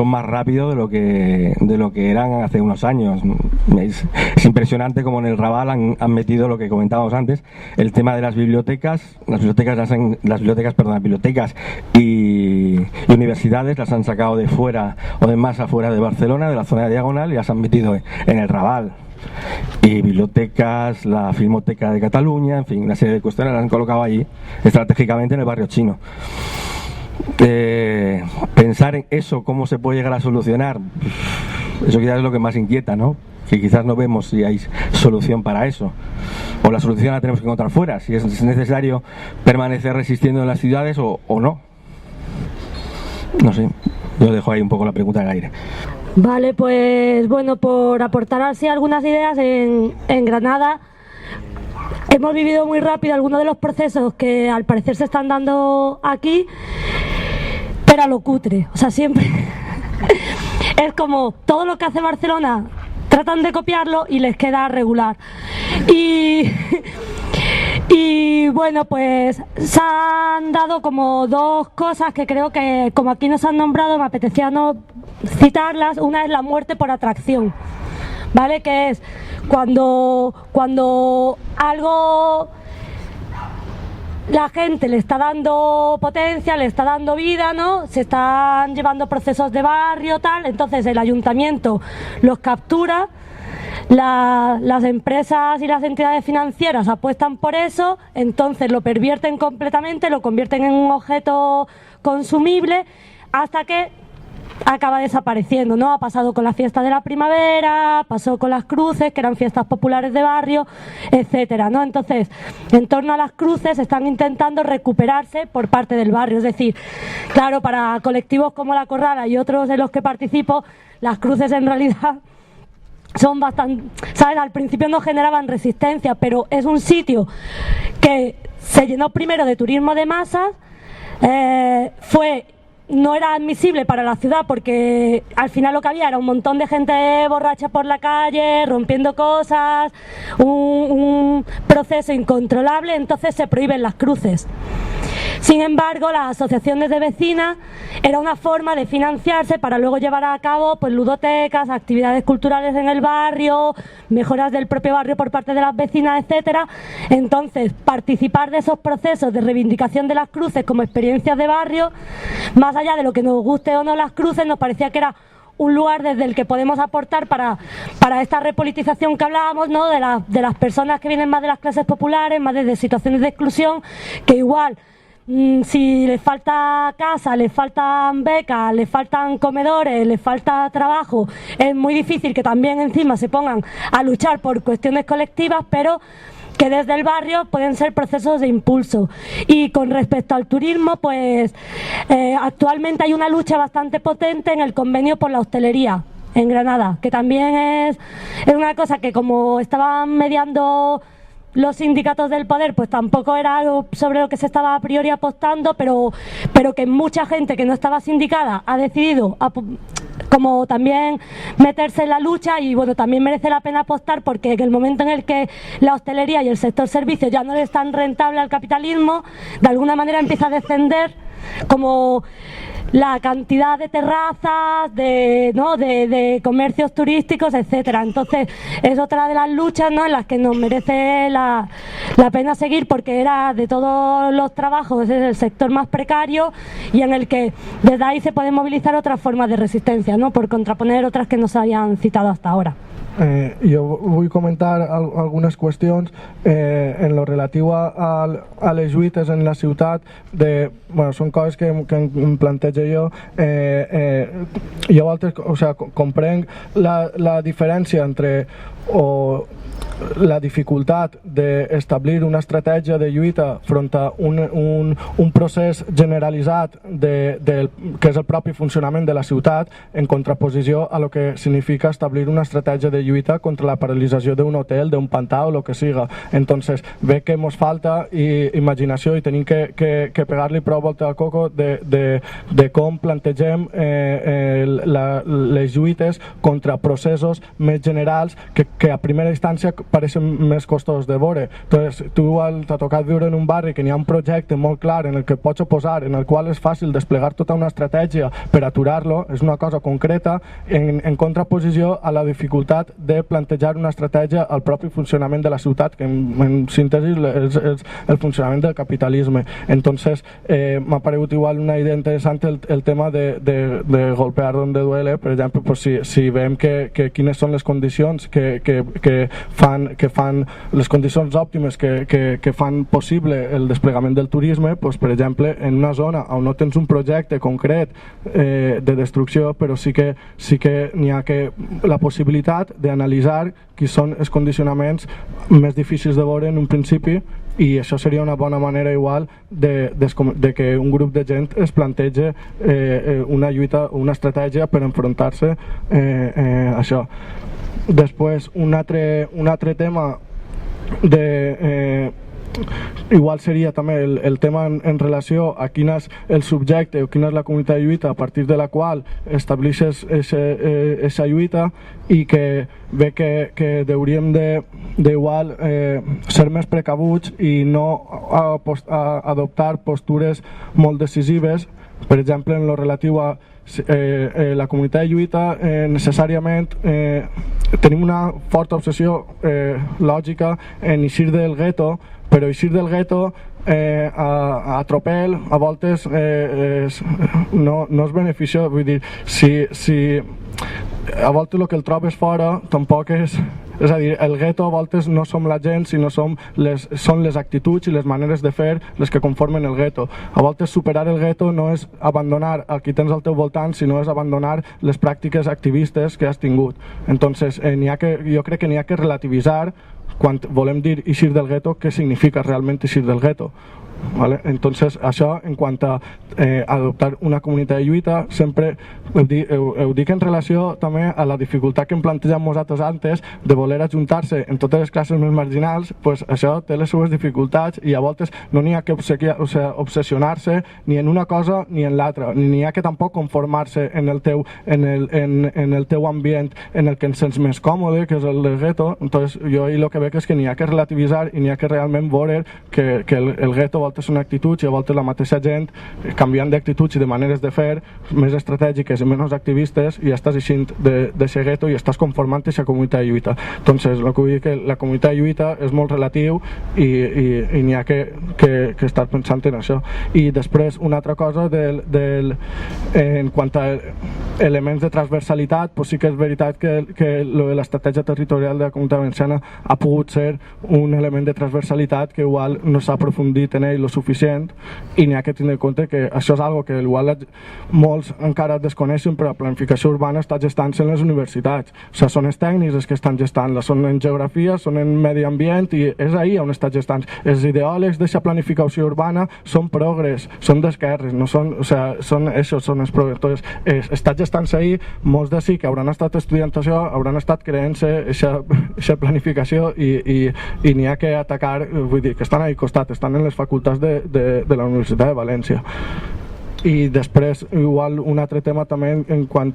más rápidos de lo que eran hace unos años. Es impresionante como en el Raval han metido lo que comentábamos antes, el tema de las bibliotecas y universidades las han sacado de fuera o de más afuera de Barcelona, de la zona de Diagonal, y las han metido en el Raval. Y bibliotecas, la Filmoteca de Cataluña, en fin, una serie de cuestiones las han colocado allí estratégicamente en el barrio chino. Pensar en eso, cómo se puede llegar a solucionar, eso quizás es lo que más inquieta, ¿no? Que quizás no vemos si hay solución para eso, o la solución la tenemos que encontrar fuera, si es necesario permanecer resistiendo en las ciudades o no. No sé, yo dejo ahí un poco la pregunta en el aire. Vale, pues bueno, por aportar así algunas ideas, en Granada hemos vivido muy rápido algunos de los procesos que al parecer se están dando aquí, pero a lo cutre, o sea, siempre es como todo lo que hace Barcelona tratan de copiarlo y les queda regular. Y bueno, pues se han dado como dos cosas que creo que, como aquí nos han nombrado, me apetecía no citarlas. Una es la muerte por atracción, ¿vale? Que es cuando algo la gente le está dando potencia, le está dando vida, ¿no? Se están llevando procesos de barrio, tal, entonces el ayuntamiento los captura, las empresas y las entidades financieras apuestan por eso, entonces lo pervierten completamente, lo convierten en un objeto consumible hasta que acaba desapareciendo, ¿no? Ha pasado con la fiesta de la primavera, pasó con las cruces, que eran fiestas populares de barrio, etcétera, ¿no? Entonces, en torno a las cruces están intentando recuperarse por parte del barrio, es decir, claro, para colectivos como La Corrala y otros de los que participo, las cruces en realidad son bastante, ¿sabes? Al principio no generaban resistencia, pero es un sitio que se llenó primero de turismo de masas, no era admisible para la ciudad porque al final lo que había era un montón de gente borracha por la calle, rompiendo cosas, un proceso incontrolable, entonces se prohíben las cruces. Sin embargo, las asociaciones de vecinas era una forma de financiarse para luego llevar a cabo pues ludotecas, actividades culturales en el barrio, mejoras del propio barrio por parte de las vecinas, etcétera. Entonces, participar de esos procesos de reivindicación de las cruces como experiencias de barrio, más allá de lo que nos guste o no las cruces, nos parecía que era un lugar desde el que podemos aportar para esta repolitización que hablábamos, ¿no? De las personas que vienen más de las clases populares, más desde situaciones de exclusión, que igual si les falta casa, les faltan becas, les faltan comedores, les falta trabajo, es muy difícil que también encima se pongan a luchar por cuestiones colectivas, pero que desde el barrio pueden ser procesos de impulso. Y con respecto al turismo, pues actualmente hay una lucha bastante potente en el convenio por la hostelería en Granada, que también es una cosa que, como estaban mediando los sindicatos del poder, pues tampoco era algo sobre lo que se estaba a priori apostando, pero que mucha gente que no estaba sindicada ha decidido como también meterse en la lucha, y bueno, también merece la pena apostar, porque en el momento en el que la hostelería y el sector servicios ya no es tan rentable al capitalismo, de alguna manera empieza a descender como la cantidad de terrazas, de comercios turísticos, etcétera. Entonces es otra de las luchas, ¿no?, en las que nos merece la pena seguir, porque era de todos los trabajos es el sector más precario y en el que desde ahí se pueden movilizar otras formas de resistencia, ¿no?, por contraponer otras que no se habían citado hasta ahora. Jo vull comentar algunes qüestions en lo relatiu a les lluites en la ciutat. Són coses que em plantejo jo. Jo comprenc la diferència entre la dificultat d'establir una estratègia de lluita front a un procés generalitzat que és el propi funcionament de la ciutat, en contraposició a lo que significa establir una estratègia de lluita contra la paralització d'un hotel, d'un pantà o el que siga. Entonces, ve que ens falta imaginació i tenim que pegar-li prou volta al coco de com plantegem les lluites contra processos més generals que a primera instància pareixen més costosos de veure. Entonces, tu t'ha tocat viure en un barri que n'hi ha un projecte molt clar en el que pots oposar, en el qual és fàcil desplegar tota una estratègia per aturar-lo, és una cosa concreta, en contraposició a la dificultat de plantejar una estratègia al propi funcionament de la ciutat, que en síntesi és el funcionament del capitalisme. Entonces, m'ha paregut igual una idea interessant el tema de golpear donde duele, per exemple, si veiem que quines són les condicions que fan les condicions òptimes que fan possible el desplegament del turisme, per exemple, en una zona on no tens un projecte concret de destrucció, però sí que n'hi ha la possibilitat d'analitzar quins són els condicionaments més difícils de veure en un principi, i això seria una bona manera igual de que un grup de gent es plantegi una lluita, una estratègia per enfrontar-se a això. Després, un altre tema igual seria també el tema en relació a quin és el subjecte o quina és la comunitat de lluita a partir de la qual estableixes aquesta lluita, i que ve que hauríem d'igual ser més precabuts i no adoptar postures molt decisives. Per exemple, en lo relatiu a la comunitat de lluita, necessàriament tenim una forta obsessió lògica en eixir del gueto, però eixir del gueto a tropel a voltes no és beneficiós. Vull dir, si a voltes el que el trobes fora tampoc és a dir, el gueto a voltes no som la gent, sinó són les actituds i les maneres de fer les que conformen el gueto. A voltes superar el gueto no és abandonar el que tens al teu voltant, sinó és abandonar les pràctiques activistes que has tingut. Entonces, jo crec que n'hi ha que relativitzar quan volem dir eixir del gueto, què significa realment eixir del gueto. ¿Vale? Entonces, això en quant a adoptar una comunitat de lluita, sempre ho dic en relació també a la dificultat que em plantegem nosaltres antes de voler ajuntar-se en totes les classes més marginals. Pues això té les seues dificultats i a voltes no n'hi ha que obsessionar-se ni en una cosa ni en l'altra, ni n'hi ha que tampoc conformar-se en el teu ambient en el que ens sents més còmode, que és el del gueto. Entonces, jo el que veig és que n'hi ha que relativitzar i n'hi ha que realment veure que el gueto a voltes són actituds i a voltes la mateixa gent canviant d'actituds i de maneres de fer més estratègiques i menys activistes, i estàs eixint d'aquest gueto i estàs conformant aquesta comunitat de lluita. Entonces, el que vull dir que la comunitat de lluita és molt relatiu i n'hi ha que estar pensant en això. I després, una altra cosa en quant a elements de transversalitat, pues sí que és veritat que l'estratègia territorial de la comunitat valenciana ha pogut ser un element de transversalitat que igual no s'ha aprofundit en ell lo suficient, i n'hi ha que tenir en compte que això és algo que igual molts encara desconeixen, però la planificació urbana està gestant-se en les universitats. O sigui, són els tècnics els que estan gestant-la, són en geografia, són en medi ambient, i és ahí on està gestant. Els ideòlegs d'aquesta planificació urbana són progres, són d'esquerres, no són, o sigui, són els progres. Entonces, està gestant-se ahí, molts de sí que hauran estat estudiant això, hauran estat creant-se aquesta planificació, i n'hi ha que atacar, vull dir, que estan ahí al costat, estan en les facultats de la Universitat de València. I després, igual, un altre tema també en quant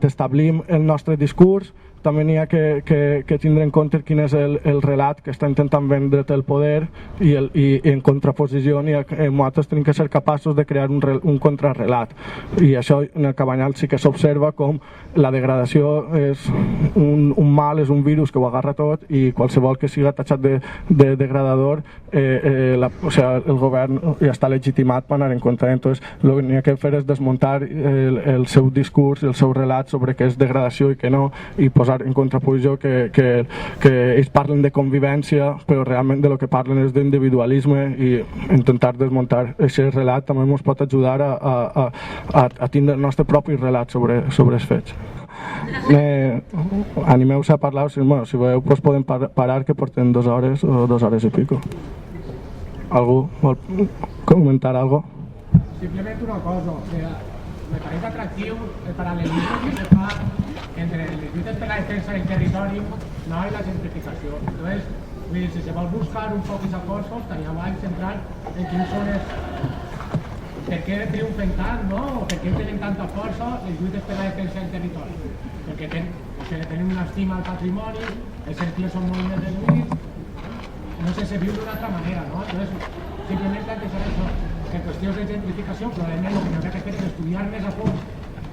establim el nostre discurs, també n'hi ha que tindre en compte quin és el relat que està intentant vendre't el poder i en contraposició nosaltres tenim que ser capaços de crear un contrarrelat, i això en el Cabanyal sí que s'observa com la degradació és un mal, és un virus que ho agarra tot, i qualsevol que siga tatxat de degradador el govern ja està legitimat per anar en contra. Entonces el que n'hi ha que fer és desmuntar el seu discurs i el seu relat sobre què és degradació i què no, i posar en contraposició que ells parlen de convivència però realment de lo que parlen és d'individualisme, i intentar desmuntar aquest relat també ens pot ajudar a tindre el nostre propi relat sobre els fets. Animeu-se a parlar, si veieu pues podem parar, que portem 2 hores o 2 hores i pico. Algú vol comentar algo? Simplement una cosa, me parece atractiu el paral·lelisme que se fa entre les lluites per la defensa del territori i la gentrificació. Entonces, si se vol buscar un poc aquests esforços, estaria guai centrar en quins són els... per què triomfen tant, no? O per què tenen tanta força les lluites per la defensa del territori? Perquè tenen una estima al patrimoni, els cercles són molt més reduïts, no sé, se viu d'una altra manera, no? Entonces, simplement plantejar això, que en qüestions de gentrificació probablement el que n'hauria que fer és estudiar més a fons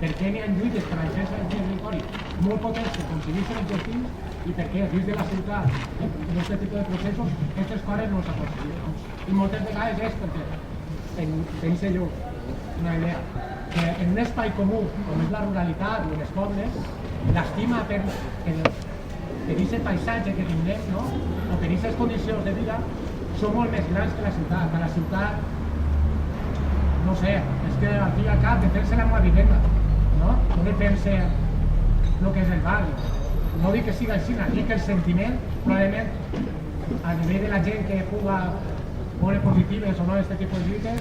per què n'hi ha lluites per a la defensa del territori molt potents que aconsegueixen objectius i per què dins de la ciutat en aquest tipus de processos aquestes coses no s'aconsegueixen. I moltes vegades és perquè pense jo una idea que en un espai comú com és la ruralitat o els pobles l'estima per aquest paisatge que tindrem, no? O per aquestes condicions de vida són molt més grans que la ciutat. A la ciutat, no sé, és que al fi i al cap defensa la meva vivenda, no? No defensa el que és el barri. No dic que sigui així, dic que el sentiment, probablement, a nivell de la gent que puga veure positives o no aquest tipus de lluites,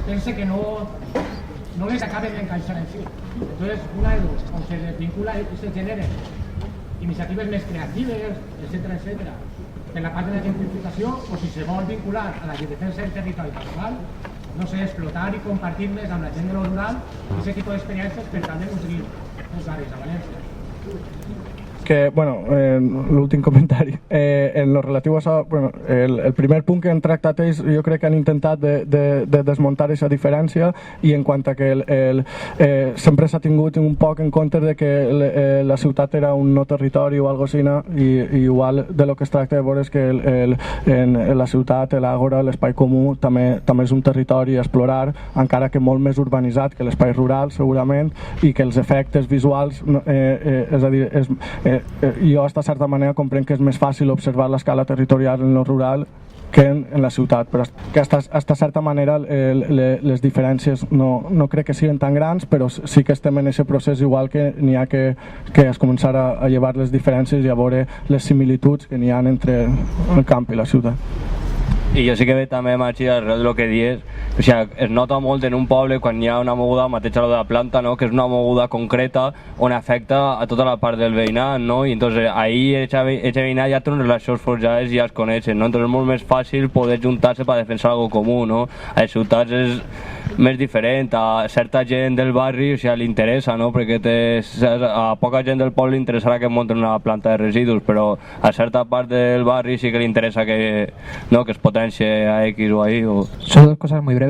pense que no les acaben d'encaixar així. Entonces, una de dos, on se desvincula i se generen iniciatives més creatives, etc., per la part de la gentrificació, o si se vol vincular a la defensa del territori rural, no sé, explotar i compartir més amb la gent de lo rural aquest tipus d'experiències per tal de nutrir els àrees a València. Que, bueno, l'últim comentari. En lo relatiu a això, bueno, el primer punt que han tractat ells, jo crec que han intentat de desmuntar aquesta diferència, i en quant a que sempre s'ha tingut un poc en compte de que la ciutat era un no territori o algo així, i igual de lo que es tracta de veure és que en la ciutat, l'àgora, l'espai comú, també és un territori a explorar, encara que molt més urbanitzat que l'espai rural, segurament, i que els efectes visuals, és a dir, jo de certa manera comprenc que és més fàcil observar l'escala territorial en lo rural que en la ciutat, però que hasta certa manera les diferències no crec que siguin tan grans, però sí que estem en aquest procés, igual que n'hi ha que es començar a llevar les diferències i a veure les similituds que n'hi ha entre el camp i la ciutat. I jo sí que ve també, Marxi, arrel del que dius, o sigui, es nota molt en un poble quan hi ha una moguda, mateix a lo de la planta, no? Que és una moguda concreta on afecta a tota la part del veïnat, no? I entonces ahí el veïnat ja té unes relacions forjades i ja es coneixen, no? Entonces és molt més fàcil poder juntar-se per defensar algo comú, no? A les ciutats és més diferent, a certa gent del barri, o sigui, li interessa, no? Perquè a poca gent del poble li interessarà que munten una planta de residus, però a certa part del barri sí que li interessa que es potencie a X o a Y. Son dos cosas muy breves.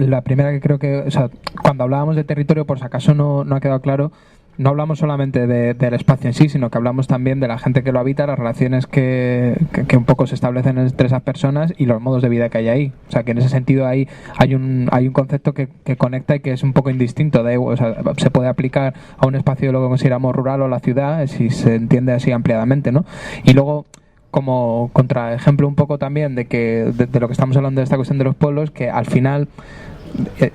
La primera, que creo que, o sea, cuando hablábamos de territorio, por si acaso no ha quedado claro, no hablamos solamente del espacio en sí, sino que hablamos también de la gente que lo habita, las relaciones que un poco se establecen entre esas personas y los modos de vida que hay ahí. O sea, que en ese sentido hay un concepto que conecta y que es un poco indistinto. O sea, se puede aplicar a un espacio de lo que consideramos rural o la ciudad, si se entiende así ampliadamente, ¿no? Y luego, como contraejemplo un poco también de lo que estamos hablando de esta cuestión de los pueblos, que al final,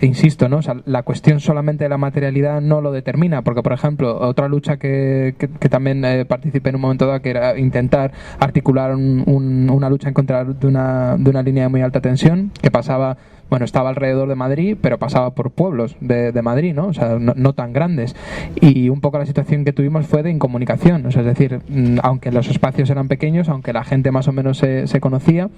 insisto, ¿no? O sea, la cuestión solamente de la materialidad no lo determina, porque por ejemplo otra lucha que también participé en un momento dado, que era intentar articular una lucha en contra de una línea de muy alta tensión que pasaba bueno, estaba alrededor de Madrid, pero pasaba por pueblos de Madrid, ¿no? O sea, no tan grandes. Y un poco la situación que tuvimos fue de incomunicación, o sea, es decir, aunque los espacios eran pequeños, aunque la gente más o menos se conocía,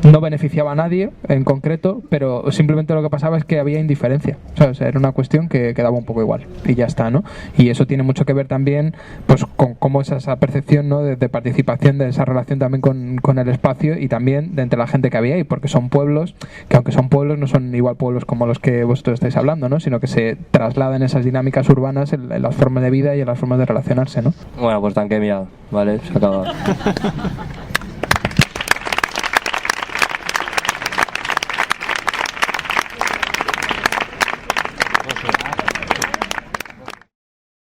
no beneficiaba a nadie en concreto, pero simplemente lo que pasaba es que había indiferencia, ¿sabes? Era una cuestión que quedaba un poco igual y ya está, ¿no? Y eso tiene mucho que ver también pues con cómo es esa percepción, ¿no? de participación, de esa relación también con el espacio y también de entre la gente que había ahí, porque son pueblos que, aunque son pueblos, no son igual pueblos como los que vosotros estáis hablando, ¿no? Sino que se trasladan esas dinámicas urbanas en las formas de vida y en las formas de relacionarse, ¿no? Bueno, pues tan que mirado, ¿vale? Se acaba.